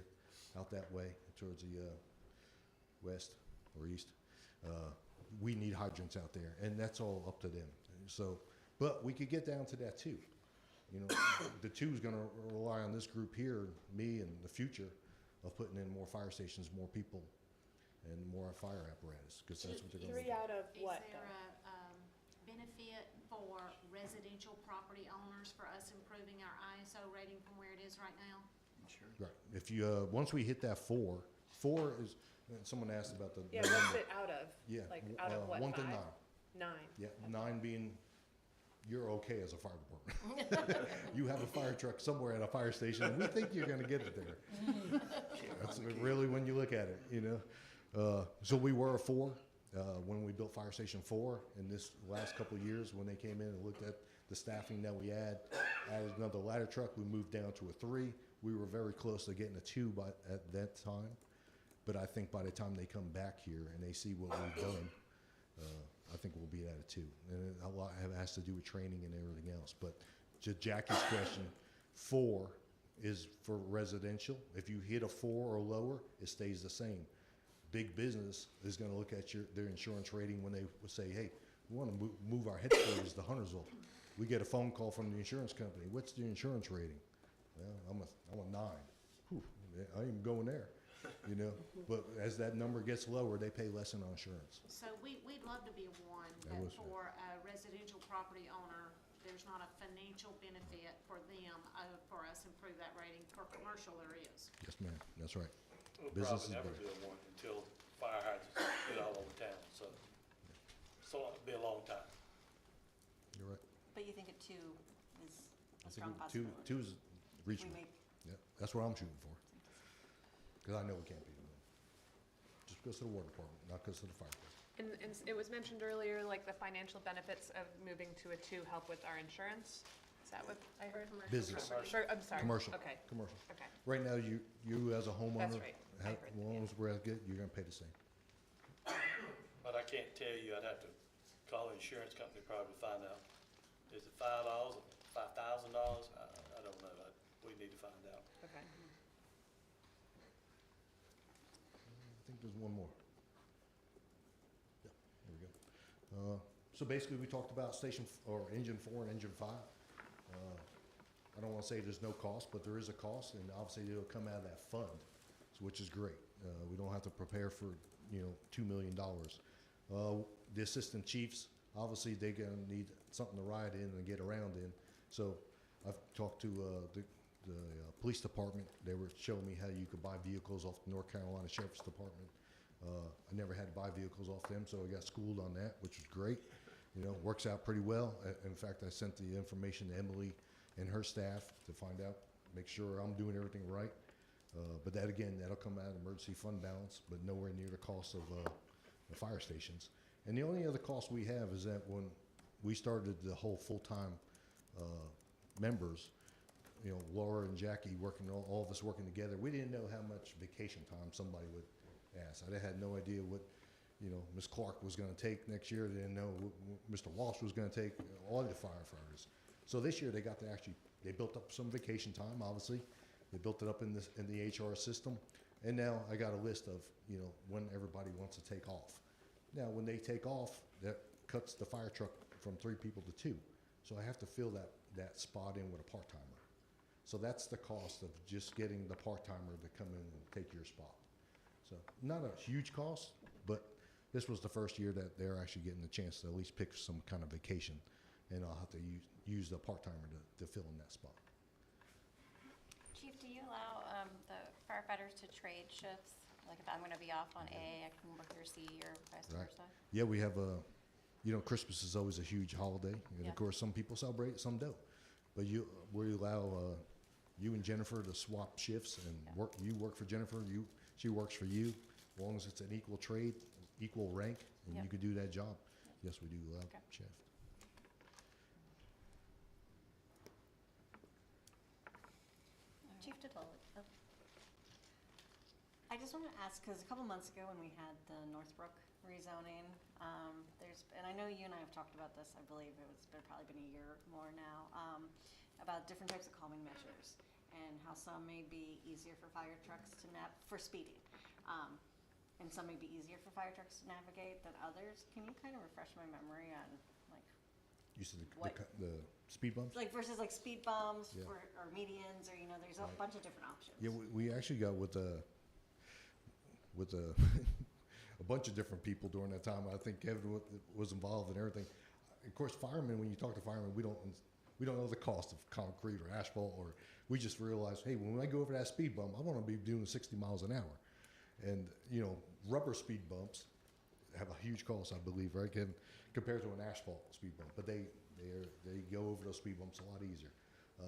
out that way, towards the west or east, we need hydrants out there, and that's all up to them. So, but we could get down to that too. You know, the 2 is going to rely on this group here, me, and the future of putting in more fire stations, more people, and more fire apparatus, because that's what they're going to do. 3 out of what, Is there a benefit for residential property owners for us improving our ISO rating from where it is right now? Sure. Right. If you once we hit that 4 is. Someone asked about the. yeah, the what's number. it out of? Yeah. Like out of what, 1 to 5? 9. 9. Yeah, 9 being you're okay as a fire department. You have a fire truck somewhere at a fire station, and we think you're going to get it there. That's really when you look at it, you know. So we were a 4 when we built Fire Station 4. In this last couple of years, when they came in and looked at the staffing that we added another ladder truck, we moved down to a 3. We were very close to getting a 2 at that time. But I think by the time they come back here and they see what we've done, I think we'll be at a 2. And a lot has to do with training and everything else. But to Jackie's question, 4 is for residential. If you hit a 4 or lower, it stays the same. Big business is going to look at their insurance rating when they say, hey, we want to move our headquarters to Huntersville. We get a phone call from the insurance company. What's the insurance rating? Well, I'm a 9. Whew, I ain't going there. You know, but as that number gets lower, they pay less in insurance. So we'd love to be one, That but was- for a residential property owner, there's not a financial benefit for them, for us to improve that rating. For commercial, there is. Yes, ma'am, that's right. We'll Business probably is never better. build one until fire hydrants get all over town, so it'll be a long time. You're right. But you think a 2 is I a strong think two, possibility? two is We reachable. make, Yeah, that's what I'm shooting for. Because I know it can't be done. Just goes to the water department, not goes to the fire department. And it was mentioned earlier, like the financial benefits of moving to a 2 help with our insurance. Is that what I heard? Business. I'm sorry. Commercial. Okay, Commercial. okay. Right now, you as a homeowner, That's right. I heard that, as long yeah. as we're as good, you're gonna pay the same. But I can't tell you, I'd have to call the insurance company probably to find out. Is it $5, $5,000? I don't know. We need to find out. Okay. I think there's one more. Yeah, there we go. So basically, we talked about engine 4 and engine 5. I don't want to say there's no cost, but there is a cost, and obviously it'll come out of that fund, which is great. We don't have to prepare for, $2 million. The assistant chiefs, obviously, they're gonna need something to ride in and get around in. So I've talked to the police department. They were showing me how you could buy vehicles off the North Carolina Sheriff's Department. I never had to buy vehicles off them, so I got schooled on that, which was great. Works out pretty well. In fact, I sent the information to Emily and her staff to find out, make sure I'm doing everything right. But that, again, that'll come out of emergency fund balance, but nowhere near the cost of the fire stations. And the only other cost we have is that when we started the whole full-time members, Laura and Jackie working, all of us working together, we didn't know how much vacation time somebody would ask. I had no idea what, Ms. Clark was gonna take next year. They didn't know what Mr. Walsh was gonna take, all the firefighters. So this year, they got to they built up some vacation time, obviously. They built it up in the HR system. And now I got a list of, when everybody wants to take off. Now, when they take off, that cuts the fire truck from 3 people to 2. So I have to fill that spot in with a part-timer. So that's the cost of just getting the part-timer to come in and take your spot. So not a huge cost, but this was the first year that they're actually getting the chance to at least pick some kind of vacation. And I'll have to use the part-timer to fill in that spot. Chief, do you allow the firefighters to trade shifts? Like if I'm going to be off on A, I can work your C or vice Right. versa? Yeah, we have Christmas is always a huge holiday, and Yeah. of course, some people celebrate it, some don't. But we allow you and Jennifer to swap shifts and Yeah. work. You work for Jennifer, she works for you, as long as it's an equal trade, equal rank, and Yep. you could do that job. Yes, we do allow Okay. shift. Chief DeDull, I just want to ask, because a couple months ago when we had the Northbrook rezoning, and I know you and I have talked about this, I believe it's probably been a year or more now, about different types of calming measures and how some may be easier for fire trucks for speeding. And some may be easier for fire trucks to navigate than others. Can you kind of refresh my memory on, like, You said What? the speed bumps? like versus like speed bumps Yeah. or medians, or, there's a Right. bunch of different options. Yeah, we actually got with a a bunch of different people during that time. I think Kevin was involved in everything. Of course, firemen, when you talk to firemen, we don't know the cost of concrete or asphalt, or we just realize, hey, when I go over that speed bump, I want to be doing 60 miles an hour. And, rubber speed bumps have a huge cost, I believe, right, Kevin, compared to an asphalt speed bump. But they go over those speed bumps a lot easier.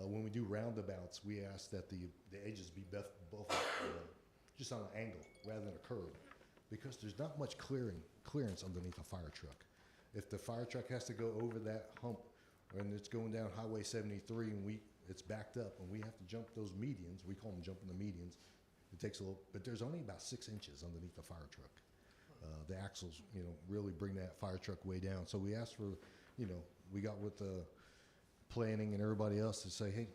When we do roundabouts, we ask that the edges be both just on an angle rather than a curve, because there's not much clearance underneath a fire truck. If the fire truck has to go over that hump and it's going down Highway 73 and it's backed up and we have to jump those medians, we call them jumping the medians, it takes a little, but there's only about 6 inches underneath the fire truck. The axles, really bring that fire truck way down. So we asked for, we got with the planning and everybody else to say, hey,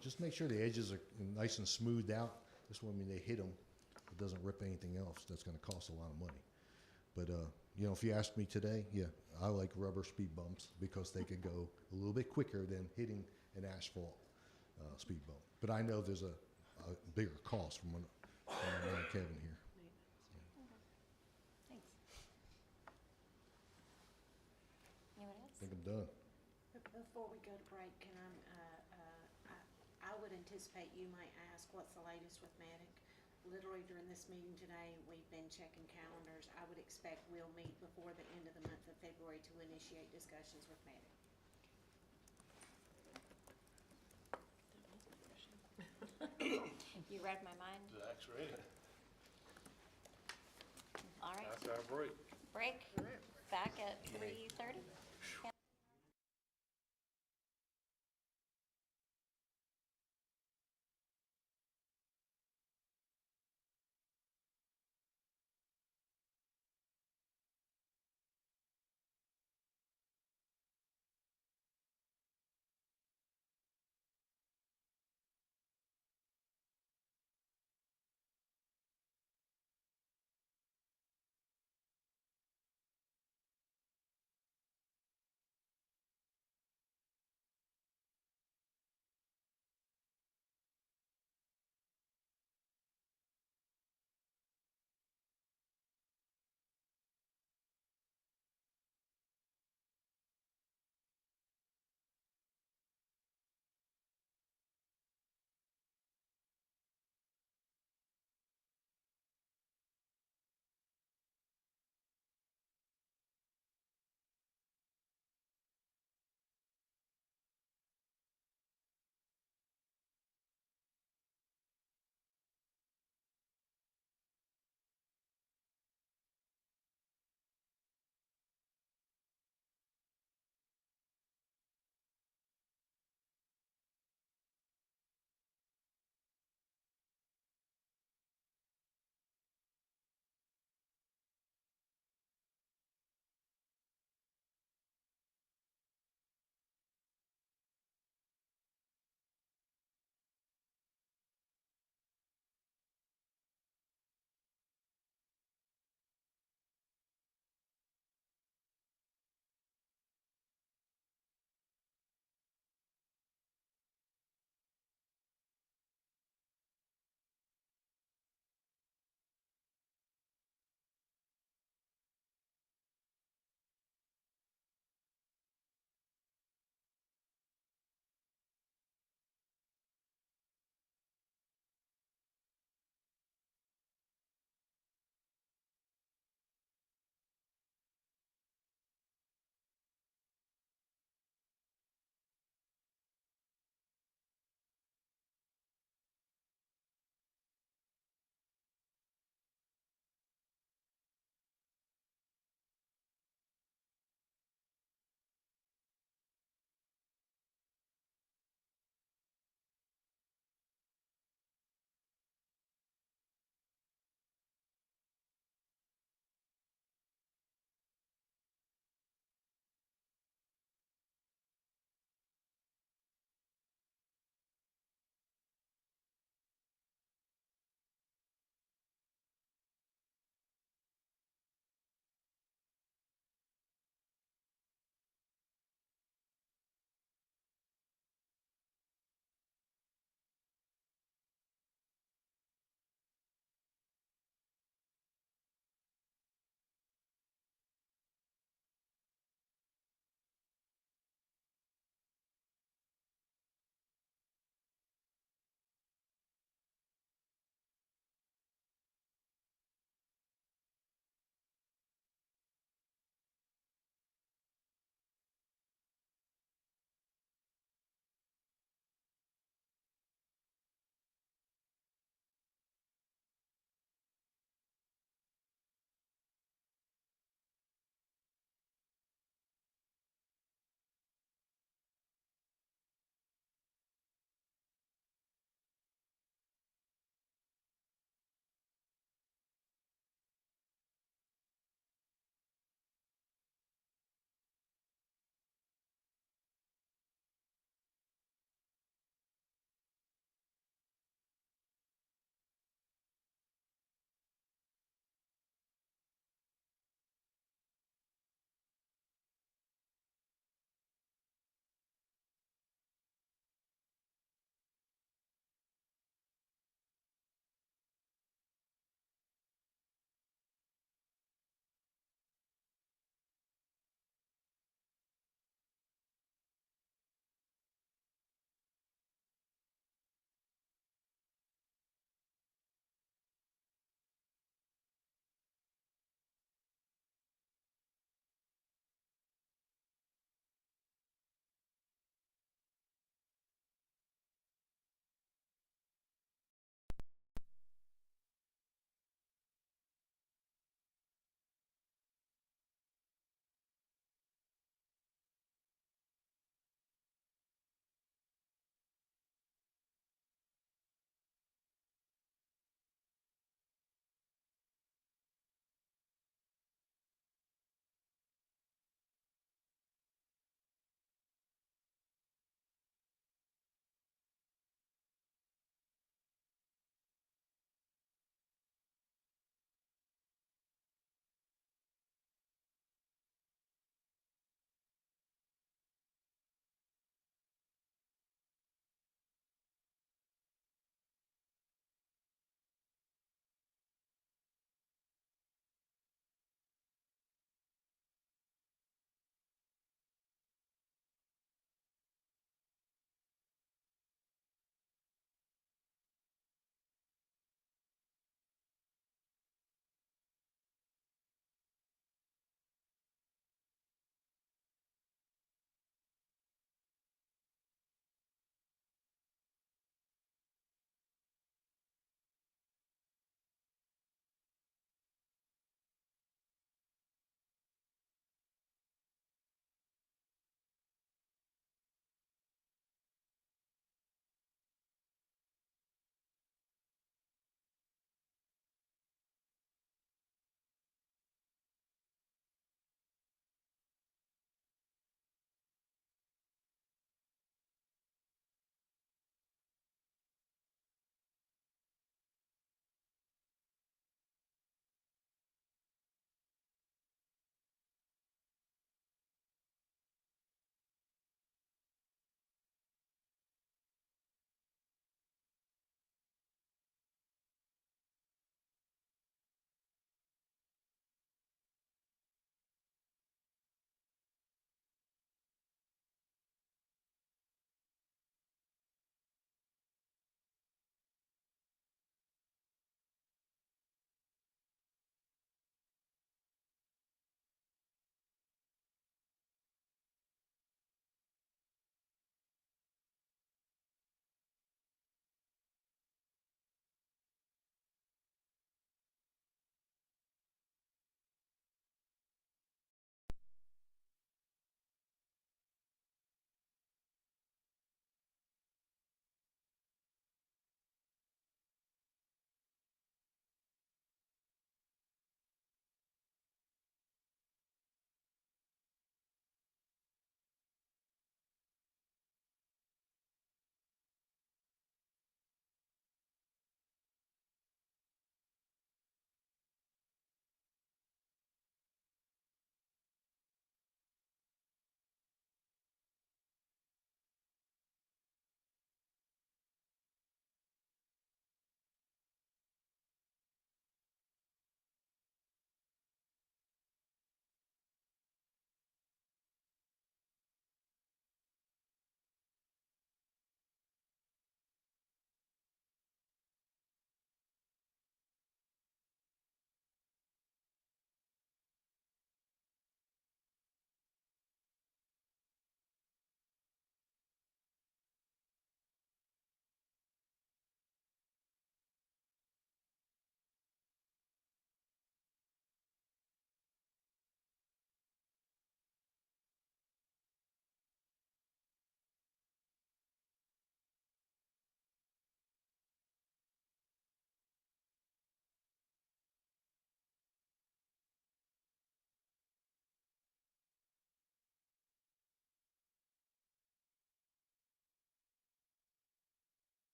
just make sure the edges are nice and smoothed out. This way, when they hit them, it doesn't rip anything else. That's going to cost a lot of money. But, if you ask me today, yeah, I like rubber speed bumps because they could go a little bit quicker than hitting an asphalt speed bump. But I know there's a bigger cost from my man Kevin here. Thanks. done. Before we go to break, can I would anticipate you might ask what's the latest with Medic. Literally during this meeting today, we've been checking calendars. I would expect we'll meet before the end of the month of February to initiate discussions with Medic. You read my mind? Zach's ready. All right, That's our break. break, back at 3:30?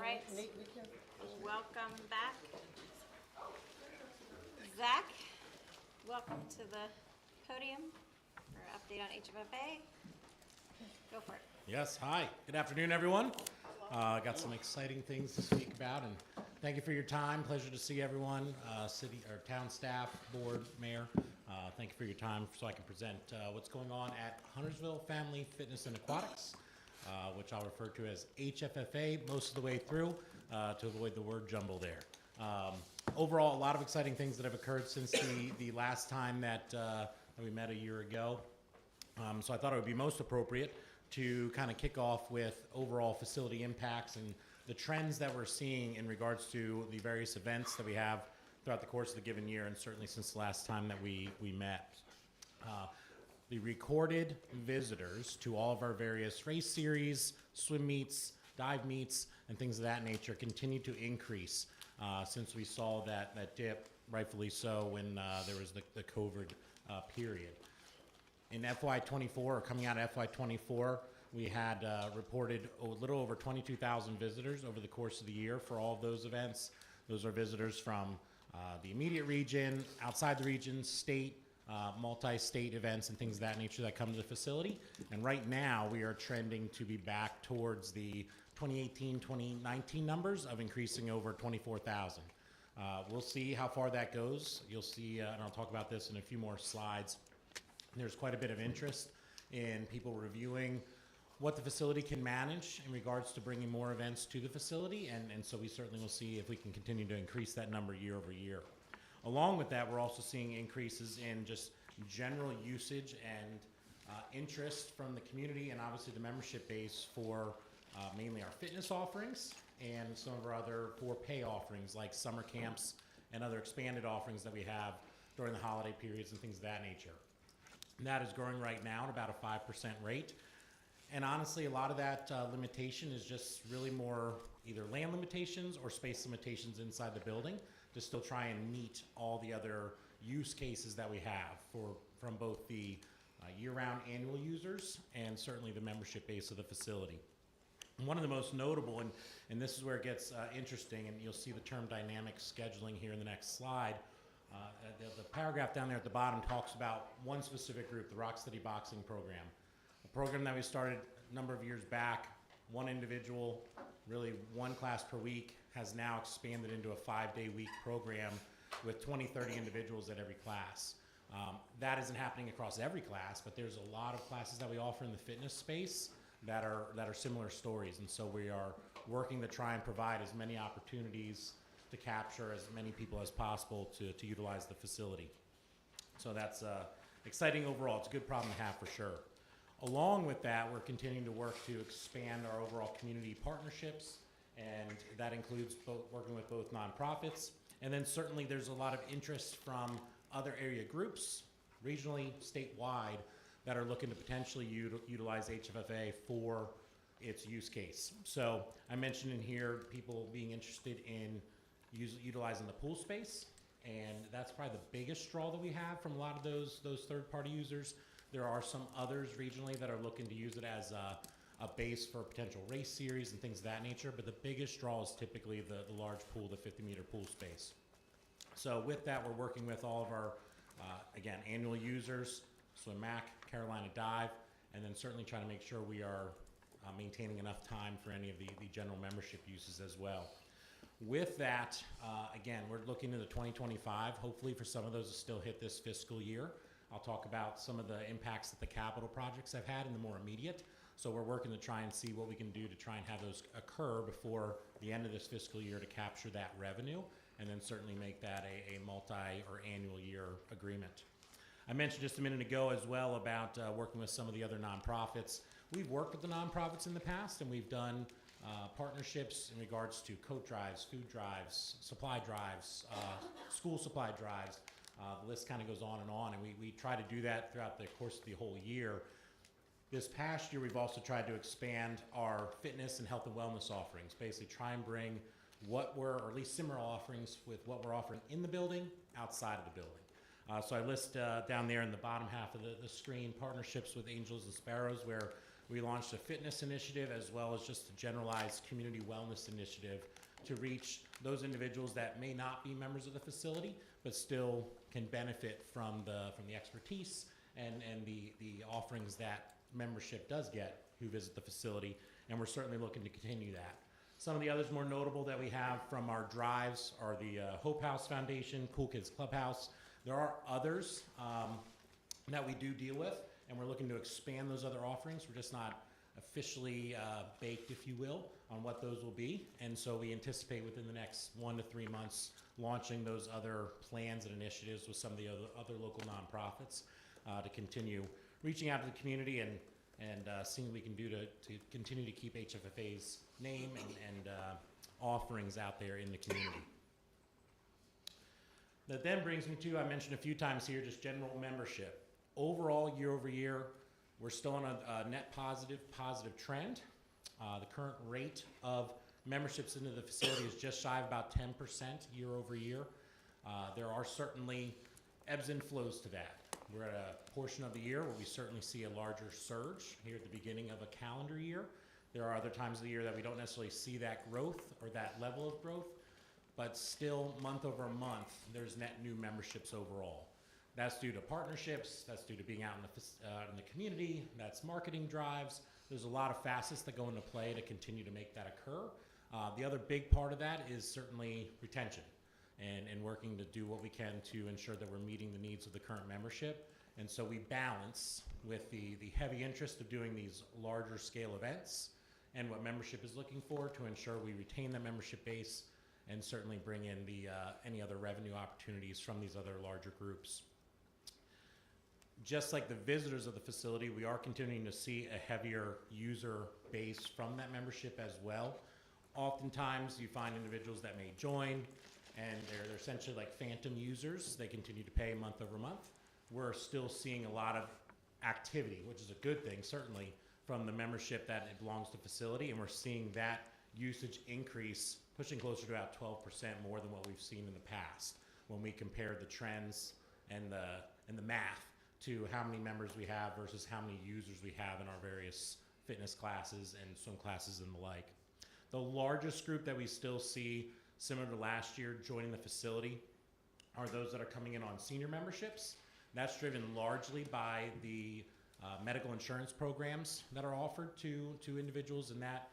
right. Nick, be careful. Welcome back. Zach, welcome to the podium for an update on HFFA. Go for it. Yes, hi. Good afternoon, everyone. Got some exciting things to speak about, and thank you for your time. Pleasure to see everyone, city or town staff, board, mayor. Thank you for your time so I can present what's going on at Huntersville Family Fitness and Aquatics, which I'll refer to as HFFA most of the way through to avoid the word jumble there. Overall, a lot of exciting things that have occurred since the last time that we met a year ago. So I thought it would be most appropriate to kind of kick off with overall facility impacts and the trends that we're seeing in regards to the various events that we have throughout the course of the given year, and certainly since the last time that we met. The recorded visitors to all of our various race series, swim meets, dive meets, and things of that nature continue to increase since we saw that dip, rightfully so, when there was the COVID period. In FY24, or coming out of FY24, we had reported a little over 22,000 visitors over the course of the year for all of those events. Those are visitors from the immediate region, outside the region, state, multi-state events and things of that nature that come to the facility. And right now, we are trending to be back towards the 2018-2019 numbers of increasing over 24,000. We'll see how far that goes. You'll see, and I'll talk about this in a few more slides. There's quite a bit of interest in people reviewing what the facility can manage in regards to bringing more events to the facility, and so we certainly will see if we can continue to increase that number year over year. Along with that, we're also seeing increases in just general usage and interest from the community and obviously the membership base for mainly our fitness offerings and some of our other for pay offerings like summer camps and other expanded offerings that we have during the holiday periods and things of that nature. And that is growing right now at about a 5% rate. And honestly, a lot of that limitation is just really more either land limitations or space limitations inside the building to still try and meet all the other use cases that we have from both the year-round annual users and certainly the membership base of the facility. And one of the most notable, and this is where it gets interesting, and you'll see the term dynamic scheduling here in the next slide. The paragraph down there at the bottom talks about one specific group, the Rock Steady Boxing Program. A program that we started a number of years back, one individual, really one class per week, has now expanded into a 5-day week program with 20, 30 individuals at every class. That isn't happening across every class, but there's a lot of classes that we offer in the fitness space that are similar stories, and so we are working to try and provide as many opportunities to capture as many people as possible to utilize the facility. So that's exciting overall. It's a good problem to have for sure. Along with that, we're continuing to work to expand our overall community partnerships, and that includes working with both nonprofits, and then certainly there's a lot of interest from other area groups, regionally, statewide, that are looking to potentially utilize HFFA for its use case. So I mentioned in here people being interested in utilizing the pool space, and that's probably the biggest draw that we have from a lot of those third-party users. There are some others regionally that are looking to use it as a base for potential race series and things of that nature, but the biggest draw is typically the large pool, the 50-meter pool space. So with that, we're working with all of our, again, annual users, Swim Mac, Carolina Dive, and then certainly trying to make sure we are maintaining enough time for any of the general membership uses as well. With that, again, we're looking into 2025, hopefully for some of those to still hit this fiscal year. I'll talk about some of the impacts that the capital projects have had in the more immediate. So we're working to try and see what we can do to try and have those occur before the end of this fiscal year to capture that revenue, and then certainly make that a multi or annual year agreement. I mentioned just a minute ago as well about working with some of the other nonprofits. We've worked with the nonprofits in the past, and we've done partnerships in regards to coat drives, food drives, supply drives, school supply drives. The list kind of goes on, and we try to do that throughout the course of the whole year. This past year, we've also tried to expand our fitness and health and wellness offerings, basically try and bring what we're, or at least similar offerings with what we're offering in the building, outside of the building. So I list down there in the bottom half of the screen partnerships with Angels and Sparrows, where we launched a fitness initiative as well as just a generalized community wellness initiative to reach those individuals that may not be members of the facility, but still can benefit from the expertise and the offerings that membership does get who visit the facility, and we're certainly looking to continue that. Some of the others more notable that we have from our drives are the Hope House Foundation, Cool Kids Clubhouse. There are others that we do deal with, and we're looking to expand those other offerings. We're just not officially baked, if you will, on what those will be. And so we anticipate within the next 1 to 3 months launching those other plans and initiatives with some of the other local nonprofits to continue reaching out to the community and seeing what we can do to continue to keep HFFA's name and offerings out there in the community. That then brings me to, I mentioned a few times here, just general membership. Overall, year over year, we're still on a net positive trend. The current rate of memberships into the facility is just shy of about 10% year over year. There are certainly ebbs and flows to that. We're at a portion of the year where we certainly see a larger surge here at the beginning of a calendar year. There are other times of the year that we don't necessarily see that growth or that level of growth, but still month over month, there's net new memberships overall. That's due to partnerships, that's due to being out in the community, that's marketing drives. There's a lot of facets that go into play to continue to make that occur. The other big part of that is certainly retention and working to do what we can to ensure that we're meeting the needs of the current membership. And so we balance with the heavy interest of doing these larger scale events and what membership is looking for to ensure we retain the membership base and certainly bring in any other revenue opportunities from these other larger groups. Just like the visitors of the facility, we are continuing to see a heavier user base from that membership as well. Oftentimes you find individuals that may join and they're essentially like phantom users. They continue to pay month over month. We're still seeing a lot of activity, which is a good thing, certainly, from the membership that it belongs to the facility, and we're seeing that usage increase, pushing closer to about 12% more than what we've seen in the past when we compare the trends and the math to how many members we have versus how many users we have in our various fitness classes and swim classes and the like. The largest group that we still see, similar to last year, joining the facility are those that are coming in on senior memberships. That's driven largely by the medical insurance programs that are offered to individuals in that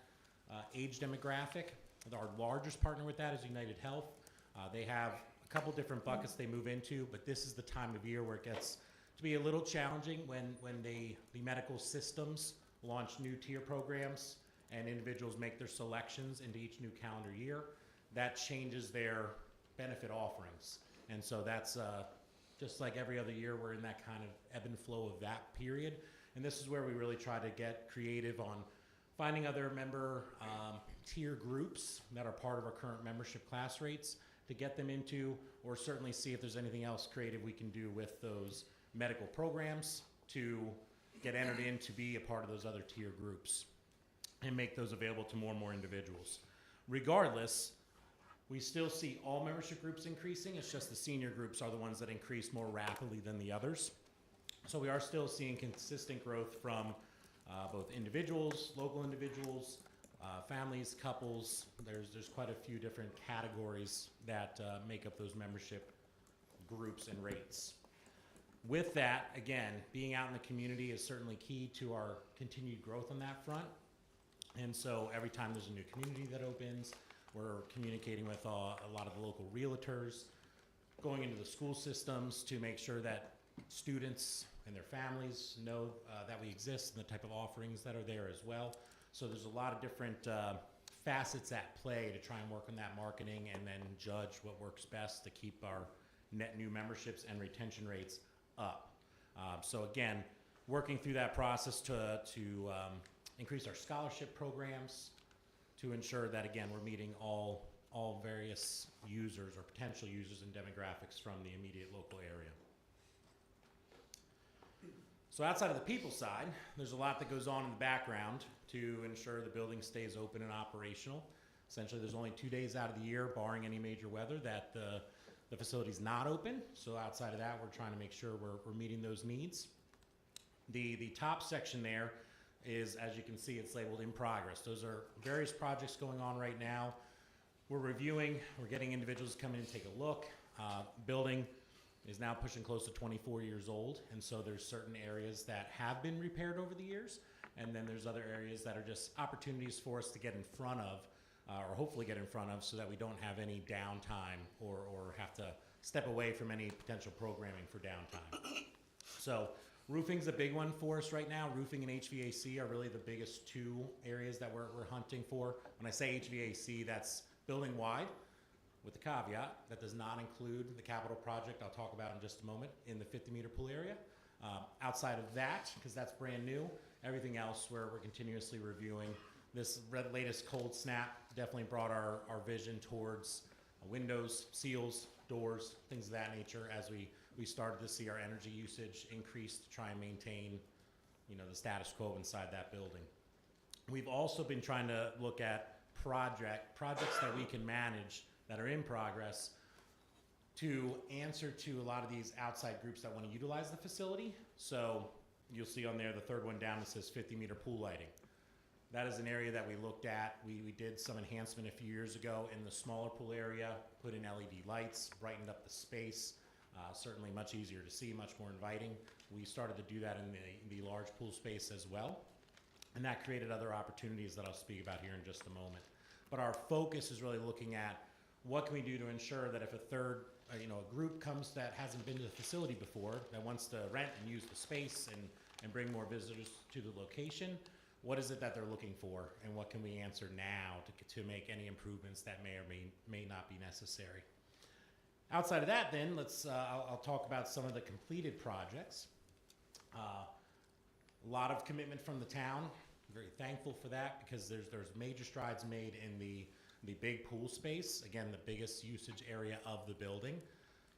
age demographic. Our largest partner with that is United Health. They have a couple different buckets they move into, but this is the time of year where it gets to be a little challenging when the medical systems launch new tier programs and individuals make their selections into each new calendar year. That changes their benefit offerings. And so that's just like every other year, we're in that kind of ebb and flow of that period. And this is where we really try to get creative on finding other member tier groups that are part of our current membership class rates to get them into, or certainly see if there's anything else creative we can do with those medical programs to get entered in to be a part of those other tier groups and make those available to more and more individuals. Regardless, we still see all membership groups increasing. It's just the senior groups are the ones that increase more rapidly than the others. So we are still seeing consistent growth from both individuals, local individuals, families, couples. There's quite a few different categories that make up those membership groups and rates. With that, again, being out in the community is certainly key to our continued growth on that front. And so every time there's a new community that opens, we're communicating with a lot of the local realtors, going into the school systems to make sure that students and their families know that we exist and the type of offerings that are there as well. So there's a lot of different facets at play to try and work on that marketing and then judge what works best to keep our net new memberships and retention rates up. So again, working through that process to increase our scholarship programs, to ensure that, again, we're meeting all various users or potential users and demographics from the immediate local area. So outside of the people side, there's a lot that goes on in the background to ensure the building stays open and operational. Essentially, there's only 2 days out of the year, barring any major weather, that the facility's not open. So outside of that, we're trying to make sure we're meeting those needs. The top section there is, as you can see, it's labeled in progress. Those are various projects going on right now. We're reviewing, we're getting individuals to come in and take a look. Building is now pushing close to 24 years old, and so there's certain areas that have been repaired over the years, and then there's other areas that are just opportunities for us to get in front of, or hopefully get in front of, so that we don't have any downtime or have to step away from any potential programming for downtime. So roofing's a big one for us right now. Roofing and HVAC are really the biggest two areas that we're hunting for. When I say HVAC, that's building wide, with the caveat that does not include the capital project I'll talk about in just a moment in the 50-meter pool area. Outside of that, because that's brand new, everything else we're continuously reviewing. This latest cold snap definitely brought our vision towards windows, seals, doors, things of that nature, as we started to see our energy usage increase to try and maintain, the status quo inside that building. We've also been trying to look at projects that we can manage that are in progress to answer to a lot of these outside groups that want to utilize the facility. So you'll see on there, the third one down, it says 50-meter pool lighting. That is an area that we looked at. We did some enhancement a few years ago in the smaller pool area, put in LED lights, brightened up the space, certainly much easier to see, much more inviting. We started to do that in the large pool space as well, and that created other opportunities that I'll speak about here in just a moment. But our focus is really looking at what can we do to ensure that if a third, a group comes that hasn't been to the facility before, that wants to rent and use the space and bring more visitors to the location, what is it that they're looking for, and what can we answer now to make any improvements that may or may not be necessary. Outside of that, then, I'll talk about some of the completed projects. A lot of commitment from the town. I'm very thankful for that, because there's major strides made in the big pool space, again, the biggest usage area of the building.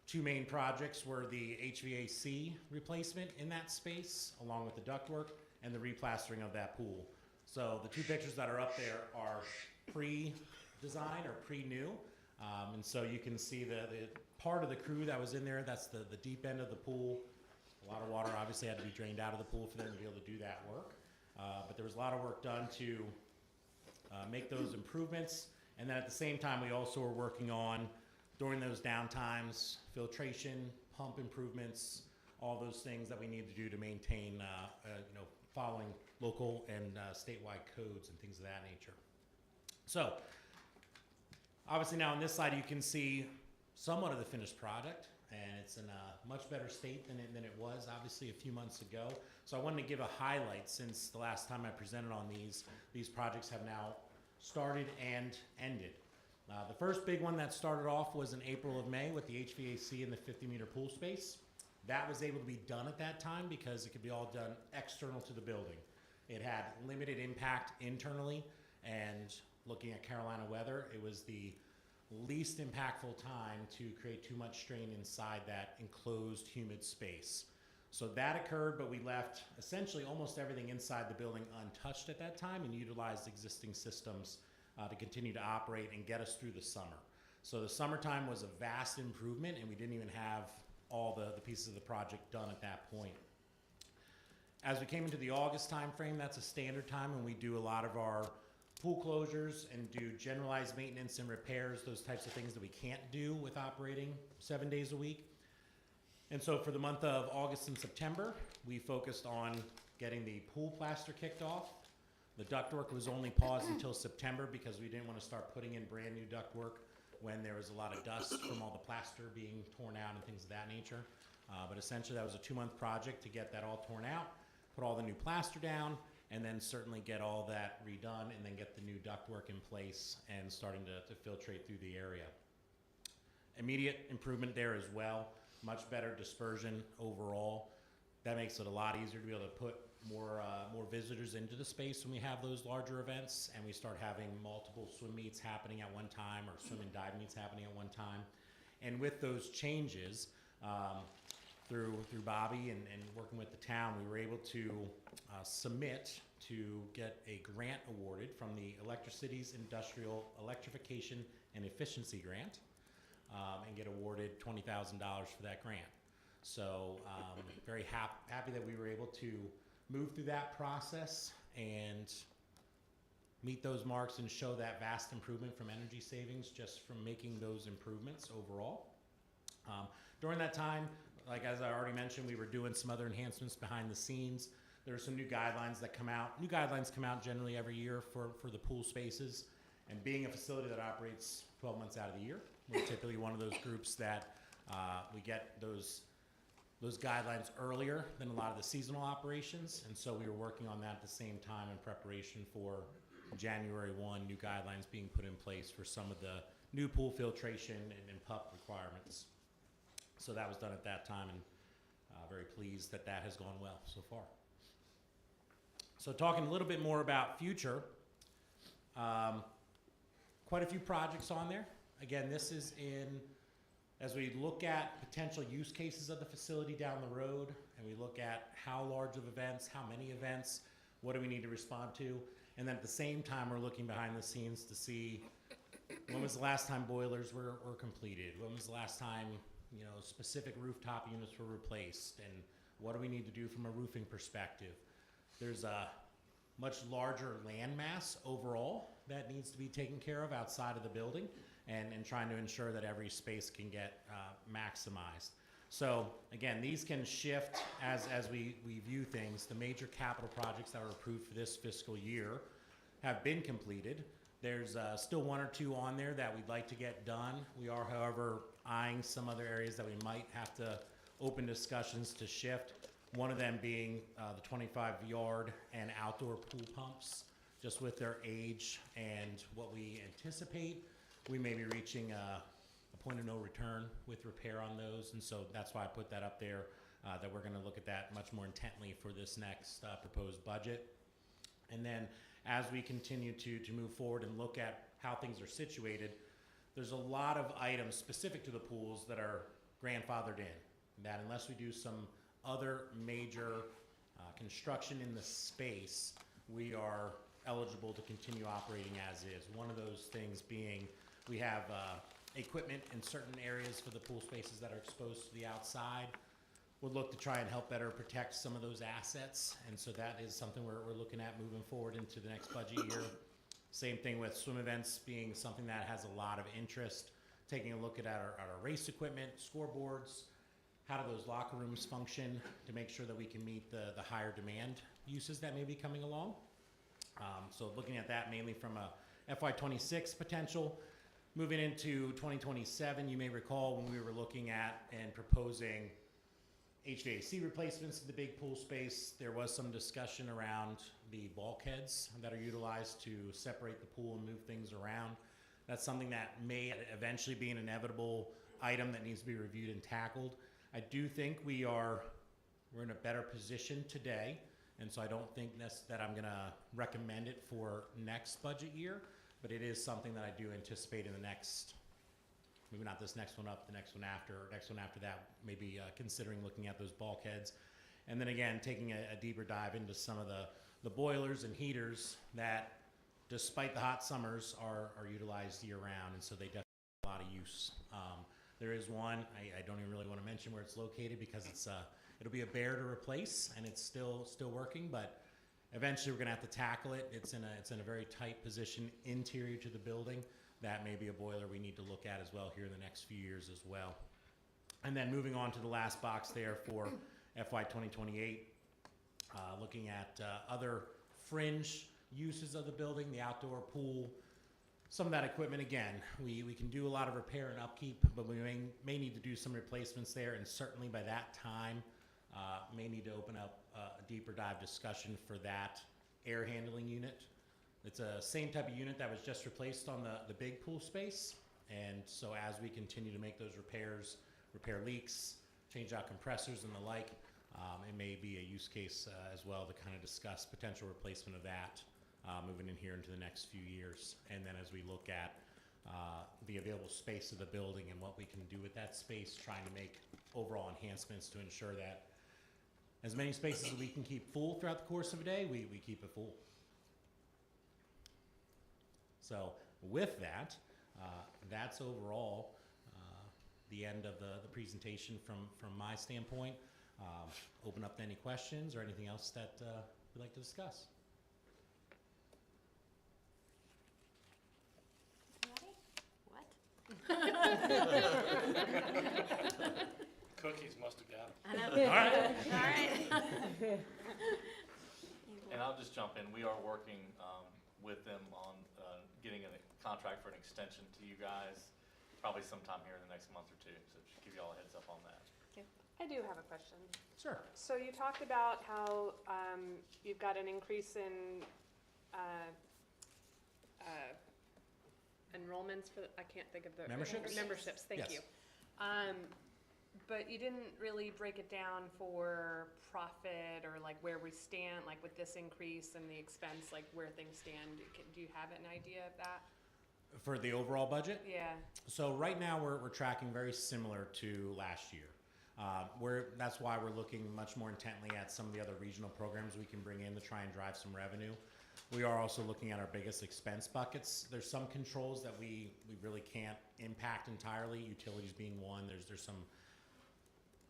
Two main projects were the HVAC replacement in that space, along with the ductwork, and the replastering of that pool. So the two pictures that are up there are pre-design or pre-new. And so you can see the part of the crew that was in there, that's the deep end of the pool. A lot of water obviously had to be drained out of the pool for them to be able to do that work. But there was a lot of work done to make those improvements. And then at the same time, we also were working on, during those downtimes, filtration, pump improvements, all those things that we need to do to maintain, following local and statewide codes and things of that nature. So, obviously now on this slide, you can see somewhat of the finished product, and it's in a much better state than it was, obviously, a few months ago. So I wanted to give a highlight, since the last time I presented on these projects have now started and ended. The first big one that started off was in April of May with the HVAC in the 50-meter pool space. That was able to be done at that time because it could be all done external to the building. It had limited impact internally, and looking at Carolina weather, it was the least impactful time to create too much strain inside that enclosed humid space. So that occurred, but we left essentially almost everything inside the building untouched at that time and utilized existing systems to continue to operate and get us through the summer. So the summertime was a vast improvement, and we didn't even have all the pieces of the project done at that point. As we came into the August timeframe, that's a standard time when we do a lot of our pool closures and do generalized maintenance and repairs, those types of things that we can't do with operating 7 days a week. And so for the month of August and September, we focused on getting the pool plaster kicked off. The ductwork was only paused until September because we didn't want to start putting in brand new ductwork when there was a lot of dust from all the plaster being torn out and things of that nature. But essentially that was a 2-month project to get that all torn out, put all the new plaster down, and then certainly get all that redone and then get the new ductwork in place and starting to filtrate through the area. Immediate improvement there as well, much better dispersion overall. That makes it a lot easier to be able to put more visitors into the space when we have those larger events, and we start having multiple swim meets happening at one time, or swim and dive meets happening at one time. And with those changes, through Bobby and working with the town, we were able to submit to get a grant awarded from the Electricity's Industrial Electrification and Efficiency Grant, and get awarded $20,000 for that grant. So very happy that we were able to move through that process and meet those marks and show that vast improvement from energy savings just from making those improvements overall. During that time, like as I already mentioned, we were doing some other enhancements behind the scenes. There are some new guidelines that come out. New guidelines come out generally every year for the pool spaces. And being a facility that operates 12 months out of the year, we're typically one of those groups that we get those guidelines earlier than a lot of the seasonal operations. And so we were working on that at the same time in preparation for January 1, new guidelines being put in place for some of the new pool filtration and PUP requirements. So that was done at that time, and very pleased that that has gone well so far. So talking a little bit more about future, quite a few projects on there. Again, this is as we look at potential use cases of the facility down the road, and we look at how large of events, how many events, what do we need to respond to, and then at the same time, we're looking behind the scenes to see when was the last time boilers were completed, when was the last time specific rooftop units were replaced, and what do we need to do from a roofing perspective. There's a much larger land mass overall that needs to be taken care of outside of the building, and trying to ensure that every space can get maximized. So again, these can shift as we view things. The major capital projects that were approved for this fiscal year have been completed. There's still one or two on there that we'd like to get done. We are, however, eyeing some other areas that we might have to open discussions to shift. One of them being the 25-yard and outdoor pool pumps. Just with their age and what we anticipate, we may be reaching a point of no return with repair on those. And so that's why I put that up there, that we're going to look at that much more intently for this next proposed budget. And then as we continue to move forward and look at how things are situated, there's a lot of items specific to the pools that are grandfathered in, that unless we do some other major construction in the space, we are eligible to continue operating as is. One of those things being we have equipment in certain areas for the pool spaces that are exposed to the outside. We'll look to try and help better protect some of those assets, and so that is something we're looking at moving forward into the next budget year. Same thing with swim events being something that has a lot of interest. Taking a look at our race equipment, scoreboards, how do those locker rooms function to make sure that we can meet the higher demand uses that may be coming along. So looking at that mainly from a FY26 potential. Moving into 2027, you may recall when we were looking at and proposing HVAC replacements in the big pool space, there was some discussion around the bulkheads that are utilized to separate the pool and move things around. That's something that may eventually be an inevitable item that needs to be reviewed and tackled. I do think we're in a better position today, and so I don't think that I'm going to recommend it for next budget year, but it is something that I do anticipate in the next, maybe not this next one up, the next one after, or next one after that, maybe considering looking at those bulkheads. And then again, taking a deeper dive into some of the boilers and heaters that, despite the hot summers, are utilized year-round, and so they definitely have a lot of use. There is one, I don't even really want to mention where it's located because it'll be a bear to replace, and it's still working, but eventually we're going to have to tackle it. It's in a very tight position interior to the building. That may be a boiler we need to look at as well here in the next few years as well. And then moving on to the last box there for FY 2028, looking at other fringe uses of the building, the outdoor pool, some of that equipment. Again, we can do a lot of repair and upkeep, but we may need to do some replacements there, and certainly by that time may need to open up a deeper dive discussion for that air handling unit. It's a same type of unit that was just replaced on the big pool space, and so as we continue to make those repairs, repair leaks, change out compressors and the like, it may be a use case as well to kind of discuss potential replacement of that moving in here into the next few years. And then as we look at the available space of the building and what we can do with that space, trying to make overall enhancements to ensure that as many spaces as we can keep full throughout the course of a day, we keep it full. So with that, that's overall the end of the presentation from my standpoint. Open up to any questions or anything else that we'd like to discuss. Cookies must have got 'em. I know. All right. All right. And I'll just jump in. We are working with them on getting a contract for an extension to you guys, probably sometime here in the next month or two. So just give you all a heads up on that. I do have a question. Sure. So you talked about how you've got an increase in enrollments for, I can't think of the. Memberships? Memberships, thank Yes. you. But you didn't really break it down for profit or like where we stand, like with this increase and the expense, like where things stand. Do you have an idea of that? For the overall budget? Yeah. So right now, we're tracking very similar to last year. That's why we're looking much more intently at some of the other regional programs we can bring in to try and drive some revenue. We are also looking at our biggest expense buckets. There's some controls that we really can't impact entirely, utilities being one. There's some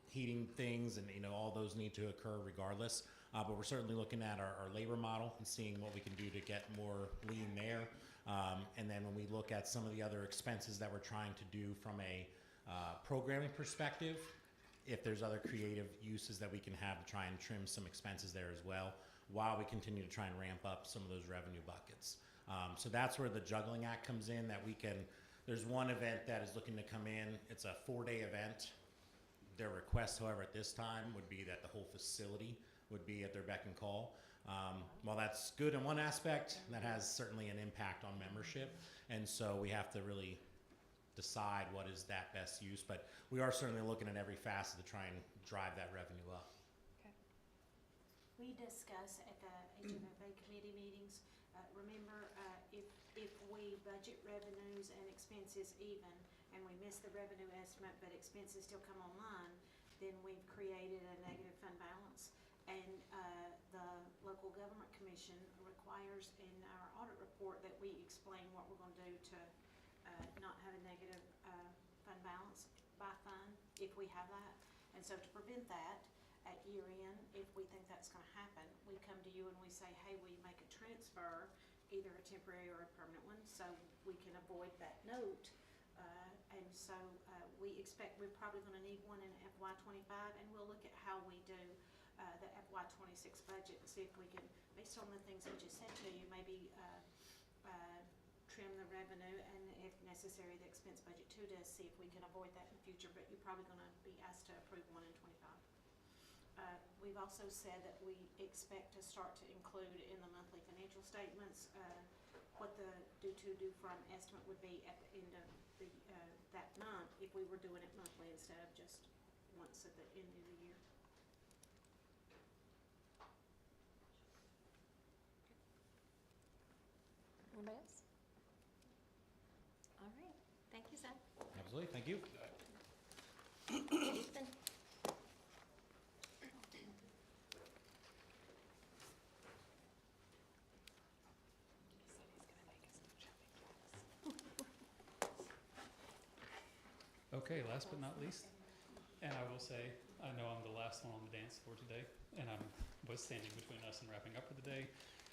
heating things, and all those need to occur regardless. But we're certainly looking at our labor model and seeing what we can do to get more lean there. And then when we look at some of the other expenses that we're trying to do from a programming perspective, if there's other creative uses that we can have to try and trim some expenses there as well, while we continue to try and ramp up some of those revenue buckets. So that's where the juggling act comes in, that we can, there's one event that is looking to come in. It's a 4-day event. Their request, however, at this time would be that the whole facility would be at their beck and call. While that's good in one aspect, that has certainly an impact on membership. And so we have to really decide what is that best use. But we are certainly looking at every facet to try and drive that revenue up. We discuss at the HFFA committee meetings, remember, if we budget revenues and expenses even, and we miss the revenue estimate, but expenses still come online, then we've created a negative fund balance. And the local government commission requires in our audit report that we explain what we're gonna do to not have a negative fund balance by fund, if we have that. And so to prevent that, at year end, if we think that's gonna happen, we come to you and we say, hey, we make a transfer, either a temporary or a permanent one, so we can avoid that note. And so we expect we're probably gonna need one in FY '25, and we'll look at how we do the FY '26 budget and see if we can, based on the things I just said to you, maybe trim the revenue and if necessary, the expense budget too, to see if we can avoid that in the future, but you're probably gonna be asked to approve one in '25. We've also said that we expect to start to include in the monthly financial statements what the due from estimate would be at the end of the that month if we were doing it monthly instead of just once at the end of the year. Anybody else? All right. Thank you, Seth. Absolutely, thank you. Ethan? Okay, last but not least, and I will say, I know I'm the last one on the dance floor today, and I was standing between us and wrapping up for the day,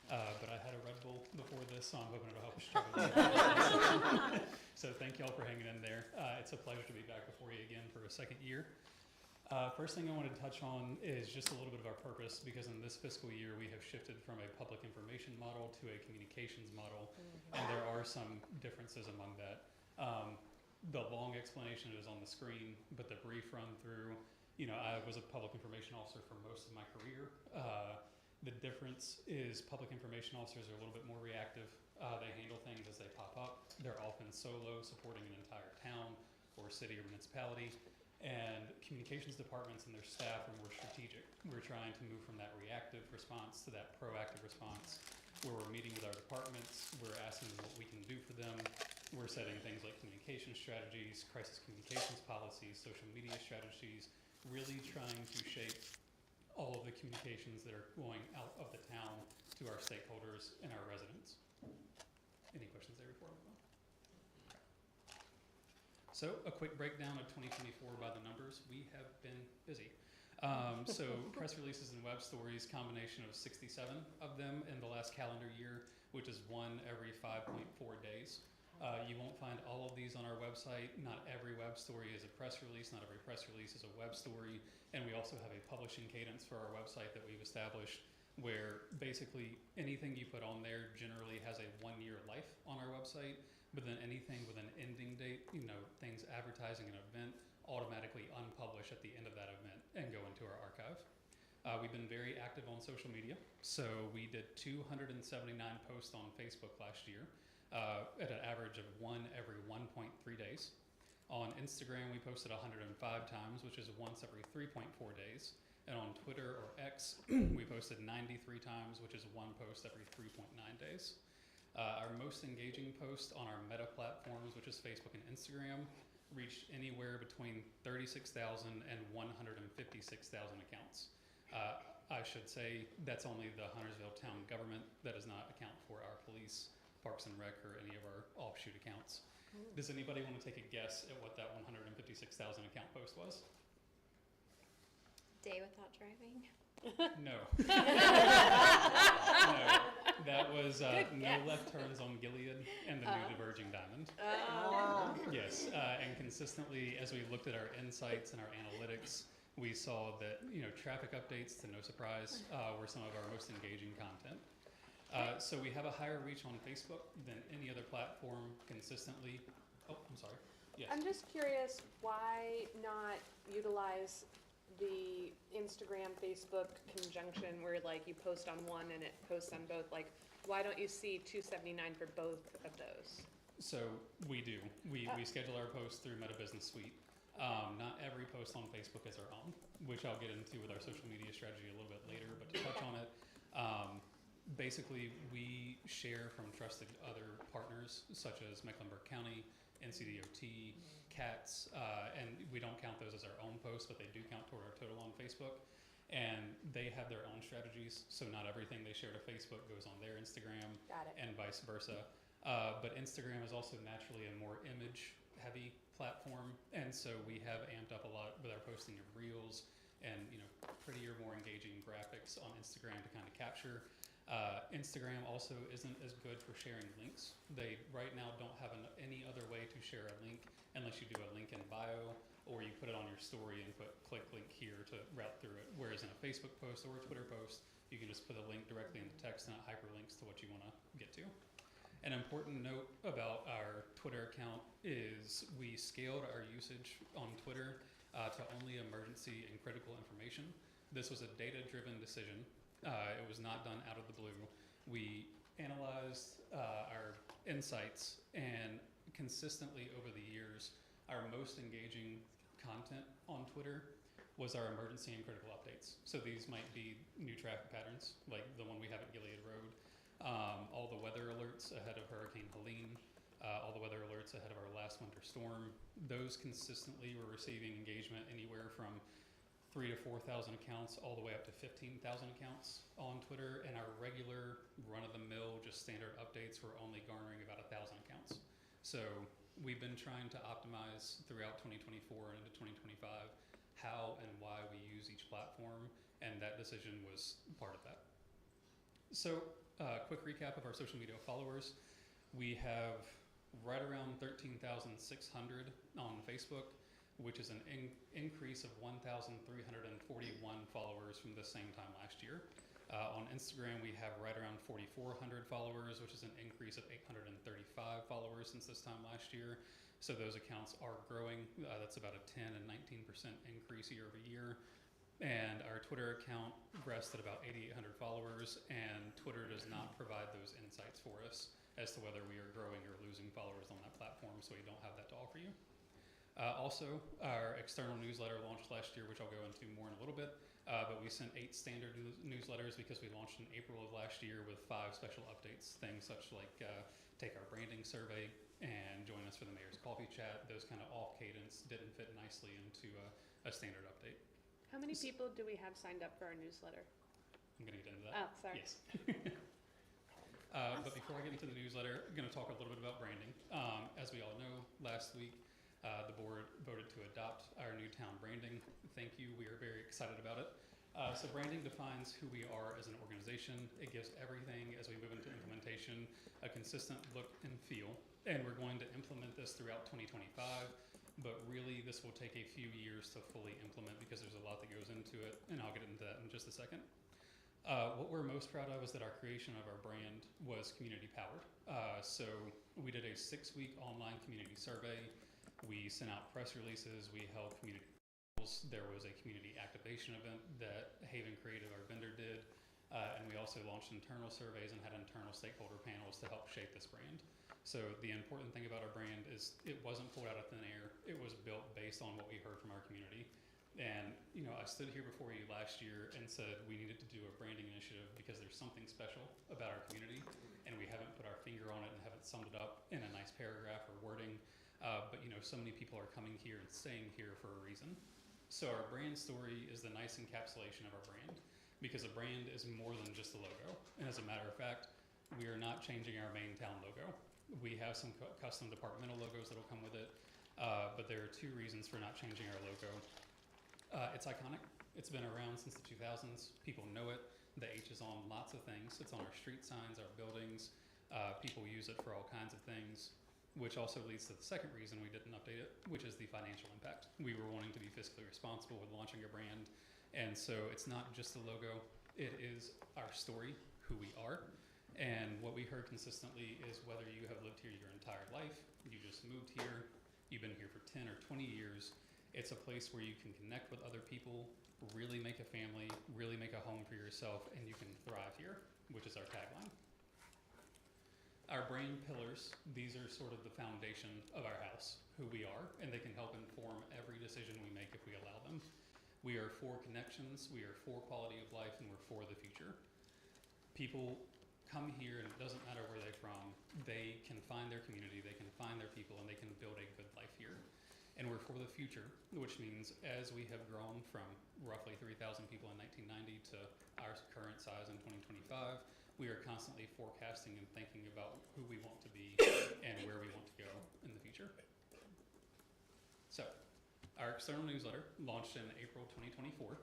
but I had a Red Bull before this, so I'm hoping it'll help us struggle. So thank y'all for hanging in there. It's a pleasure to be back before you again for a second year. First thing I wanted to touch on is just a little bit of our purpose, because in this fiscal year, we have shifted from a public information model to a communications model, and there are some differences among that. The long explanation is on the screen, but the brief run through, I was a public information officer for most of my career. The difference is public information officers are a little bit more reactive. They handle things as they pop up. They're often solo, supporting an entire town or city or municipality. And communications departments and their staff are more strategic. We're trying to move from that reactive response to that proactive response, where we're meeting with our departments, we're asking them what we can do for them. We're setting things like communication strategies, crisis communications policies, social media strategies, really trying to shape all of the communications that are going out of the town to our stakeholders and our residents. Any questions there before I move on? So a quick breakdown of 2024 by the numbers. We have been busy. So press releases and web stories, combination of 67 of them in the last calendar year, which is one every 5.4 days. You won't find all of these on our website. Not every web story is a press release. Not every press release is a web story. And we also have a publishing cadence for our website that we've established, where basically anything you put on there generally has a 1-year life on our website, but then anything with an ending date, things advertising an event, automatically unpublish at the end of that event and go into our archive. We've been very active on social media. So we did 279 posts on Facebook last year at an average of 1 every 1.3 days. On Instagram, we posted 105 times, which is once every 3.4 days. And on Twitter or X, we posted 93 times, which is 1 post every 3.9 days. Our most engaging post on our meta platforms, which is Facebook and Instagram, reached anywhere between 36,000 and 156,000 accounts. I should say that's only the Huntersville town government. That does not account for our police, Parks and Rec, or any of our offshoot accounts. Does anybody want to take a guess at what that 156,000 account post was? Day without driving? No. No. That was no left turns on Gilead and the new Diverging Diamond. Yes, and consistently, as we looked at our insights and our analytics, we saw that traffic updates, to no surprise, were some of our most engaging content. So we have a higher reach on Facebook than any other platform consistently. Oh, I'm sorry. Yes. I'm just curious, why not utilize the Instagram, Facebook conjunction where like you post on one and it posts on both? Like, why don't you see 279 for both of those? So we do. We schedule our posts through Meta Business Suite. Not every post on Facebook is our own, which I'll get into with our social media strategy a little bit later, but to touch on it, basically we share from trusted other partners such as Mecklenburg County, NCDOT, CATS, and we don't count those as our own posts, but they do count toward our total on Facebook. And they have their own strategies, so not everything they share to Facebook goes on their Instagram, and vice versa. But Instagram is also naturally a more image-heavy platform, and so we have amped up a lot with our posting of reels and prettier, more engaging graphics on Instagram to kind of capture. Instagram also isn't as good for sharing links. They right now don't have any other way to share a link unless you do a link in bio, or you put it on your story and put click link here to route through it. Whereas in a Facebook post or a Twitter post, you can just put a link directly in the text and it hyperlinks to what you want to get to. An important note about our Twitter account is we scaled our usage on Twitter to only emergency and critical information. This was a data-driven decision. It was not done out of the blue. We analyzed our insights, and consistently over the years, our most engaging content on Twitter was our emergency and critical updates. So these might be new traffic patterns, like the one we have at Gilead Road, all the weather alerts ahead of Hurricane Helene, all the weather alerts ahead of our last winter storm. Those consistently were receiving engagement anywhere from 3,000 to 4,000 accounts all the way up to 15,000 accounts on Twitter, and our regular run-of-the-mill, just standard updates were only garnering about 1,000 accounts. So we've been trying to optimize throughout 2024 and into 2025 how and why we use each platform, and that decision was part of that. So quick recap of our social media followers. We have right around 13,600 on Facebook, which is an increase of 1,341 followers from the same time last year. On Instagram, we have right around 4,400 followers, which is an increase of 835 followers since this time last year. So those accounts are growing. That's about a 10 and 19% increase year over year. And our Twitter account rests at about 8,800 followers, and Twitter does not provide those insights for us as to whether we are growing or losing followers on that platform, so we don't have that to offer you. Also, our external newsletter launched last year, which I'll go into more in a little bit, but we sent 8 standard newsletters because we launched in April of last year with 5 special updates, things such like take our branding survey and join us for the mayor's coffee chat. Those kind of off cadence didn't fit nicely into a standard update. How many people do we have signed up for our newsletter? I'm going to get into that. Oh, sorry. Yes. But before I get into the newsletter, I'm going to talk a little bit about branding. As we all know, last week, the board voted to adopt our new town branding. Thank you. We are very excited about it. So branding defines who we are as an organization. It gives everything, as we move into implementation, a consistent look and feel. And we're going to implement this throughout 2025, but really this will take a few years to fully implement because there's a lot that goes into it, and I'll get into that in just a second. What we're most proud of is that our creation of our brand was community powered. So we did a 6-week online community survey. We sent out press releases. We held community calls. There was a community activation event that Haven Creative, our vendor, did. And we also launched internal surveys and had internal stakeholder panels to help shape this brand. So the important thing about our brand is it wasn't pulled out of thin air. It was built based on what we heard from our community. And, you know, I stood here before you last year and said we needed to do a branding initiative because there's something special about our community, and we haven't put our finger on it and haven't summed it up in a nice paragraph or wording. But, you know, so many people are coming here and staying here for a reason. So our brand story is the nice encapsulation of our brand, because a brand is more than just a logo. And as a matter of fact, we are not changing our main town logo. We have some custom departmental logos that will come with it, but there are 2 reasons for not changing our logo. It's iconic. It's been around since the 2000s. People know it. The H is on lots of things. It's on our street signs, our buildings. People use it for all kinds of things, which also leads to the second reason we didn't update it, which is the financial impact. We were wanting to be fiscally responsible with launching a brand, and so it's not just the logo. It is our story, who we are. And what we heard consistently is whether you have lived here your entire life, you just moved here, you've been here for 10 or 20 years, it's a place where you can connect with other people, really make a family, really make a home for yourself, and you can thrive here, which is our tagline. Our brand pillars, these are sort of the foundation of our house, who we are, and they can help inform every decision we make if we allow them. We are for connections, we are for quality of life, and we're for the future. People come here, and it doesn't matter where they're from, they can find their community, they can find their people, and they can build a good life here. And we're for the future, which means as we have grown from roughly 3,000 people in 1990 to our current size in 2025, we are constantly forecasting and thinking about who we want to be and where we want to go in the future. So, our external newsletter launched in April 2024.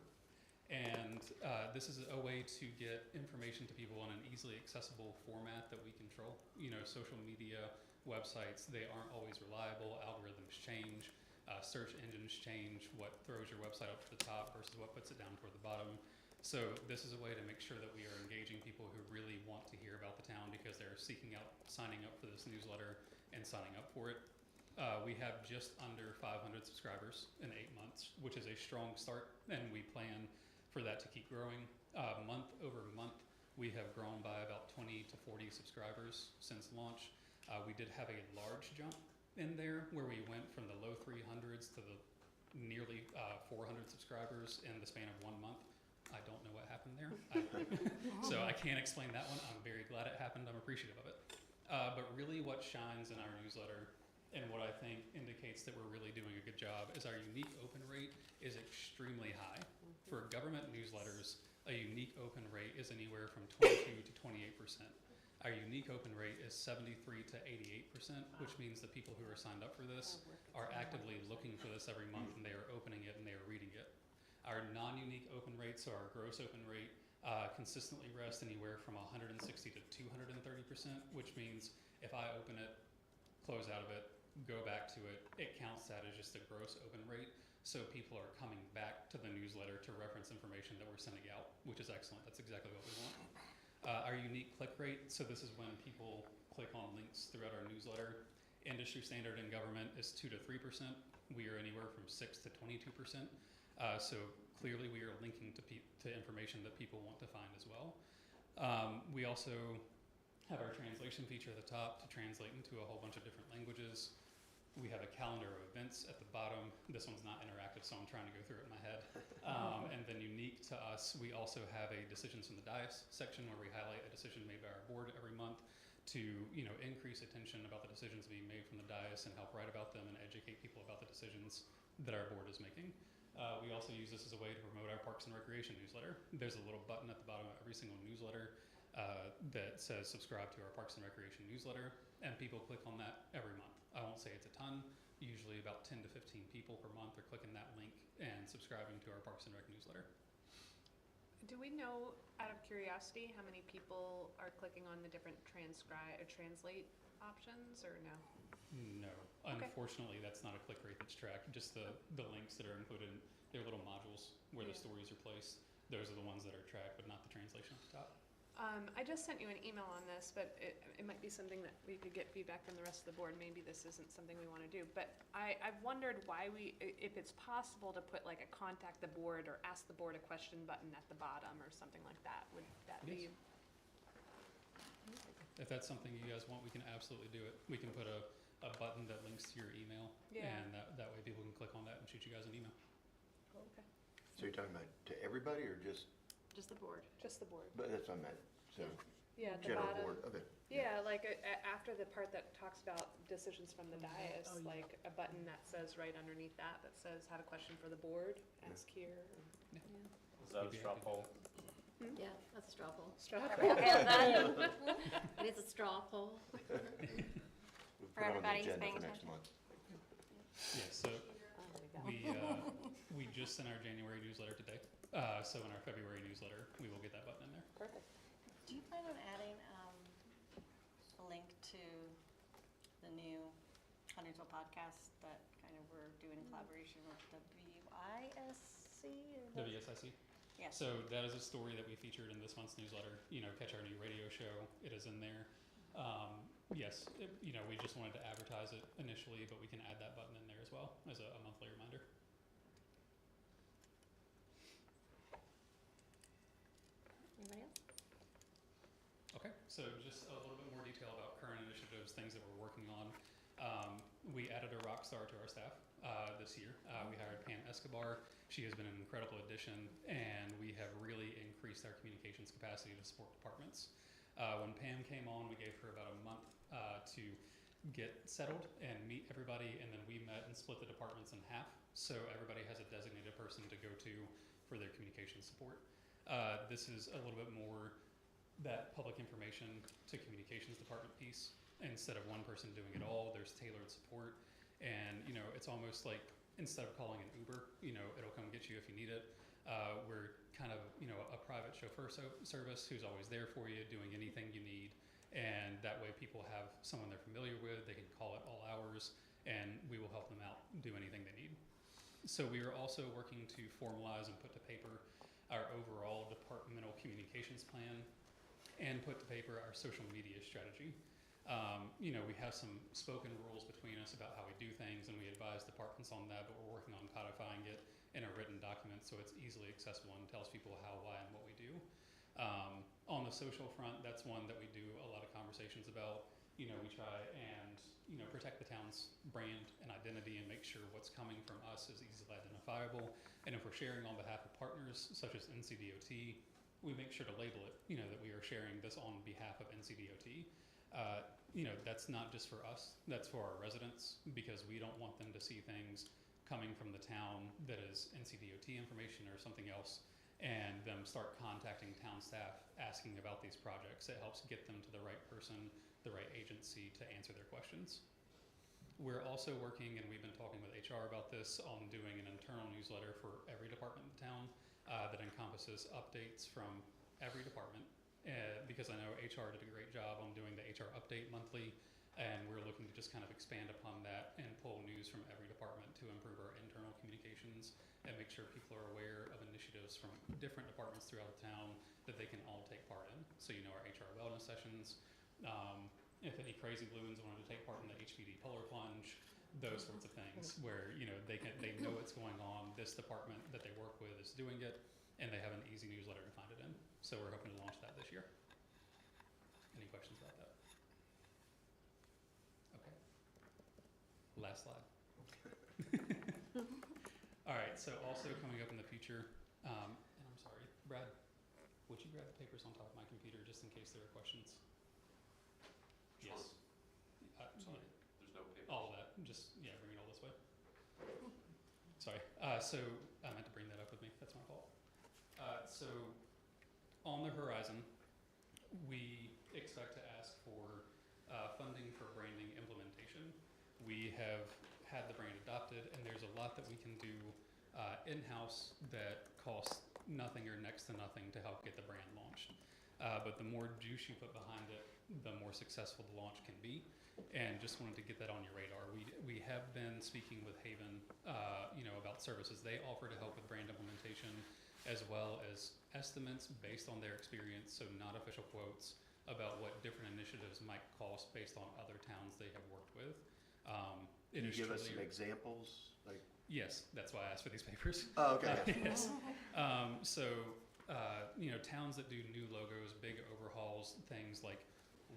And this is a way to get information to people in an easily accessible format that we control. You know, social media, websites, they aren't always reliable. Algorithms change, search engines change, what throws your website up to the top versus what puts it down toward the bottom. So this is a way to make sure that we are engaging people who really want to hear about the town because they're seeking out, signing up for this newsletter and signing up for it. We have just under 500 subscribers in 8 months, which is a strong start, and we plan for that to keep growing. Month over month, we have grown by about 20 to 40 subscribers since launch. We did have a large jump in there where we went from the low 300s to the nearly 400 subscribers in the span of 1 month. I don't know what happened there. So I can't explain that one. I'm very glad it happened. I'm appreciative of it. But really what shines in our newsletter and what I think indicates that we're really doing a good job is our unique open rate is extremely high. For government newsletters, a unique open rate is anywhere from 22 to 28%. Our unique open rate is 73 to 88%, which means the people who are signed up for this are actively looking for this every month, and they are opening it and they are reading it. Our non-unique open rate, so our gross open rate, consistently rests anywhere from 160 to 230%, which means if I open it, close out of it, go back to it, it counts that as just a gross open rate. So people are coming back to the newsletter to reference information that we're sending out, which is excellent. That's exactly what we want. Our unique click rate, so this is when people click on links throughout our newsletter. Industry standard in government is 2 to 3%. We are anywhere from 6 to 22%. So clearly we are linking to information that people want to find as well. We also have our translation feature at the top to translate into a whole bunch of different languages. We have a calendar of events at the bottom. This one's not interactive, so I'm trying to go through it in my head. And then unique to us, we also have a decisions from the dais section where we highlight a decision made by our board every month to, you know, increase attention about the decisions being made from the dais and help write about them and educate people about the decisions that our board is making. We also use this as a way to promote our Parks and Recreation newsletter. There's a little button at the bottom of every single newsletter that says subscribe to our Parks and Recreation newsletter, and people click on that every month. I won't say it's a ton, usually about 10 to 15 people per month are clicking that link and subscribing to our Parks and Rec newsletter. Do we know, out of curiosity, how many people are clicking on the different transcribe or translate options, or no? No, Okay. unfortunately, that's not a click rate that's tracked. Just the links that are included, they're little modules where the Yeah. stories are placed. Those are the ones that are tracked, but not the translation at the top. I just sent you an email on this, but it might be something that we could get feedback from the rest of the board. Maybe this isn't something we want to do, but I've wondered why if it's possible to put like a contact the board or ask the board a question button at the bottom or something like that. Would that be? Yes. If that's something you guys want, we can absolutely do it. We can put a button that links to your email, Yeah. and that way people can click on that and shoot you guys an email. Okay. So you're talking about to everybody or just, Just the board. Just the board. but that's what I meant, so, Yeah, at the general bottom. board, okay. Yeah, like after the part that talks about decisions from the dais, Oh, yeah. like a button that says right underneath that says, have a question for the board, ask here. Yeah. Is that a We'd be straw happy to do poll? Yeah, that's a straw poll. Straw Okay, I'm done. It is a straw poll. We'll For put it on the everybody who's agenda paying for next attention. month. Yeah, so Oh, there we go. we just sent our January newsletter today. So in our February newsletter, we will get that button in there. Perfect. Do you plan on adding a link to the new Huntersville podcast that kind of we're doing in collaboration with WISC? or the- WSIC. Yes. So that is a story that we featured in this month's newsletter. You know, catch our new radio show. It is in there. Yes, we just wanted to advertise it initially, but we can add that button in there as well as a monthly reminder. Anybody else? Okay, so just a little bit more detail about current initiatives, things that we're working on. We added a rock star to our staff this year. We hired Pam Escobar. She has been an incredible addition, and we have really increased our communications capacity to support departments. When Pam came on, we gave her about a month to get settled and meet everybody, and then we met and split the departments in half, so everybody has a designated person to go to for their communication support. This is a little bit more that public information to communications department piece. Instead of one person doing it all, there's tailored support. And, it's almost like instead of calling an Uber, it'll come get you if you need it. We're kind of, a private chauffeur service who's always there for you, doing anything you need. And that way people have someone they're familiar with, they can call at all hours, and we will help them out, do anything they need. So we are also working to formalize and put to paper our overall departmental communications plan and put to paper our social media strategy. We have some spoken rules between us about how we do things, and we advise departments on that, but we're working on codifying it in a written document so it's easily accessible and tells people how, why, and what we do. On the social front, that's one that we do a lot of conversations about. We try and, protect the town's brand and identity and make sure what's coming from us is easily identifiable. And if we're sharing on behalf of partners such as NCDOT, we make sure to label it, that we are sharing this on behalf of NCDOT. That's not just for us, that's for our residents, because we don't want them to see things coming from the town that is NCDOT information or something else, and them start contacting town staff asking about these projects. It helps get them to the right person, the right agency to answer their questions. We're also working, and we've been talking with HR about this, on doing an internal newsletter for every department in town that encompasses updates from every department. Because I know HR did a great job on doing the HR update monthly, and we're looking to just kind of expand upon that and pull news from every department to improve our internal communications and make sure people are aware of initiatives from different departments throughout the town that they can all take part in. So our HR wellness sessions, if any crazy balloons wanted to take part in the HPD polar plunge, those sorts of things where they know what's going on. This department that they work with is doing it, and they have an easy newsletter to find it in. So we're hoping to launch that this year. Any questions about that? Okay. Last slide. All right, so also coming up in the future, and I'm sorry, Brad, would you grab the papers on top of my computer just in case there are questions? Sure. Yes. Sorry, there's no papers. All of that, just, bring it all this way. Sorry, so I meant to bring that up with me, that's my fault. So on the horizon, we expect to ask for funding for branding implementation. We have had the brand adopted, and there's a lot that we can do in-house that costs nothing or next to nothing to help get the brand launched. But the more juice you put behind it, the more successful the launch can be. And just wanted to get that on your radar. We have been speaking with Haven, about services they offer to help with brand implementation, as well as estimates based on their experience, so not official quotes, about what different initiatives might cost based on other towns they have worked with. Can you give us some examples? Like, yes, that's why I asked for these papers. oh, okay. Yes. Towns that do new logos, big overhauls, things like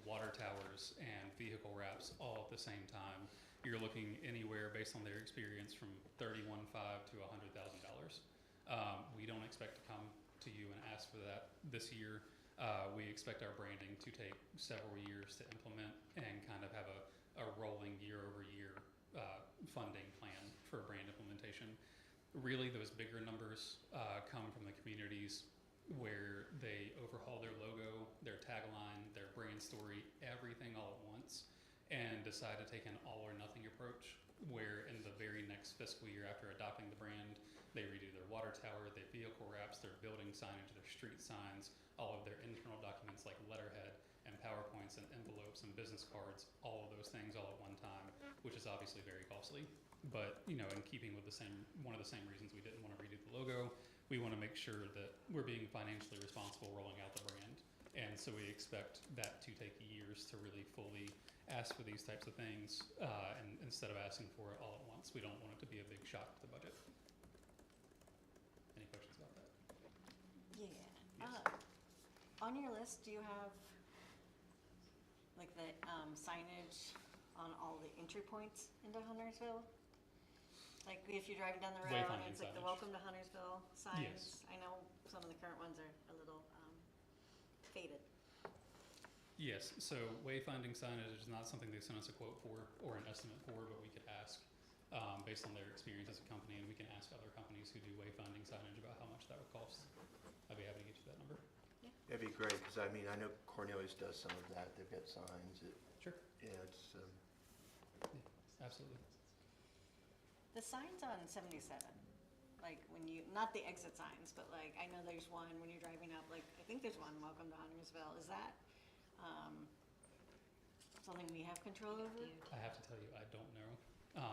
water towers and vehicle wraps all at the same time, you're looking anywhere based on their experience from $31,500 to $100,000. We don't expect to come to you and ask for that this year. We expect our branding to take several years to implement and kind of have a rolling year-over-year funding plan for brand implementation. Really, those bigger numbers come from the communities where they overhaul their logo, their tagline, their brand story, everything all at once, and decide to take an all-or-nothing approach, where in the very next fiscal year after adopting the brand, they redo their water tower, their vehicle wraps, their building signage, their street signs, all of their internal documents like letterhead and PowerPoints and envelopes and business cards, all of those things all at one time, which is obviously very costly. But, in keeping with one of the same reasons we didn't want to redo the logo, we want to make sure that we're being financially responsible rolling out the brand. And so we expect that to take years to really fully ask for these types of things, and instead of asking for it all at once. We don't want it to be a big shock to the budget. Any questions about that? Yeah. Yes. On your list, do you have like the signage on all the entry points into Huntersville? Like if you're driving down the road, Wayfinding it's like the signage. Welcome to Huntersville signs. Yes. I know some of the current ones are a little faded. Yes, so wayfinding signage is not something they sent us a quote for or an estimate for, but we could ask based on their experience as a company, and we can ask other companies who do wayfinding signage about how much that would cost. I'd be happy to get you that number. That'd be great, because I know Cornelius does some of that. They've got signs. Sure. Yeah, it's, Yeah, absolutely. The signs on 77, like when you, not the exit signs, but like I know there's one when you're driving up, like I think there's one, Welcome to Huntersville. Is that something we have control over? I have to tell you, I don't know.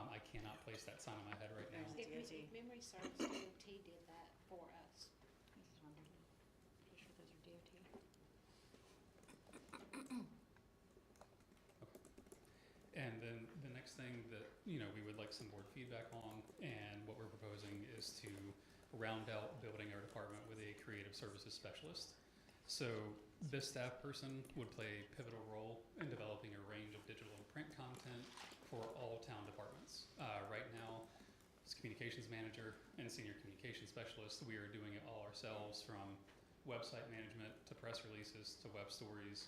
I cannot place that sign in my head right now. There's If memory serves, DOT did that for us. Pretty sure those are DOT. And then the next thing that, we would like some board feedback on, and what we're proposing is to round out building our department with a creative services specialist. So this staff person would play a pivotal role in developing a range of digital and print content for all town departments. Right now, as communications manager and senior communications specialist, we are doing it all ourselves, from website management to press releases to web stories,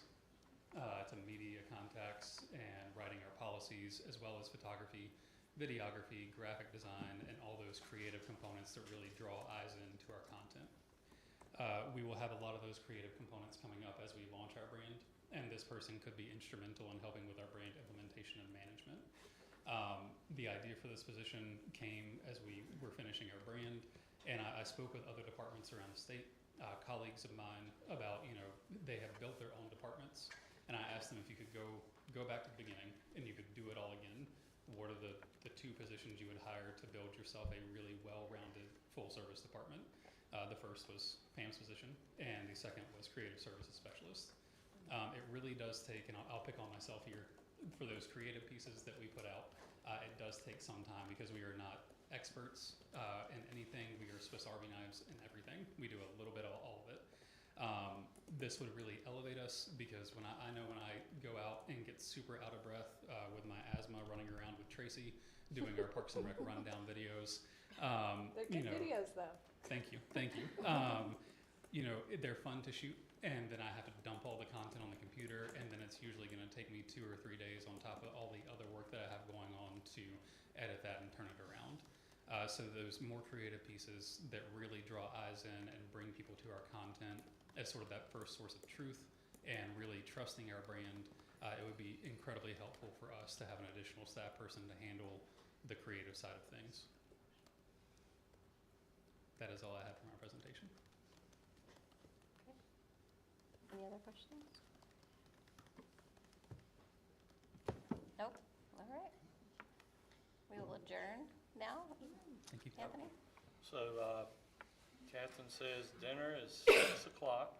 to media contacts and writing our policies, as well as photography, videography, graphic design, and all those creative components that really draw eyes into our content. We will have a lot of those creative components coming up as we launch our brand, and this person could be instrumental in helping with our brand implementation and management. The idea for this position came as we were finishing our brand, and I spoke with other departments around the state, colleagues of mine, about, they have built their own departments. And I asked them if you could go back to the beginning and you could do it all again. What are the two positions you would hire to build yourself a really well-rounded full-service department? The first was Pam's position, and the second was creative services specialist. It really does take, and I'll pick on myself here, for those creative pieces that we put out, it does take some time because we are not experts in anything. We are Swiss Army knives in everything. We do a little bit of all of it. This would really elevate us, because when I know when I go out and get super out of breath with my asthma, running around with Tracy, doing our Parks and Rec rundown videos. They're good videos though. Thank you. They're fun to shoot, and then I have to dump all the content on the computer, and then it's usually going to take me 2 or 3 days on top of all the other work that I have going on to edit that and turn it around. So those more creative pieces that really draw eyes in and bring people to our content as sort of that first source of truth, and really trusting our brand, it would be incredibly helpful for us to have an additional staff person to handle the creative side of things. That is all I have for my presentation. Any other questions? Nope, all right. We will adjourn now. Thank you. Anthony? So, Catherine says dinner is 6 o'clock.